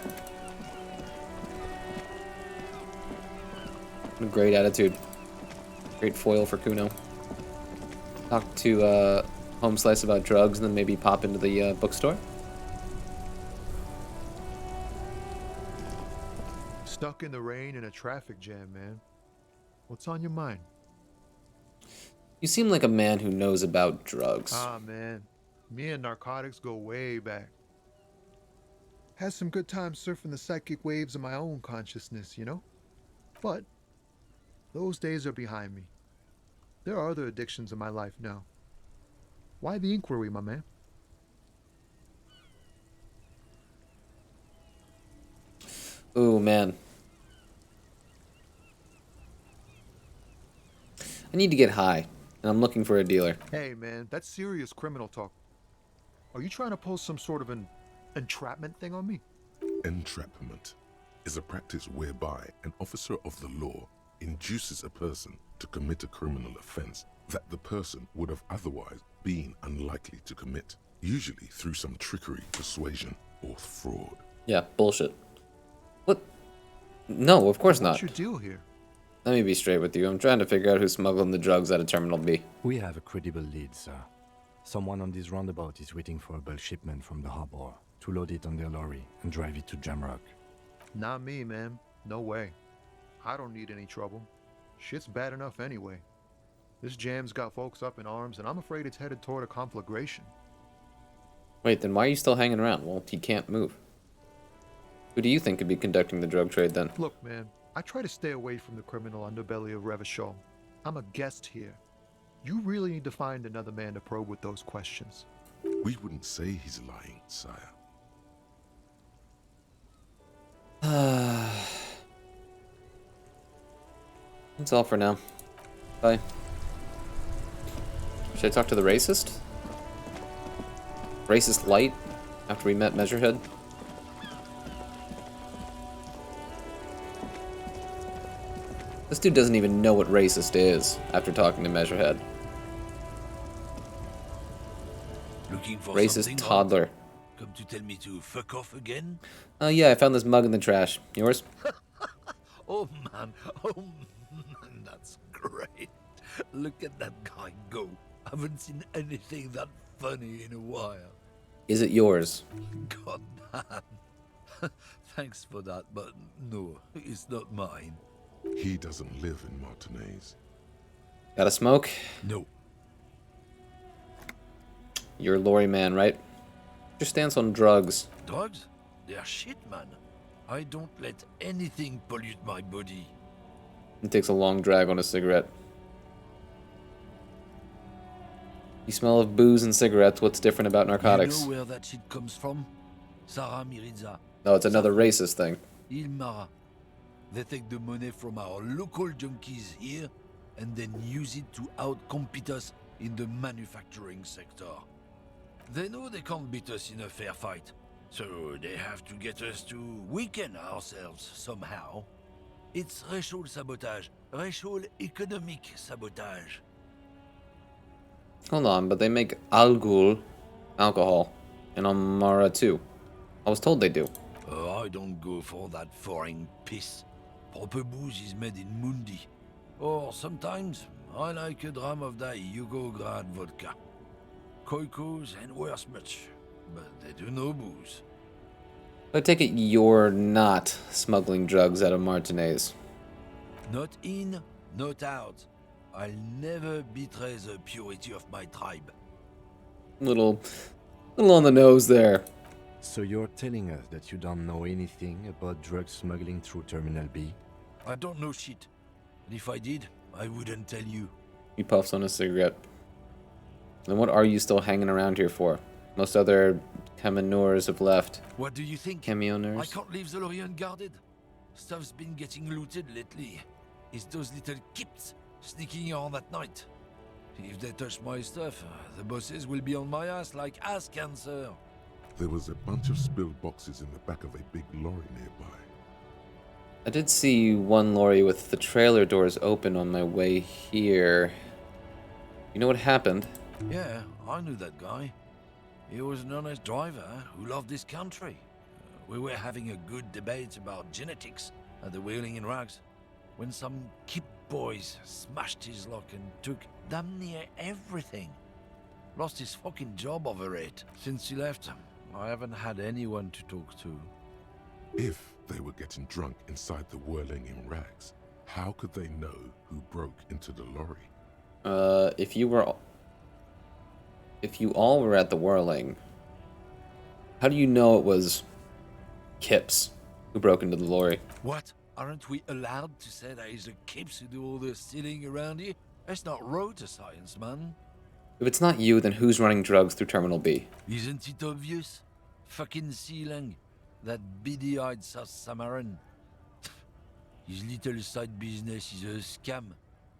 What a great attitude. Great foil for Kuno. Talk to Home Slice about drugs and then maybe pop into the bookstore. Stuck in the rain in a traffic jam, man. What's on your mind? You seem like a man who knows about drugs. Ah, man. Me and narcotics go way back. Had some good times surfing the psychic waves of my own consciousness, you know? But those days are behind me. There are other addictions in my life now. Why the inquiry, my man? Ooh, man. I need to get high, and I'm looking for a dealer. Hey, man, that's serious criminal talk. Are you trying to pull some sort of an entrapment thing on me? Entrapment. is a practice whereby an officer of the law induces a person to commit a criminal offense that the person would have otherwise been unlikely to commit, usually through some trickery, persuasion, or fraud. Yeah, bullshit. What? No, of course not. What's your deal here? Let me be straight with you. I'm trying to figure out who's smuggling the drugs out of Terminal B. We have a credible lead, sir. Someone on this roundabout is waiting for a bulk shipment from the harbor to load it on their lorry and drive it to Jamrock. Not me, man. No way. I don't need any trouble. Shit's bad enough anyway. This jam's got folks up in arms, and I'm afraid it's headed toward a conflagration. Wait, then why are you still hanging around? Well, he can't move. Who do you think could be conducting the drug trade then? Look, man, I try to stay away from the criminal underbelly of Revachol. I'm a guest here. You really need to find another man to probe with those questions. We wouldn't say he's lying, sire. That's all for now. Bye. Should I talk to the racist? Racist Light? After we met Measurehead? This dude doesn't even know what racist is after talking to Measurehead. Looking for Racist toddler. Come to tell me to fuck off again? Yeah, I found this mug in the trash. Yours? Oh man, that's great. Look at that guy go. Haven't seen anything that funny in a while. Is it yours? God damn. Thanks for that, but no, it's not mine. He doesn't live in Martinez. Got a smoke? No. You're a lorry man, right? Your stance on drugs. Drugs? They're shit, man. I don't let anything pollute my body. He takes a long drag on a cigarette. You smell of booze and cigarettes. What's different about narcotics? You know where that shit comes from? Sarah Miriza. No, it's another racist thing. Ilmara. They take the money from our local junkies here and then use it to outcompete us in the manufacturing sector. They know they can't beat us in a fair fight, so they have to get us to weaken ourselves somehow. It's racial sabotage, racial economic sabotage. Hold on, but they make Algul alcohol and Amara too. I was told they do. I don't go for that foreign piss. Proper booze is made in Mundi. Or sometimes, I like a dram of that Yugograd vodka. Koikos and worse much, but they do no booze. I take it you're not smuggling drugs out of Martinez. Not in, not out. I'll never betray the purity of my tribe. Little on the nose there. So you're telling us that you don't know anything about drug smuggling through Terminal B? I don't know shit. And if I did, I wouldn't tell you. He puffs on a cigarette. Then what are you still hanging around here for? Most other camionneurs have left. What do you think? Camionneurs? I can't leave the lorry unguarded. Stuff's been getting looted lately. It's those little kips sneaking on at night. If they touch my stuff, the bosses will be on my ass like ass cancer. There was a bunch of spilled boxes in the back of a big lorry nearby. I did see one lorry with the trailer doors open on my way here. You know what happened? Yeah, I knew that guy. He was an honest driver who loved this country. We were having a good debate about genetics at the Wheeling in Rags when some kip boys smashed his lock and took damn near everything. Lost his fucking job over it. Since he left, I haven't had anyone to talk to. If they were getting drunk inside the Whirling in Rags, how could they know who broke into the lorry? If you all were at the Whirling, how do you know it was Kips who broke into the lorry? What? Aren't we allowed to say that it's the Kips who do all the stealing around here? That's not road to science, man. If it's not you, then who's running drugs through Terminal B? Isn't it obvious? Fucking Sealang, that beady-eyed South Samaran. His little side business is a scam.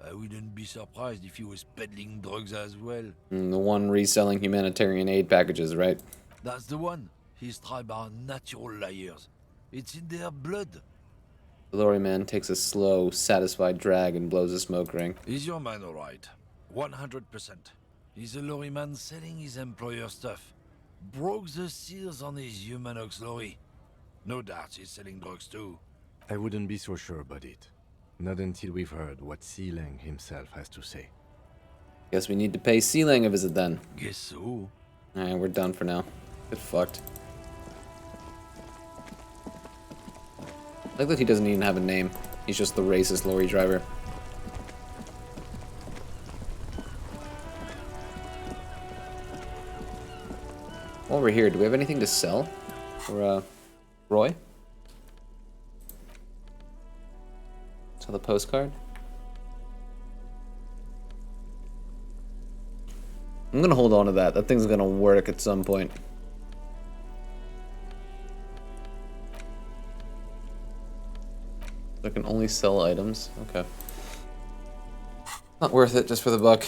I wouldn't be surprised if he was peddling drugs as well. The one reselling humanitarian aid packages, right? That's the one. His tribe are natural liars. It's in their blood. The lorryman takes a slow, satisfied drag and blows a smoke ring. Is your man alright? 100%. He's a lorryman selling his employer stuff. Broke the seals on his human ox lorry. No doubt he's selling drugs too. I wouldn't be so sure about it. Not until we've heard what Sealang himself has to say. Guess we need to pay Sealang a visit then. Guess so. Alright, we're done for now. Get fucked. I like that he doesn't even have a name. He's just the racist lorry driver. While we're here, do we have anything to sell? For, Roy? Sell the postcard? I'm gonna hold on to that. That thing's gonna work at some point. I can only sell items. Okay. Not worth it just for the buck.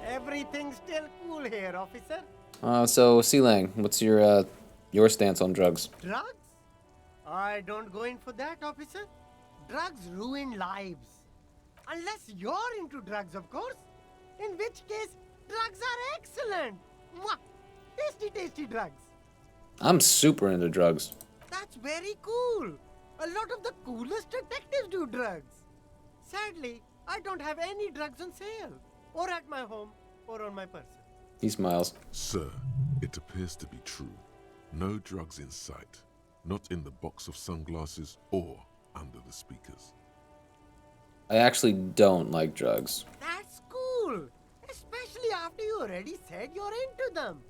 Everything's still cool here, officer. So Sealang, what's your stance on drugs? Drugs? I don't go in for that, officer. Drugs ruin lives. Unless you're into drugs, of course. In which case, drugs are excellent. Mwah! Tasty, tasty drugs. I'm super into drugs. That's very cool. A lot of the coolest detectives do drugs. Sadly, I don't have any drugs on sale. Or at my home, or on my person. He smiles. Sir, it appears to be true. No drugs in sight. Not in the box of sunglasses or under the speakers. I actually don't like drugs. That's cool. Especially after you already said you're into them.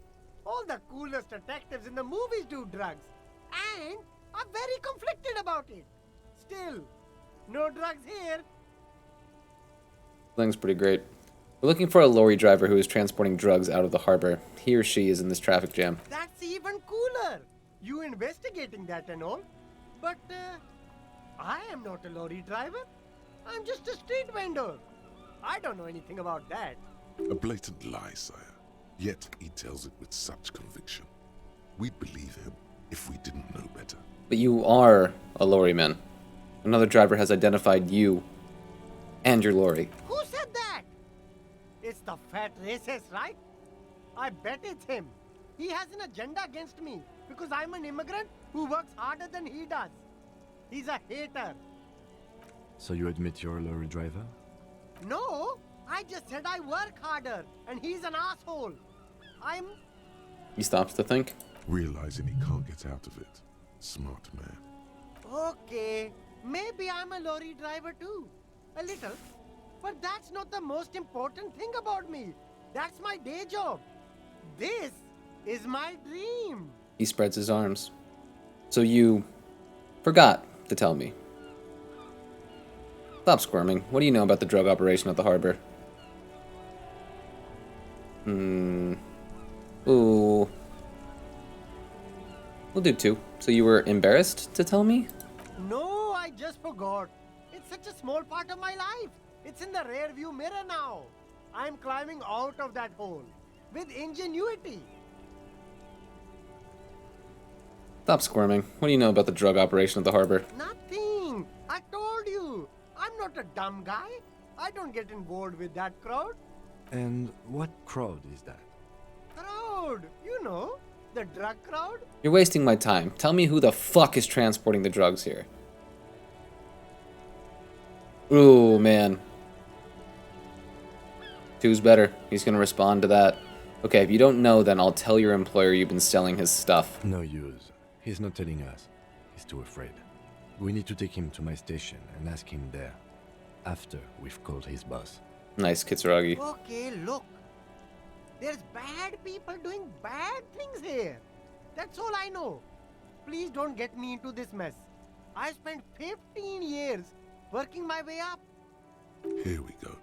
All the coolest detectives in the movies do drugs. And are very conflicted about it. Still, no drugs here. Sealang's pretty great. We're looking for a lorry driver who is transporting drugs out of the harbor. He or she is in this traffic jam. That's even cooler. You investigating that and all. But, I am not a lorry driver. I'm just a street vendor. I don't know anything about that. A blatant lie, sire. Yet he tells it with such conviction. We'd believe him if we didn't know better. But you are a lorryman. Another driver has identified you and your lorry. Who said that? It's the fat racist, right? I bet it's him. He has an agenda against me because I'm an immigrant who works harder than he does. He's a hater. So you admit you're a lorry driver? No, I just said I work harder and he's an asshole. He stops to think. Realizing he can't get out of it. Smart man. Okay, maybe I'm a lorry driver too. A little. But that's not the most important thing about me. That's my day job. This is my dream. He spreads his arms. So you forgot to tell me. Stop squirming. What do you know about the drug operation at the harbor? Ooh. We'll do 2. So you were embarrassed to tell me? No, I just forgot. It's such a small part of my life. It's in the rear view mirror now. I'm climbing out of that hole with ingenuity. Stop squirming. What do you know about the drug operation at the harbor? Nothing. I told you. I'm not a dumb guy. I don't get involved with that crowd. And what crowd is that? Crowd? You know, the drug crowd? You're wasting my time. Tell me who the fuck is transporting the drugs here. Ooh, man. 2's better. He's gonna respond to that. Okay, if you don't know, then I'll tell your employer you've been selling his stuff. No use. He's not telling us. He's too afraid. We need to take him to my station and ask him there. After we've called his boss. Nice, Kitsuragi. Okay, look. There's bad people doing bad things here. That's all I know. Please don't get me into this mess. I spent 15 years working my way up. Here we go.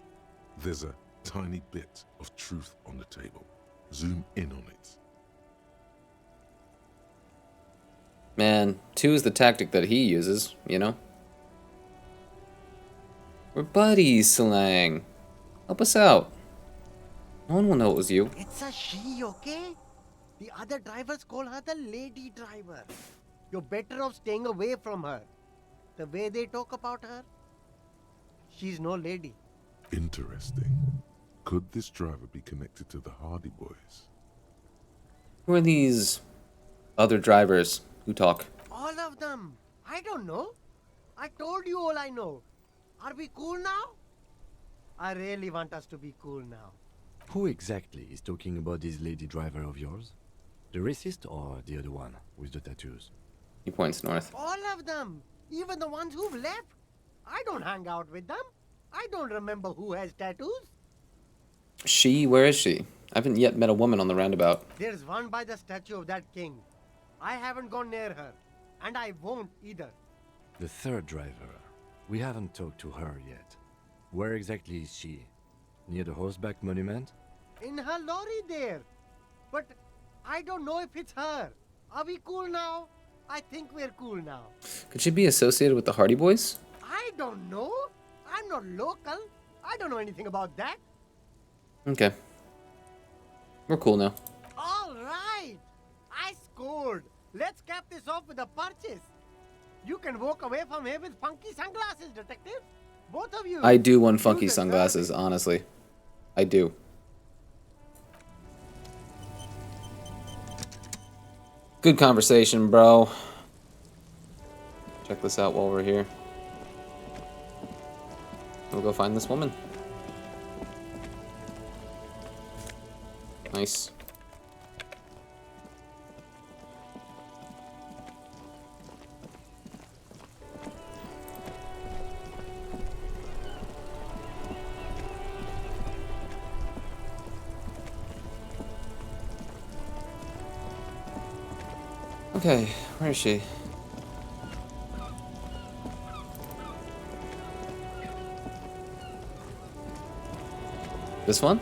There's a tiny bit of truth on the table. Zoom in on it. Man, 2 is the tactic that he uses, you know? We're buddies, Sealang. Help us out. No one will know it was you. It's a she, okay? The other drivers call her the lady driver. You're better off staying away from her. The way they talk about her, she's no lady. Interesting. Could this driver be connected to the Hardy Boys? Who are these other drivers who talk? All of them. I don't know. I told you all I know. Are we cool now? I really want us to be cool now. Who exactly is talking about this lady driver of yours? The racist or the other one with the tattoos? He points north. All of them. Even the ones who've left. I don't hang out with them. I don't remember who has tattoos. She? Where is she? I haven't yet met a woman on the roundabout. There's one by the statue of that king. I haven't gone near her. And I won't either. The third driver. We haven't talked to her yet. Where exactly is she? Near the horseback monument? In her lorry there. But I don't know if it's her. Are we cool now? I think we're cool now. Could she be associated with the Hardy Boys? I don't know. I'm not local. I don't know anything about that. Okay. We're cool now. All right. I scored. Let's cap this off with a purchase. You can walk away from here with funky sunglasses, detective. Both of you. I do want You funky deserve sunglasses, it. honestly. I do. Good conversation, bro. Check this out while we're here. We'll go find this woman. Nice. Okay, where is she? This one?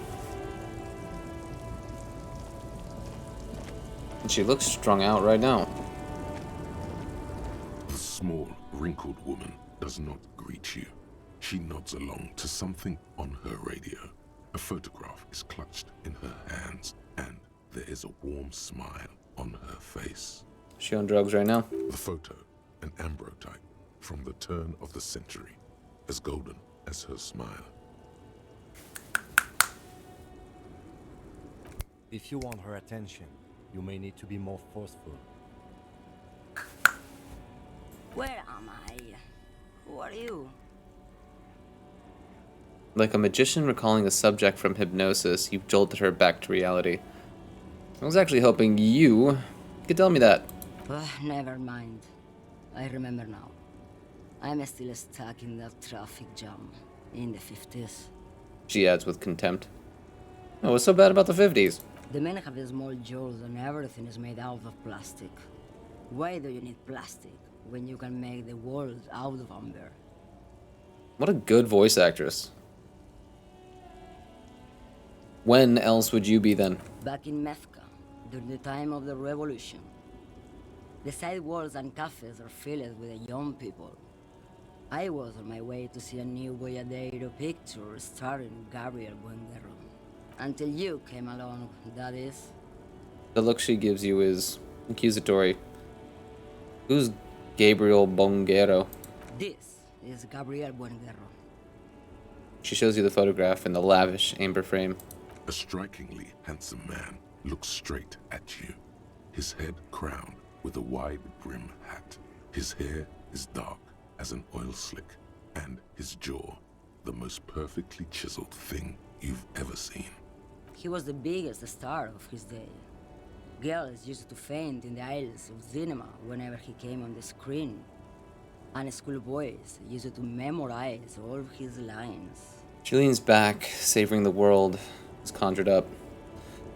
And she looks strung out right now. The small, wrinkled woman does not greet you. She nods along to something on her radio. A photograph is clutched in her hands, and there is a warm smile on her face. She on drugs right now? The photo, an ambrotype from the turn of the century, as golden as her smile. If you want her attention, you may need to be more forceful. Where am I? Who are you? Like a magician recalling a subject from hypnosis, you've jolted her back to reality. I was actually hoping you could tell me that. Never mind. I remember now. I'm still stuck in that traffic jam in the 50s. She adds with contempt. Oh, what's so bad about the 50s? The men have small jaws and everything is made out of plastic. Why do you need plastic when you can make the world out of amber? What a good voice actress. When else would you be then? Back in Mecca, during the time of the revolution, the sidewalks and cafes are filled with young people. I was on my way to see a new Boyadero picture starring Gabriel Buenguerro. Until you came along, that is. The look she gives you is accusatory. Who's Gabriel Bonguero? This is Gabriel Buenguerro. She shows you the photograph in the lavish amber frame. A strikingly handsome man looks straight at you, his head crowned with a wide brim hat. His hair is dark as an oil slick, and his jaw the most perfectly chiseled thing you've ever seen. He was the biggest star of his day. Girls used to faint in the aisles of cinema whenever he came on the screen. And schoolboys used to memorize all his lines. She leans back, savoring the world is conjured up.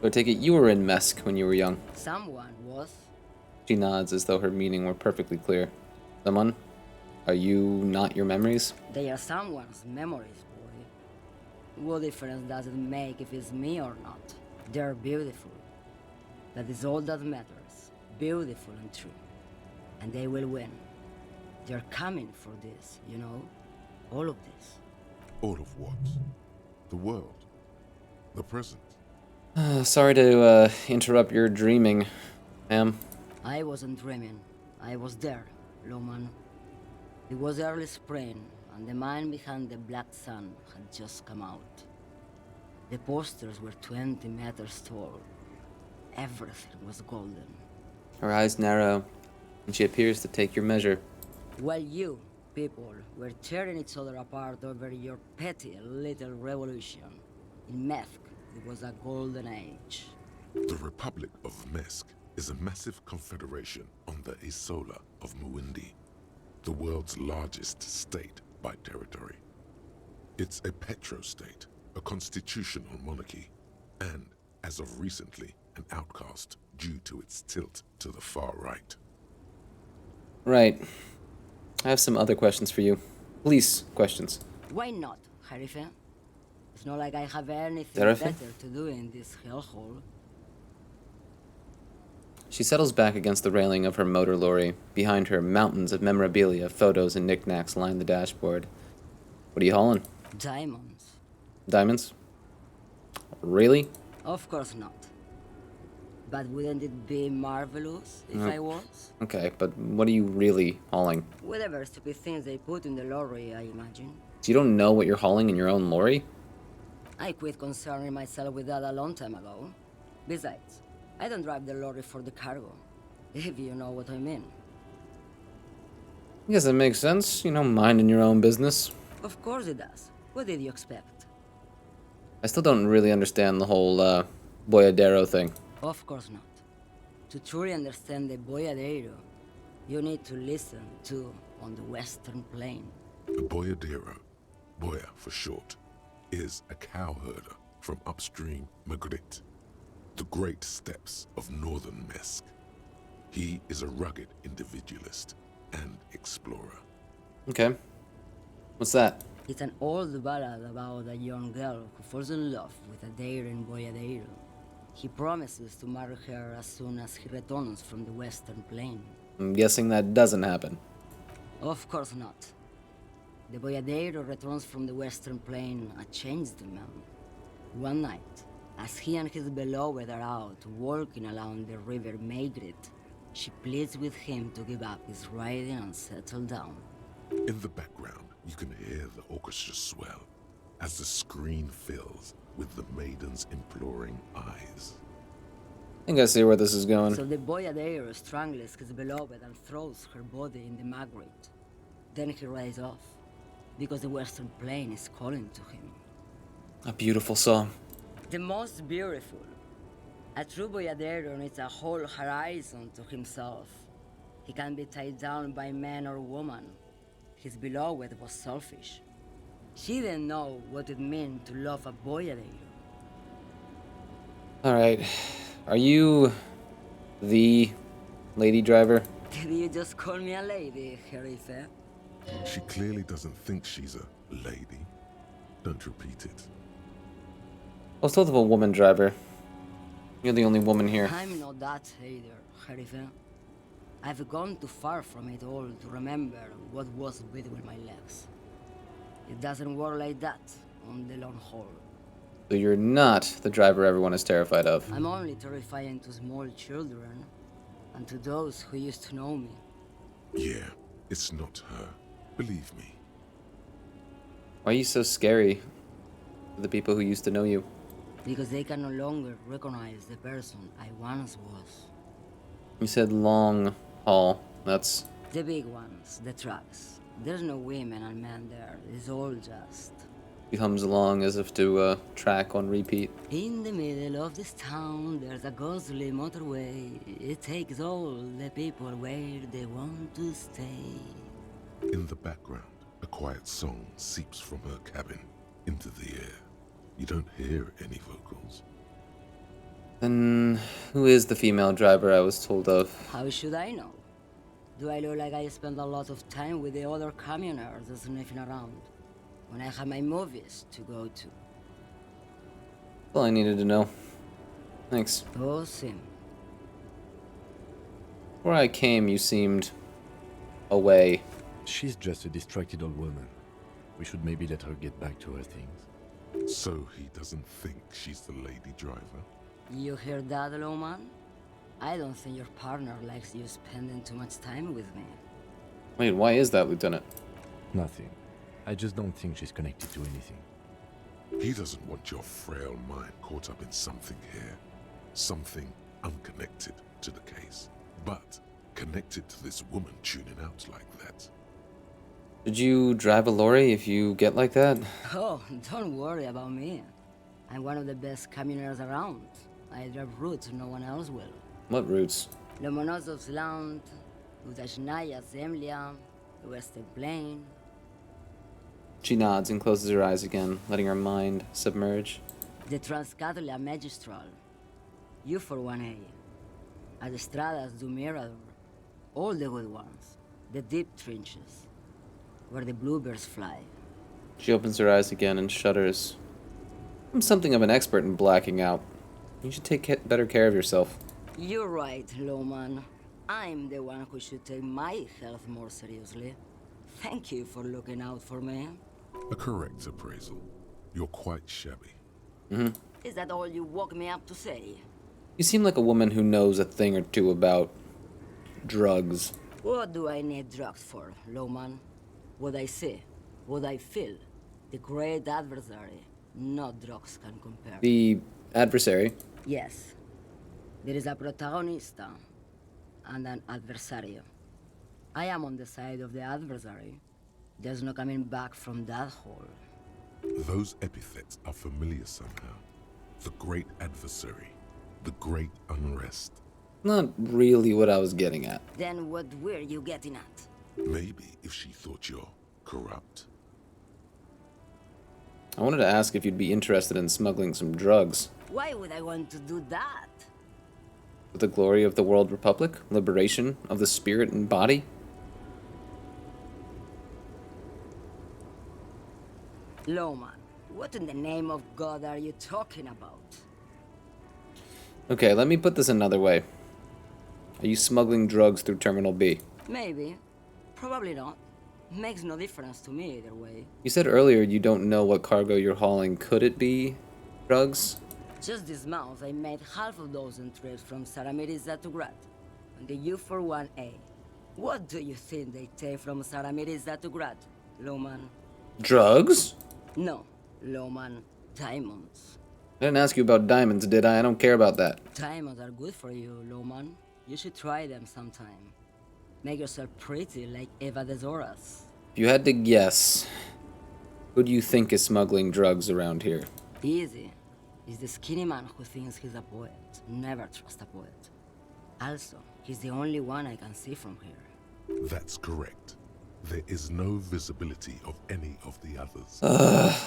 But I take it you were in Mesk when you were young. Someone was. She nods as though her meaning were perfectly clear. Someone? Are you not your memories? They are someone's memories, boy. What difference does it make if it's me or not? They're beautiful. That is all that matters. Beautiful and true. And they will win. They're coming for this, you know? All of this. All of what? The world? The present? Sorry to interrupt your dreaming, ma'am. I wasn't dreaming. I was there, Loman. It was early spring, and the man behind the black sun had just come out. The posters were 20 meters tall. Everything was golden. Her eyes narrow, and she appears to take your measure. While you, people, were tearing each other apart over your petty little revolution, in Methk, it was a golden age. The Republic of Mesk is a massive confederation on the Isola of Muindi, the world's largest state by territory. It's a petrostate, a constitutional monarchy, and, as of recently, an outcast due to its tilt to the far right. Right. I have some other questions for you. Police questions. Why not, Harife? It's not like I have anything Harife? better to do in this hellhole. She settles back against the railing of her motor lorry. Behind her, mountains of memorabilia, photos, and knickknacks line the dashboard. What are you hauling? Diamonds. Diamonds? Really? Of course not. But wouldn't it be marvelous if I was? Okay, but what are you really hauling? Whatever stupid things they put in the lorry, I imagine. So you don't know what you're hauling in your own lorry? I quit concerning myself with that a long time ago. Besides, I don't drive the lorry for the cargo, if you know what I mean. I guess that makes sense. You know, minding your own business. Of course it does. What did you expect? I still don't really understand the whole, Boyadero thing. Of course not. To truly understand the Boyadero, you need to listen to on the Western Plain. The Boyadero, Boya for short, is a cowherder from upstream Magritte, the great steppes of northern Mesk. He is a rugged individualist and explorer. Okay. What's that? It's an old ballad about a young girl who falls in love with a daring Boyadero. He promises to marry her as soon as he returns from the Western Plain. I'm guessing that doesn't happen. Of course not. The Boyadero returns from the Western Plain a changed man. One night, as he and his beloved are out walking along the river Maigret, she pleads with him to give up his riding and settle down. In the background, you can hear the orchestra swell as the screen fills with the maiden's imploring eyes. I think I see where this is going. So the Boyadero strangles his beloved and throws her body in the Magritte. Then he rides off, because the Western Plain is calling to him. A beautiful song. The most beautiful. A true Boyadero needs a whole horizon to himself. He can't be tied down by man or woman. His beloved was selfish. She didn't know what it meant to love a Boyadero. Alright. Are you the lady driver? Did you just call me a lady, Harife? She clearly doesn't think she's a lady. Don't repeat it. I was told of a woman driver. You're the only woman here. I'm not that either, Harife. I've gone too far from it all to remember what was between my legs. It doesn't work like that on the long haul. So you're not the driver everyone is terrified of. I'm only terrifying to small children and to those who used to know me. Yeah, it's not her. Believe me. Why are you so scary to the people who used to know you? Because they can no longer recognize the person I once was. You said long haul. That's... The big ones, the trucks. There's no women and men there. It's all just... He hums along as if to track on repeat. In the middle of this town, there's a ghostly motorway. It takes all the people where they want to stay. In the background, a quiet song seeps from her cabin into the air. You don't hear any vocals. Then who is the female driver I was told of? How should I know? Do I look like I spend a lot of time with the other communers sniffing around when I have my movies to go to? All I needed to know. Thanks. Oh, Sim. Before I came, you seemed away. She's just a distracted old woman. We should maybe let her get back to her things. So he doesn't think she's the lady driver? You hear that, Lowman? I don't think your partner likes you spending too much time with me. Wait, why is that, Lieutenant? Nothing. I just don't think she's connected to anything. He doesn't want your frail mind caught up in something here. Something unconnected to the case, but connected to this woman tuning out like that. Did you drive a lorry if you get like that? Oh, don't worry about me. I'm one of the best camioners around. I drive routes no one else will. What routes? Lomonosov's Land, Udashnaya Zemlya, the Western Plain. She nods and closes her eyes again, letting her mind submerge. The Transcatolia Magistral. You for 1A. Adestradas do Mirador. All the good ones. The deep trenches. Where the bluebirds fly. She opens her eyes again and shudders. I'm something of an expert in blacking out. You should take better care of yourself. You're right, Lowman. I'm the one who should take my health more seriously. Thank you for looking out for me. A correct appraisal. You're quite shabby. Is that all you woke me up to say? You seem like a woman who knows a thing or two about drugs. What do I need drugs for, Lowman? What I see, what I feel. The great adversary. No drugs can compare. The adversary? Yes. There is a protagonista and an adversario. I am on the side of the adversary. There's no coming back from that hole. Those epithets are familiar somehow. The great adversary. The great unrest. Not really what I was getting at. Then what were you getting at? Maybe if she thought you're corrupt. I wanted to ask if you'd be interested in smuggling some drugs. Why would I want to do that? For the glory of the World Republic? Liberation of the spirit and body? Lowman, what in the name of God are you talking about? Okay, let me put this another way. Are you smuggling drugs through Terminal B? Maybe. Probably not. Makes no difference to me either way. You said earlier you don't know what cargo you're hauling. Could it be drugs? Just this month, I made half a dozen trips from Saramiriza to Grad on the U41A. What do you think they take from Saramiriza to Grad, Lowman? Drugs? No, Lowman. Diamonds. I didn't ask you about diamonds, did I? I don't care about that. Diamonds are good for you, Lowman. You should try them sometime. Make yourself pretty like Eva de Zoras. If you had to guess, who do you think is smuggling drugs around here? Easy. He's the skinny man who thinks he's a poet. Never trust a poet. Also, he's the only one I can see from here. That's correct. There is no visibility of any of the others.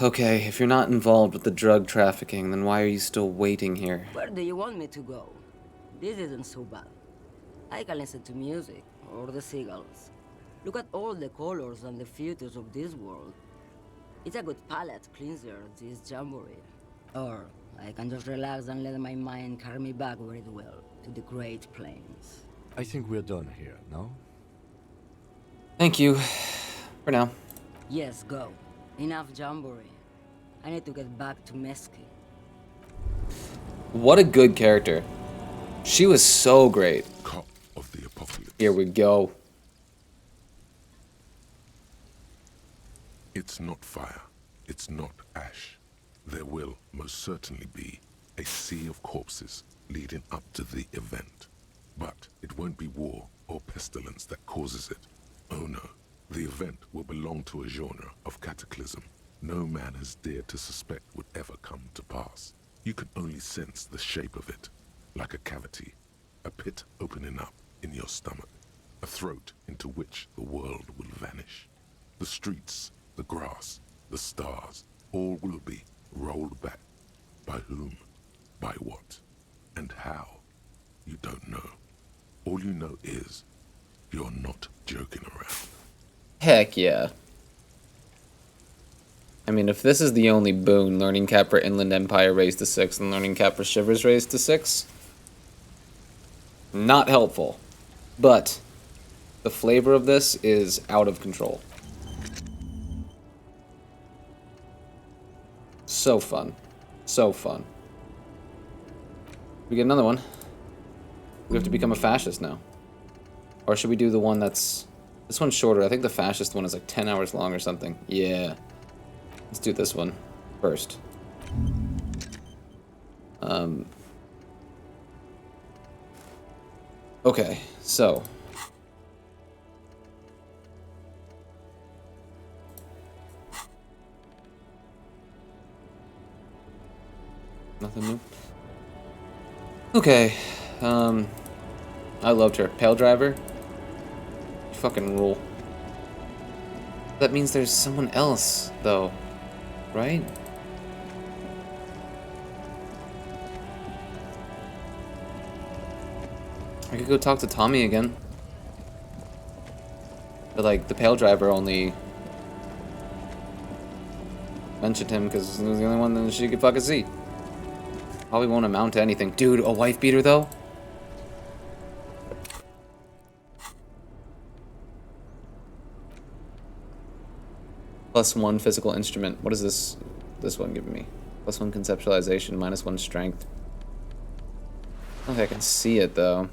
Okay, if you're not involved with the drug trafficking, then why are you still waiting here? Where do you want me to go? This isn't so bad. I can listen to music, or the seagulls. Look at all the colors and the futures of this world. It's a good palate cleanser, this jamboree. Or I can just relax and let my mind carry me back where it will, to the Great Plains. I think we're done here, no? Thank you. For now. Yes, go. Enough jamboree. I need to get back to Mesky. What a good character. She was so great. Cop of the apocalypse. Here we go. It's not fire. It's not ash. There will most certainly be a sea of corpses leading up to the event. But it won't be war or pestilence that causes it. Oh no, the event will belong to a genre of cataclysm no man has dared to suspect would ever come to pass. You can only sense the shape of it, like a cavity, a pit opening up in your stomach, a throat into which the world will vanish. The streets, the grass, the stars, all will be rolled back. By whom, by what, and how, you don't know. All you know is, you're not joking around. Heck yeah. I mean, if this is the only boon, learning cap for Inland Empire raised to 6 and learning cap for Shivers raised to 6, not helpful. But the flavor of this is out of control. So fun. So fun. We get another one. We have to become a fascist now. Or should we do the one that's... This one's shorter. I think the fascist one is like 10 hours long or something. Yeah. Let's do this one first. Okay, so... Nothing new? Okay, I loved her. Pale driver? Fucking rule. That means there's someone else, though. Right? I could go talk to Tommy again. But, like, the pale driver only mentioned him because he was the only one that she could fucking see. Probably won't amount to anything. Dude, a wife beater, though? +1 physical instrument. What is this one giving me? +1 conceptualization, -1 strength. I don't think I can see it, though.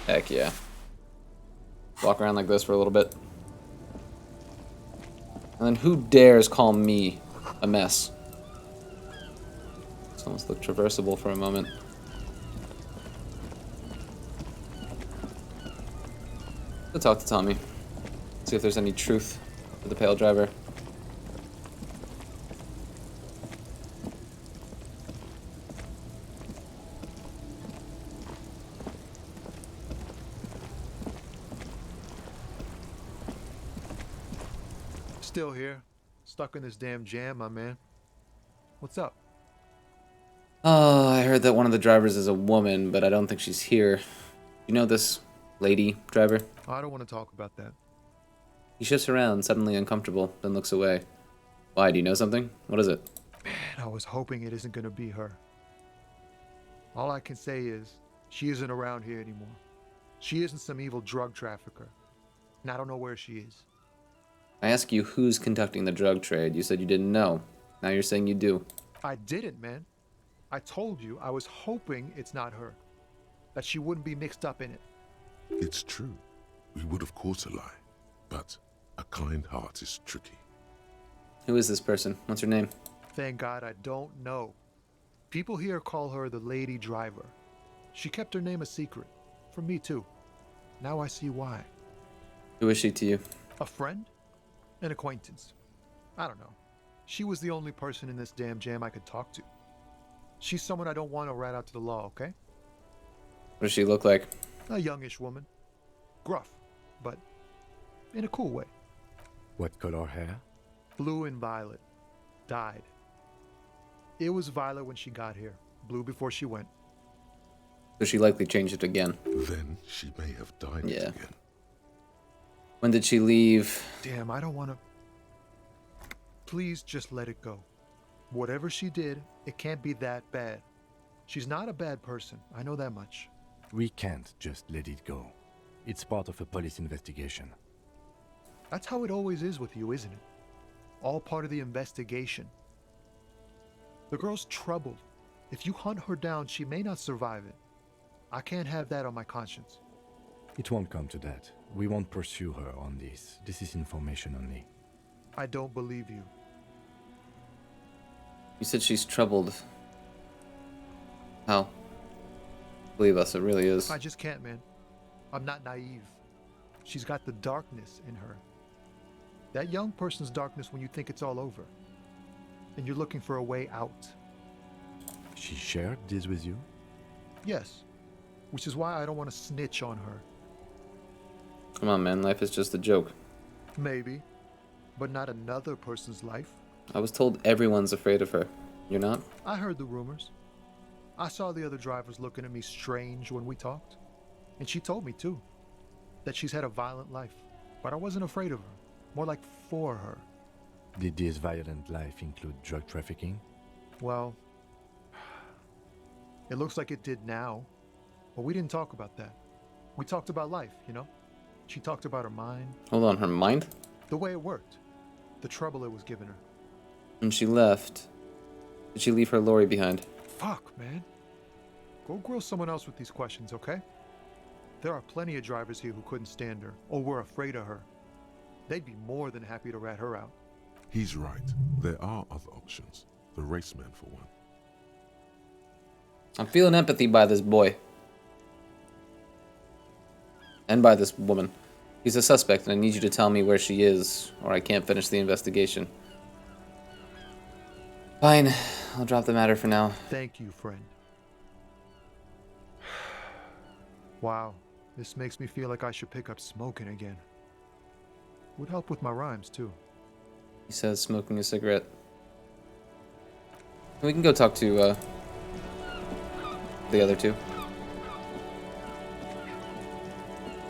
Heck yeah. Walk around like this for a little bit. And then who dares call me a mess? This almost looked traversable for a moment. Let's talk to Tommy. See if there's any truth to the pale driver. Still here. Stuck in this damn jam, my man. What's up? Oh, I heard that one of the drivers is a woman, but I don't think she's here. You know this lady driver? I don't want to talk about that. He shifts around, suddenly uncomfortable, then looks away. Why, do you know something? What is it? Man, I was hoping it isn't gonna be her. All I can say is, she isn't around here anymore. She isn't some evil drug trafficker. And I don't know where she is. I asked you who's conducting the drug trade. You said you didn't know. Now you're saying you do. I didn't, man. I told you I was hoping it's not her. That she wouldn't be mixed up in it. It's true. We would of course a lie. But a kind heart is tricky. Who is this person? What's her name? Thank God I don't know. People here call her the Lady Driver. She kept her name a secret. From me too. Now I see why. Who is she to you? A friend? An acquaintance. I don't know. She was the only person in this damn jam I could talk to. She's someone I don't want to rat out to the law, okay? What does she look like? A youngish woman. Gruff, but in a cool way. What color hair? Blue and violet. Dyed. It was violet when she got here. Blue before she went. So she likely changed it again. Then she may have dyed it again. When did she leave? Damn, I don't want to... Please just let it go. Whatever she did, it can't be that bad. She's not a bad person. I know that much. We can't just let it go. It's part of a police investigation. That's how it always is with you, isn't it? All part of the investigation. The girl's troubled. If you hunt her down, she may not survive it. I can't have that on my conscience. It won't come to that. We won't pursue her on this. This is information only. I don't believe you. You said she's troubled. How? Believe us, it really is. I just can't, man. I'm not naive. She's got the darkness in her. That young person's darkness when you think it's all over. And you're looking for a way out. She shared this with you? Yes. Which is why I don't want to snitch on her. Come on, man. Life is just a joke. Maybe. But not another person's life. I was told everyone's afraid of her. You're not? I heard the rumors. I saw the other drivers looking at me strange when we talked. And she told me, too, that she's had a violent life. But I wasn't afraid of her. More like for her. Did this violent life include drug trafficking? Well, it looks like it did now. But we didn't talk about that. We talked about life, you know? She talked about her mind. Hold on, her mind? The way it worked. The trouble it was giving her. And she left. Did she leave her lorry behind? Fuck, man. Go grill someone else with these questions, okay? There are plenty of drivers here who couldn't stand her, or were afraid of her. They'd be more than happy to rat her out. He's right. There are other options. The raceman, for one. I'm feeling empathy by this boy. And by this woman. He's a suspect, and I need you to tell me where she is, or I can't finish the investigation. Fine. I'll drop the matter for now. Thank you, friend. Wow, this makes me feel like I should pick up smoking again. Would help with my rhymes, too. He says, smoking a cigarette. We can go talk to, the other two.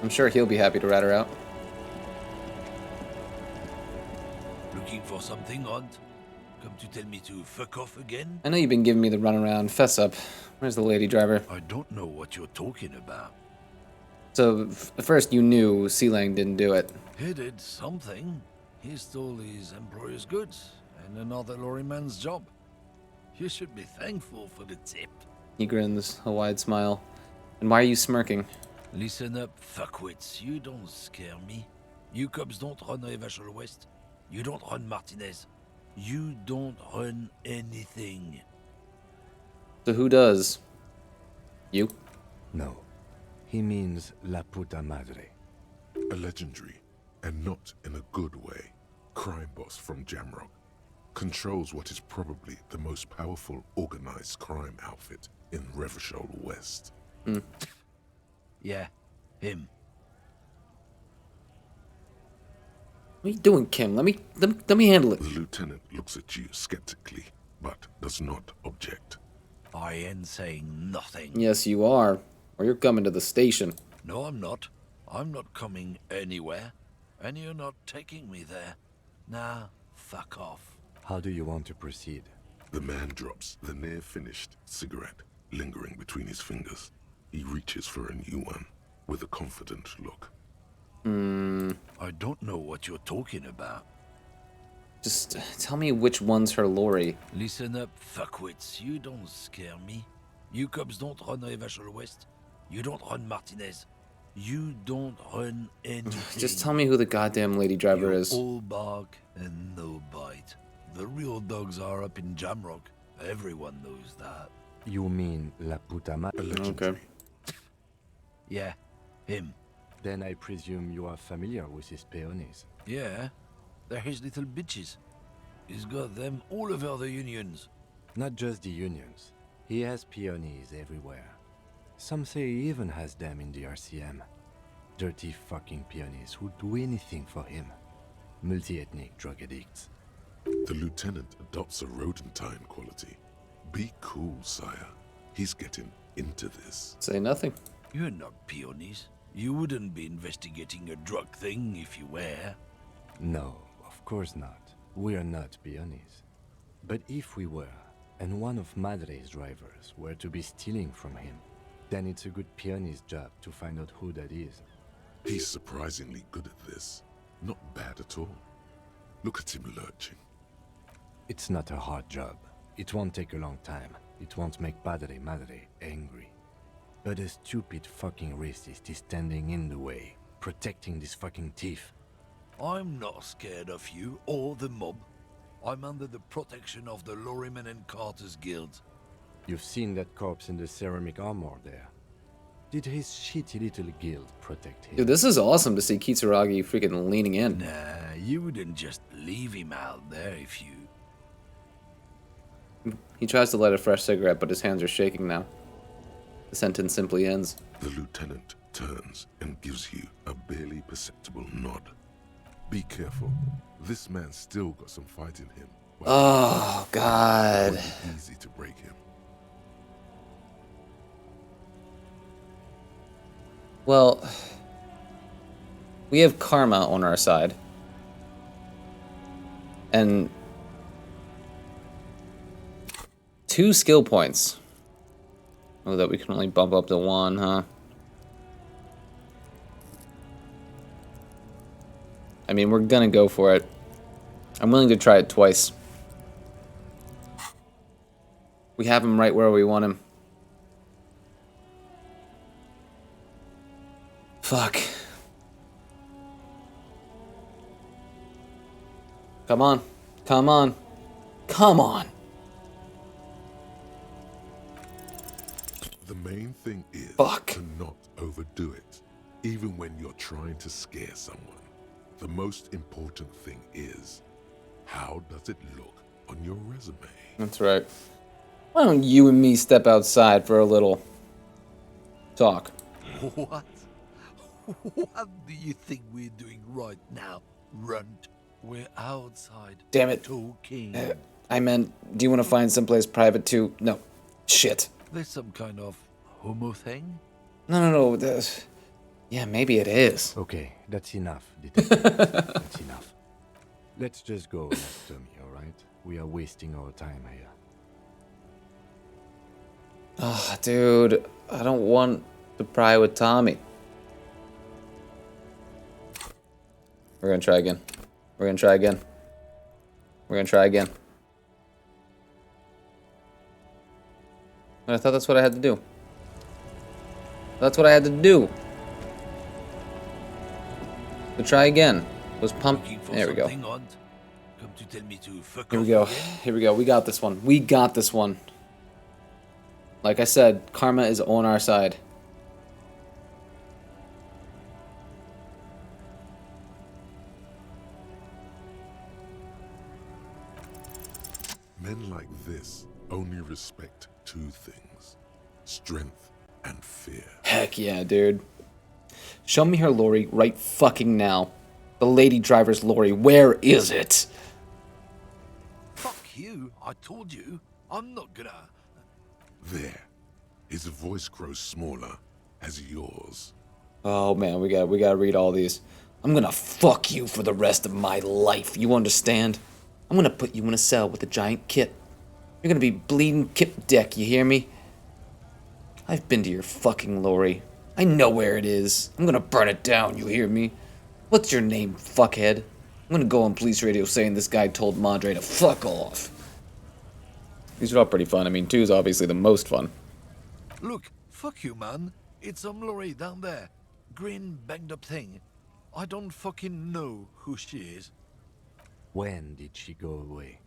I'm sure he'll be happy to rat her out. Looking for something, Hunt? Come to tell me to fuck off again? I know you've been giving me the runaround. Fess up. Where's the lady driver? I don't know what you're talking about. So, first you knew Sealang didn't do it. He did something. He stole his employer's goods and another lorryman's job. You should be thankful for the tip. He grins, a wide smile. And why are you smirking? Listen up, fuckwits. You don't scare me. You cops don't run Revachol West. You don't run Martinez. You don't run anything. So who does? You? No. He means La Puta Madre. A legendary, and not in a good way, crime boss from Jamrock. Controls what is probably the most powerful organized crime outfit in Revachol West. Yeah, him. What are you doing, Kim? Let me handle it. The lieutenant looks at you skeptically, but does not object. I ain't saying nothing. Yes, you are. Or you're coming to the station. No, I'm not. I'm not coming anywhere. And you're not taking me there. Nah, fuck off. How do you want to proceed? The man drops the near-finished cigarette lingering between his fingers. He reaches for a new one with a confident look. I don't know what you're talking about. Just tell me which one's her lorry. Listen up, fuckwits. You don't scare me. You cops don't run Revachol West. You don't run Martinez. You don't run anything. Just tell me who the goddamn lady driver is. All bark and no bite. The real dogs are up in Jamrock. Everyone knows that. You mean La Puta Madre? Okay. Yeah, him. Then I presume you are familiar with his peonies. Yeah, they're his little bitches. He's got them all over the unions. Not just the unions. He has peonies everywhere. Some say he even has them in the RCM. Dirty fucking peonies who'd do anything for him. Multi-ethnic drug addicts. The lieutenant adopts a rodentine quality. Be cool, sire. He's getting into this. Say nothing. You're not peonies. You wouldn't be investigating a drug thing if you were. No, of course not. We are not peonies. But if we were, and one of Madre's drivers were to be stealing from him, then it's a good peony's job to find out who that is. He's surprisingly good at this. Not bad at all. Look at him lurching. It's not a hard job. It won't take a long time. It won't make Padre Madre angry. But a stupid fucking racist is standing in the way, protecting this fucking thief. I'm not scared of you or the mob. I'm under the protection of the Lorrymen and Carters Guild. You've seen that corpse in the ceramic armor there. Did his shitty little guild protect him? Dude, this is awesome to see Kitsuragi freaking leaning in. Nah, you wouldn't just leave him out there if you... He tries to light a fresh cigarette, but his hands are shaking now. The sentence simply ends. The lieutenant turns and gives you a barely perceptible nod. Be careful. This man's still got some fight in him. Oh, God. It won't be easy to break him. Well, we have karma on our side. And 2 skill points. Oh, that we can only bump up to 1, huh? I mean, we're gonna go for it. I'm willing to try it twice. We have him right where we want him. Fuck. Come on. Come on. Come on. The main thing is Fuck. to not overdo it, even when you're trying to scare someone. The most important thing is, how does it look on your resume? That's right. Why don't you and me step outside for a little talk? What? What do you think we're doing right now, Runt? We're outside. Damn it. Talking. I meant, do you want to find someplace private too? No. Shit. There's some kind of homo thing? No. Yeah, maybe it is. Okay, that's enough, detective. That's enough. Let's just go, Tommy, alright? We are wasting our time here. Oh, dude. I don't want to pry with Tommy. We're gonna try again. We're gonna try again. We're gonna try again. I thought that's what I had to do. That's what I had to do. To try again. Was pumped. There we go. Come to tell me to fuck Here we off go. again? Here we go. We got this one. We got this one. Like I said, karma is on our side. Men like this only respect two things: strength and fear. Heck yeah, dude. Show me her lorry right fucking now. The lady driver's lorry. Where is it? Fuck you. I told you. I'm not gonna... There. His voice grows smaller as yours. Oh man, we gotta read all these. I'm gonna fuck you for the rest of my life. You understand? I'm gonna put you in a cell with a giant kit. You're gonna be bleeding kip deck, you hear me? I've been to your fucking lorry. I know where it is. I'm gonna burn it down, you hear me? What's your name, fuckhead? I'm gonna go on police radio saying this guy told Madre to fuck off. These are all pretty fun. I mean, 2 is obviously the most fun. Look, fuck you, man. It's some lorry down there. Green, banged up thing. I don't fucking know who she is. When did she go away?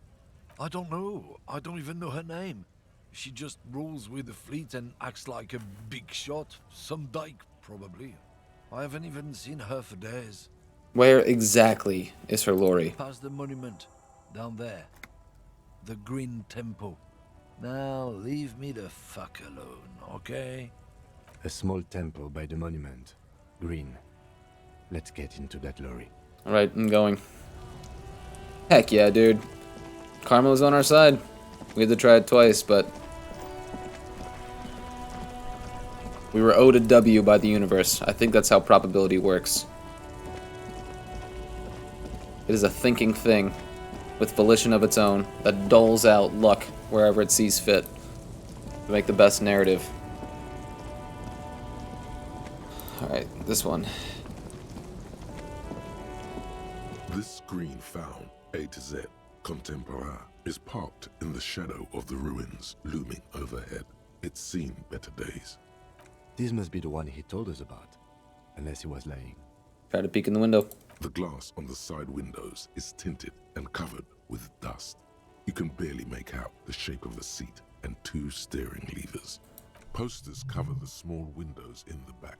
I don't know. I don't even know her name. She just rolls with the fleet and acts like a big shot. Some dyke, probably. I haven't even seen her for days. Where exactly is her lorry? Past the monument. Down there. The Green Temple. Now, leave me the fuck alone, okay? A small temple by the monument. Green. Let's get into that lorry. Alright, I'm going. Heck yeah, dude. Karma was on our side. We had to try it twice, but we were owed a W by the universe. I think that's how probability works. It is a thinking thing with volition of its own that doles out luck wherever it sees fit to make the best narrative. Alright, this one. This green found, A to Z, contemporaire, is parked in the shadow of the ruins looming overhead. It's seen better days. This must be the one he told us about. Unless he was lying. Try to peek in the window. The glass on the side windows is tinted and covered with dust. You can barely make out the shape of the seat and 2 steering levers. Posters cover the small windows in the back.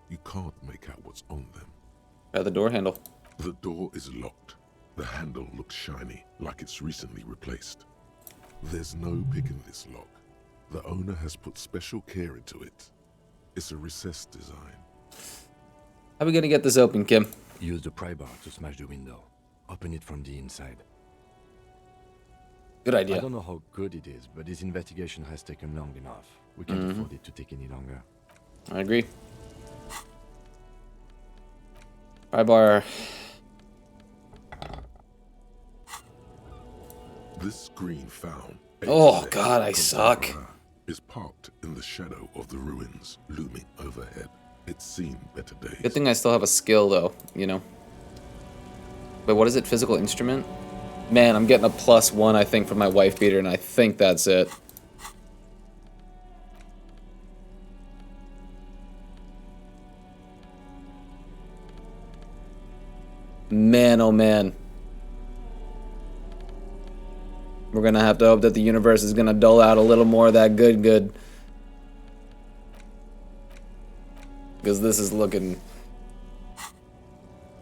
You can't make out what's on them. Try the door handle. The door is locked. The handle looks shiny, like it's recently replaced. There's no pick in this lock. The owner has put special care into it. It's a recessed design. How are we gonna get this open, Kim? Use the pry bar to smash the window. Open it from the inside. Good idea. I don't know how good it is, but this investigation has taken long enough. We can't afford it to take any longer. I agree. Pry bar. This green found. Oh god, I suck. Is parked in the shadow of the ruins looming overhead. It's seen better days. Good thing I still have a skill though, you know. But what is it? Physical instrument? Man, I'm getting a +1, I think, from my wife beater, and I think that's it. Man, oh man. We're gonna have to hope that the universe is gonna dole out a little more of that good. Because this is looking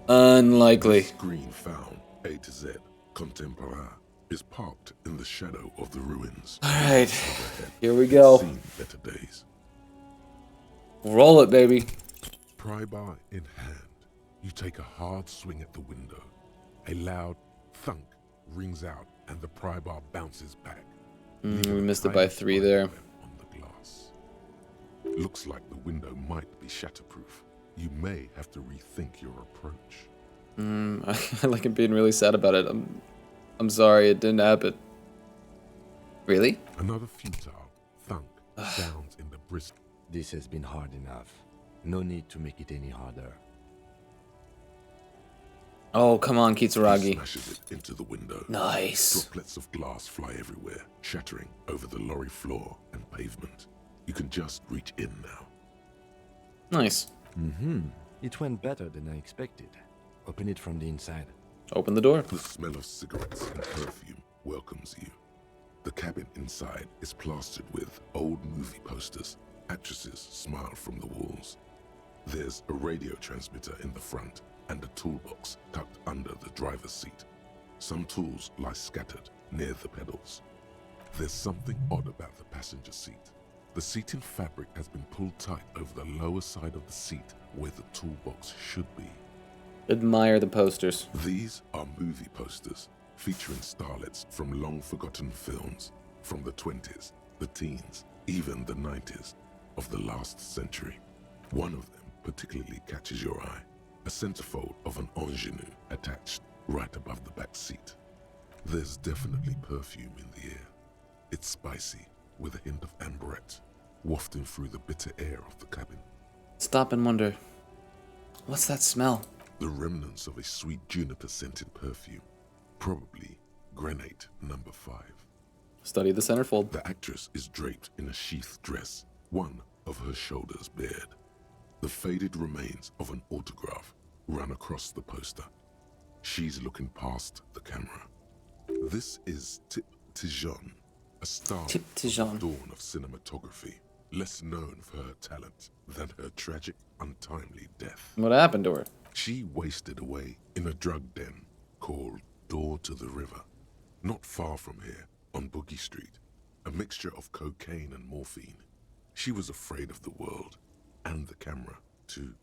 unlikely. The screen found, A to Z, contemporaire, is parked in the shadow of the ruins. Alright, here we go. Seen better days. Roll it, baby. Pry bar in hand, you take a hard swing at the window. A loud thunk rings out and the pry bar bounces back. We missed it by 3 there. On the glass. Looks like the window might be shatterproof. You may have to rethink your approach. I like him being really sad about it. I'm sorry, it didn't happen. Really? Another futile thunk sounds in the brisk. This has been hard enough. No need to make it any harder. Oh, come on, Kitsuragi. He smashes it into the window. Nice. Droplets of glass fly everywhere, shattering over the lorry floor and pavement. You can just reach in now. Nice. It went better than I expected. Open it from the inside. Open the door. The smell of cigarettes and perfume welcomes you. The cabin inside is plastered with old movie posters. Actresses smile from the walls. There's a radio transmitter in the front and a toolbox tucked under the driver's seat. Some tools lie scattered near the pedals. There's something odd about the passenger seat. The seating fabric has been pulled tight over the lower side of the seat where the toolbox should be. Admire the posters. These are movie posters featuring starlets from long-forgotten films from the 20s, the teens, even the 90s of the last century. One of them particularly catches your eye. A centerfold of an ingenue attached right above the back seat. There's definitely perfume in the air. It's spicy, with a hint of amberette, wafting through the bitter air of the cabin. Stop and wonder, what's that smell? The remnants of a sweet juniper-scented perfume, probably granate number 5. Study the centerfold. The actress is draped in a sheathed dress, one of her shoulders bared. The faded remains of an autograph run across the poster. She's looking past the camera. This is Tip Tijon, a star Tip Tijon. of the dawn of cinematography, less known for her talent than her tragic, untimely death. What happened to her? She wasted away in a drug den called Door to the River, not far from here on Boogie Street, a mixture of cocaine and morphine. She was afraid of the world and the camera, too.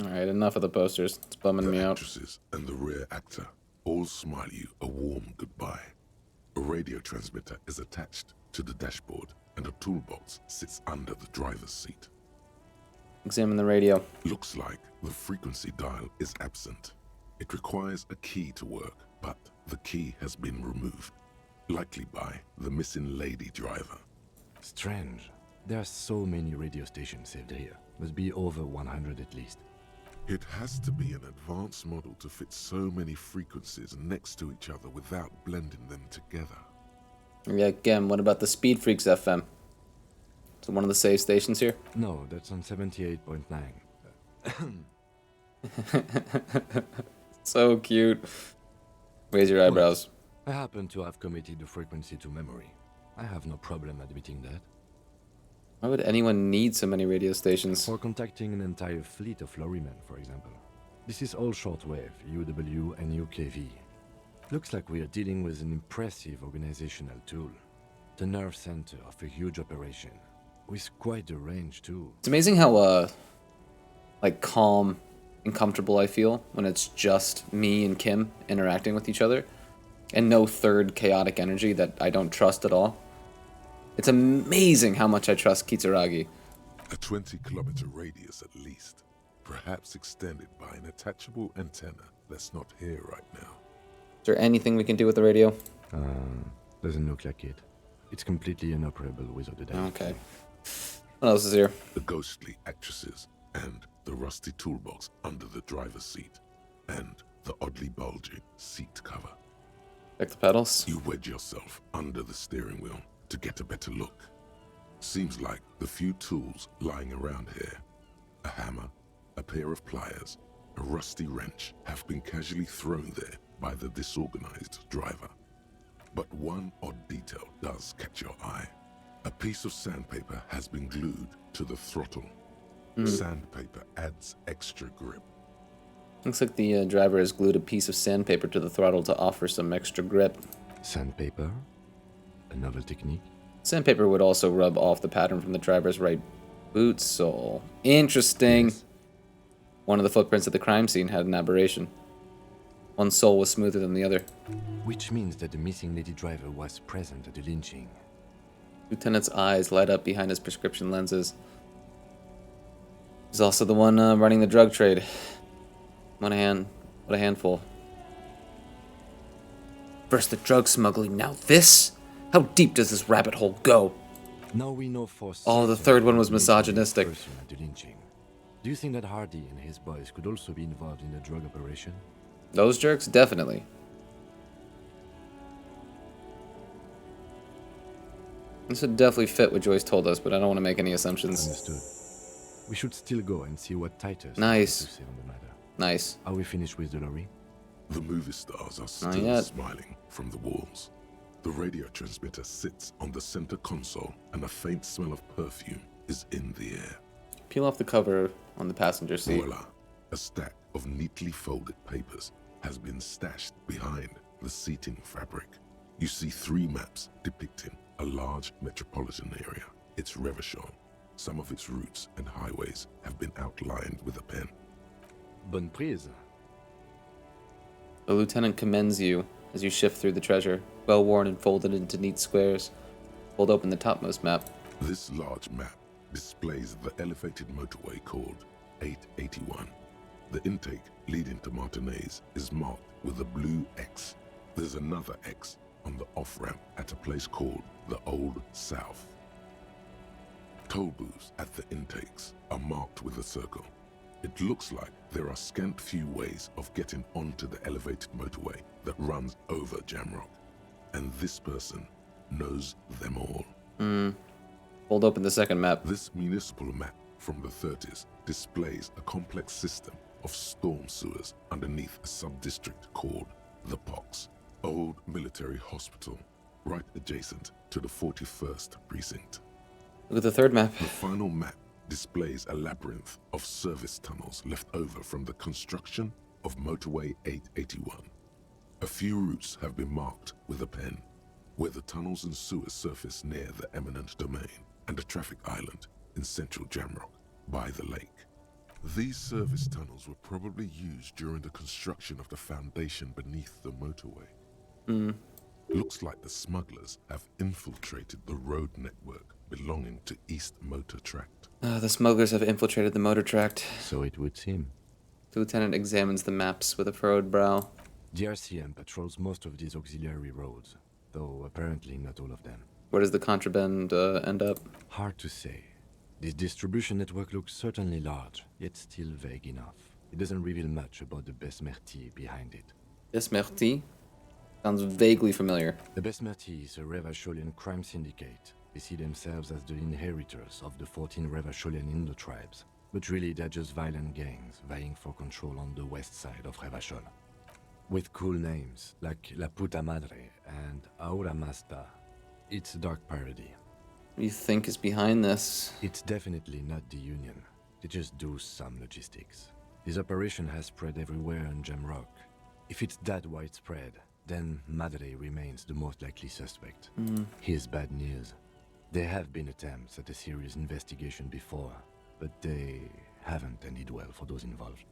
Alright, enough of the posters. It's bumming me out. The actresses and the rear actor all smile you a warm goodbye. A radio transmitter is attached to the dashboard and a toolbox sits under the driver's seat. Examine the radio. Looks like the frequency dial is absent. It requires a key to work, but the key has been removed, likely by the missing lady driver. Strange. There are so many radio stations saved here. Must be over 100 at least. It has to be an advanced model to fit so many frequencies next to each other without blending them together. Yeah, again, what about the Speed Freaks FM? Is it one of the save stations here? No, that's on 78.9. So cute. Raise your eyebrows. I happen to have committed the frequency to memory. I have no problem admitting that. Why would anyone need so many radio stations? For contacting an entire fleet of lorrymen, for example. This is all shortwave, UW and UKV. Looks like we are dealing with an impressive organizational tool. The nerve center of a huge operation. With quite a range, too. It's amazing how, like, calm and comfortable I feel when it's just me and Kim interacting with each other. And no third chaotic energy that I don't trust at all. It's amazing how much I trust Kitsuragi. A 20-kilometer radius at least, perhaps extended by an attachable antenna that's not here right now. Is there anything we can do with the radio? Doesn't look like it. It's completely inoperable without a doubt. Okay. What else is here? The ghostly actresses and the rusty toolbox under the driver's seat. And the oddly bulging seat cover. Check the pedals. You wedge yourself under the steering wheel to get a better look. Seems like the few tools lying around here, a hammer, a pair of pliers, a rusty wrench, have been casually thrown there by the disorganized driver. But one odd detail does catch your eye. A piece of sandpaper has been glued to the throttle. Sandpaper adds extra grip. Looks like the driver has glued a piece of sandpaper to the throttle to offer some extra grip. Sandpaper? A novel technique? Sandpaper would also rub off the pattern from the driver's right boot sole. Interesting. Yes. One of the footprints at the crime scene had an aberration. One sole was smoother than the other. Which means that the missing lady driver was present at the lynching. Lieutenant's eyes light up behind his prescription lenses. He's also the one running the drug trade. What a handful. First the drug smuggling, now this? How deep does this rabbit hole go? Now we know for Oh, the third one was misogynistic. At the lynching. Do you think that Hardy and his boys could also be involved in the drug operation? Those jerks? Definitely. This would definitely fit what Joyce told us, but I don't want to make any assumptions. Understood. We should still go and see what Titus Nice. has to say on the matter. Nice. Are we finished with the lorry? The movie stars are still smiling from the walls. The radio transmitter sits on the center console and a faint smell of perfume is in the air. Peel off the cover on the passenger seat. Voila. A stack of neatly folded papers has been stashed behind the seating fabric. You see 3 maps depicting a large metropolitan area. It's Revachol. Some of its routes and highways have been outlined with a pen. Bonne prise. The lieutenant commends you as you shift through the treasure, well worn and folded into neat squares. Hold open the topmost map. This large map displays the elevated motorway called 881. The intake leading to Martinez is marked with a blue X. There's another X on the off-ramp at a place called the Old South. Toll booths at the intakes are marked with a circle. It looks like there are scant few ways of getting onto the elevated motorway that runs over Jamrock. And this person knows them all. Hold open the second map. This municipal map from the 30s displays a complex system of storm sewers underneath a sub-district called the Pox, old military hospital, right adjacent to the 41st precinct. Look at the third map. The final map displays a labyrinth of service tunnels left over from the construction of Motorway 881. A few routes have been marked with a pen, where the tunnels and sewers surface near the eminent domain and a traffic island in central Jamrock by the lake. These service tunnels were probably used during the construction of the foundation beneath the motorway. Looks like the smugglers have infiltrated the road network belonging to East Motor Tract. The smugglers have infiltrated the motor tract. So it would seem. The lieutenant examines the maps with a furrowed brow. The RCM patrols most of these auxiliary roads, though apparently not all of them. Where does the contraband end up? Hard to say. This distribution network looks certainly large, yet still vague enough. It doesn't reveal much about the Besmerti behind it. Besmerti? Sounds vaguely familiar. The Besmerti is a Revacholian crime syndicate. They see themselves as the inheritors of the 14 Revacholian Indo-tribes. But really, they're just violent gangs vying for control on the west side of Revachol. With cool names like La Puta Madre and Ahura Mazda. It's a dark parody. What do you think is behind this? It's definitely not the Union. They just do some logistics. This operation has spread everywhere in Jamrock. If it's that widespread, then Madre remains the most likely suspect. Here's bad news. There have been attempts at a serious investigation before, but they haven't ended well for those involved.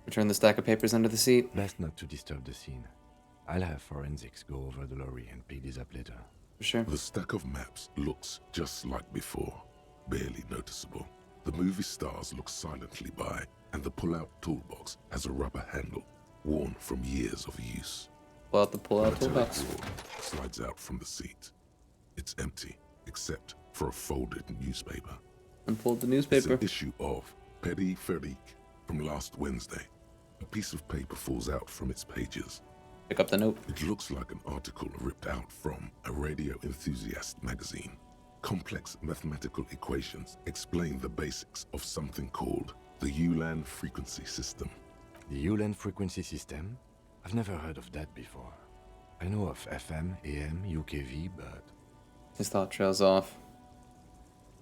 Return the stack of papers under the seat. Best not to disturb the scene. I'll have forensics go over the lorry and pick these up later. For sure. The stack of maps looks just like before, barely noticeable. The movie stars look silently by, and the pull-out toolbox has a rubber handle, worn from years of use. Pull out the pull-out toolbox. The drawer slides out from the seat. It's empty, except for a folded newspaper. Unfold the newspaper. It's an issue of Petit Férique from last Wednesday, A piece of paper falls out from its pages. Pick up the note. It looks like an article ripped out from a radio enthusiast magazine. Complex mathematical equations explain the basics of something called the Ulan frequency system. The Ulan frequency system? I've never heard of that before. I know of FM, AM, UKV, but... His thought trails off.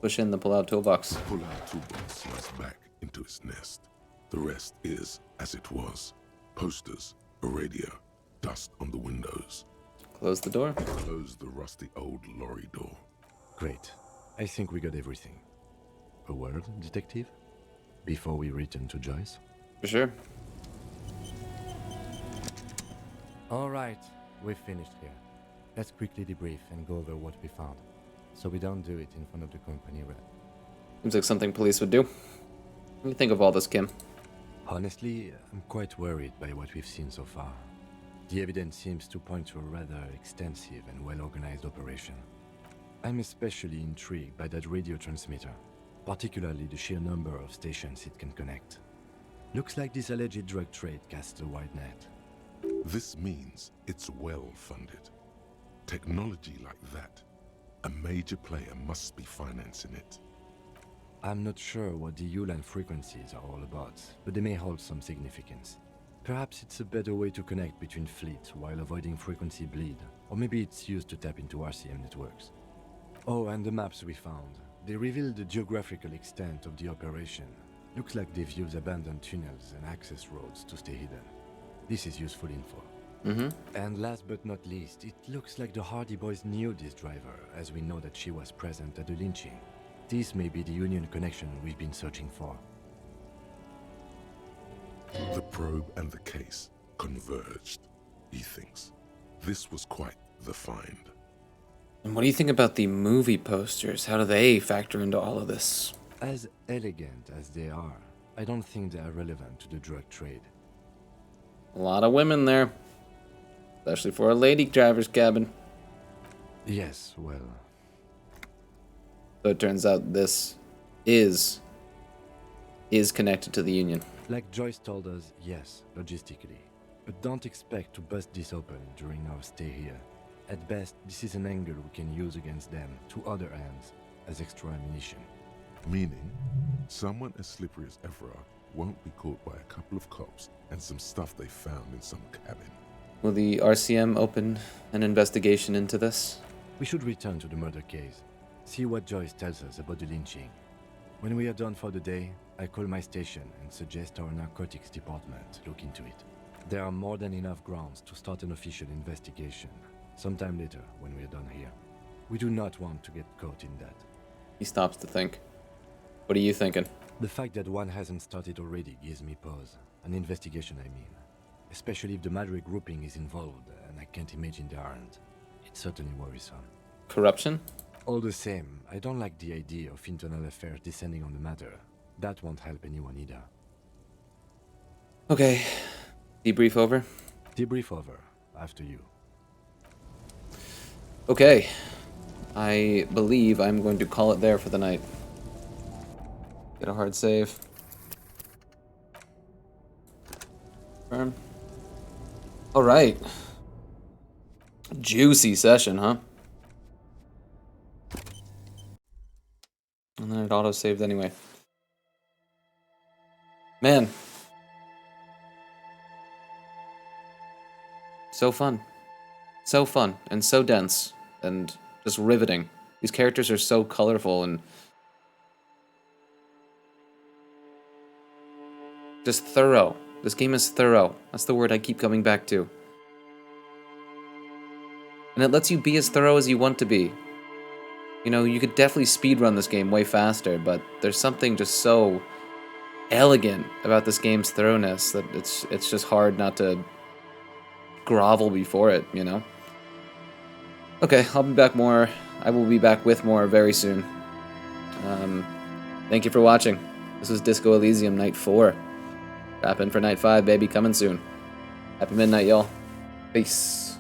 Push in the pull-out toolbox. The pull-out toolbox slides back into its nest. The rest is as it was. Posters, a radio, dust on the windows. Close the door. Close the rusty old lorry door. Great. I think we got everything. A word, detective? Before we return to Joyce? For sure. All right, we've finished here. Let's quickly debrief and go over what we found, so we don't do it in front of the company rep. Seems like something police would do. What do you think of all this, Kim? Honestly, I'm quite worried by what we've seen so far. The evidence seems to point to a rather extensive and well-organized operation. I'm especially intrigued by that radio transmitter, particularly the sheer number of stations it can connect. Looks like this alleged drug trade casts a wide net. This means it's well-funded. Technology like that, a major player must be financing it. I'm not sure what the Ulan frequencies are all about, but they may hold some significance. Perhaps it's a better way to connect between fleets while avoiding frequency bleed, or maybe it's used to tap into RCM networks. Oh, and the maps we found. They reveal the geographical extent of the operation. Looks like they've used abandoned tunnels and access roads to stay hidden. This is useful info. And last but not least, it looks like the Hardy Boys knew this driver, as we know that she was present at the lynching. This may be the Union connection we've been searching for. The probe and the case converged, he thinks. This was quite the find. And what do you think about the movie posters? How do they factor into all of this? As elegant as they are, I don't think they are relevant to the drug trade. A lot of women there. Especially for a lady driver's cabin. Yes, well... So it turns out this is connected to the Union. Like Joyce told us, yes, logistically. But don't expect to bust this open during our stay here. At best, this is an angle we can use against them to other ends as extra ammunition. Meaning, someone as slippery as Everard won't be caught by a couple of cops and some stuff they found in some cabin. Will the RCM open an investigation into this? We should return to the murder case. See what Joyce tells us about the lynching. When we are done for the day, I call my station and suggest our narcotics department look into it. There are more than enough grounds to start an official investigation, sometime later when we are done here. We do not want to get caught in that. He stops to think. What are you thinking? The fact that one hasn't started already gives me pause. An investigation, I mean. Especially if the Madrid grouping is involved, and I can't imagine they aren't. It's certainly worrisome. Corruption? All the same, I don't like the idea of internal affairs descending on the matter. That won't help anyone either. Okay. Debrief over? Debrief over. After you. Okay. I believe I'm going to call it there for the night. Get a hard save. Confirm. Alright. Juicy session, huh? And then it auto-saved anyway. Man. So fun. So fun, and so dense, and just riveting. These characters are so colorful and just thorough. This game is thorough. That's the word I keep coming back to. And it lets you be as thorough as you want to be. You know, you could definitely speedrun this game way faster, but there's something just so elegant about this game's thoroughness that it's just hard not to grovel before it, you know? Okay, I'll be back more. I will be back with more very soon. Thank you for watching. This was Disco Elysium Night 4. Wrap in for Night 5, baby, coming soon. Happy midnight, y'all. Peace.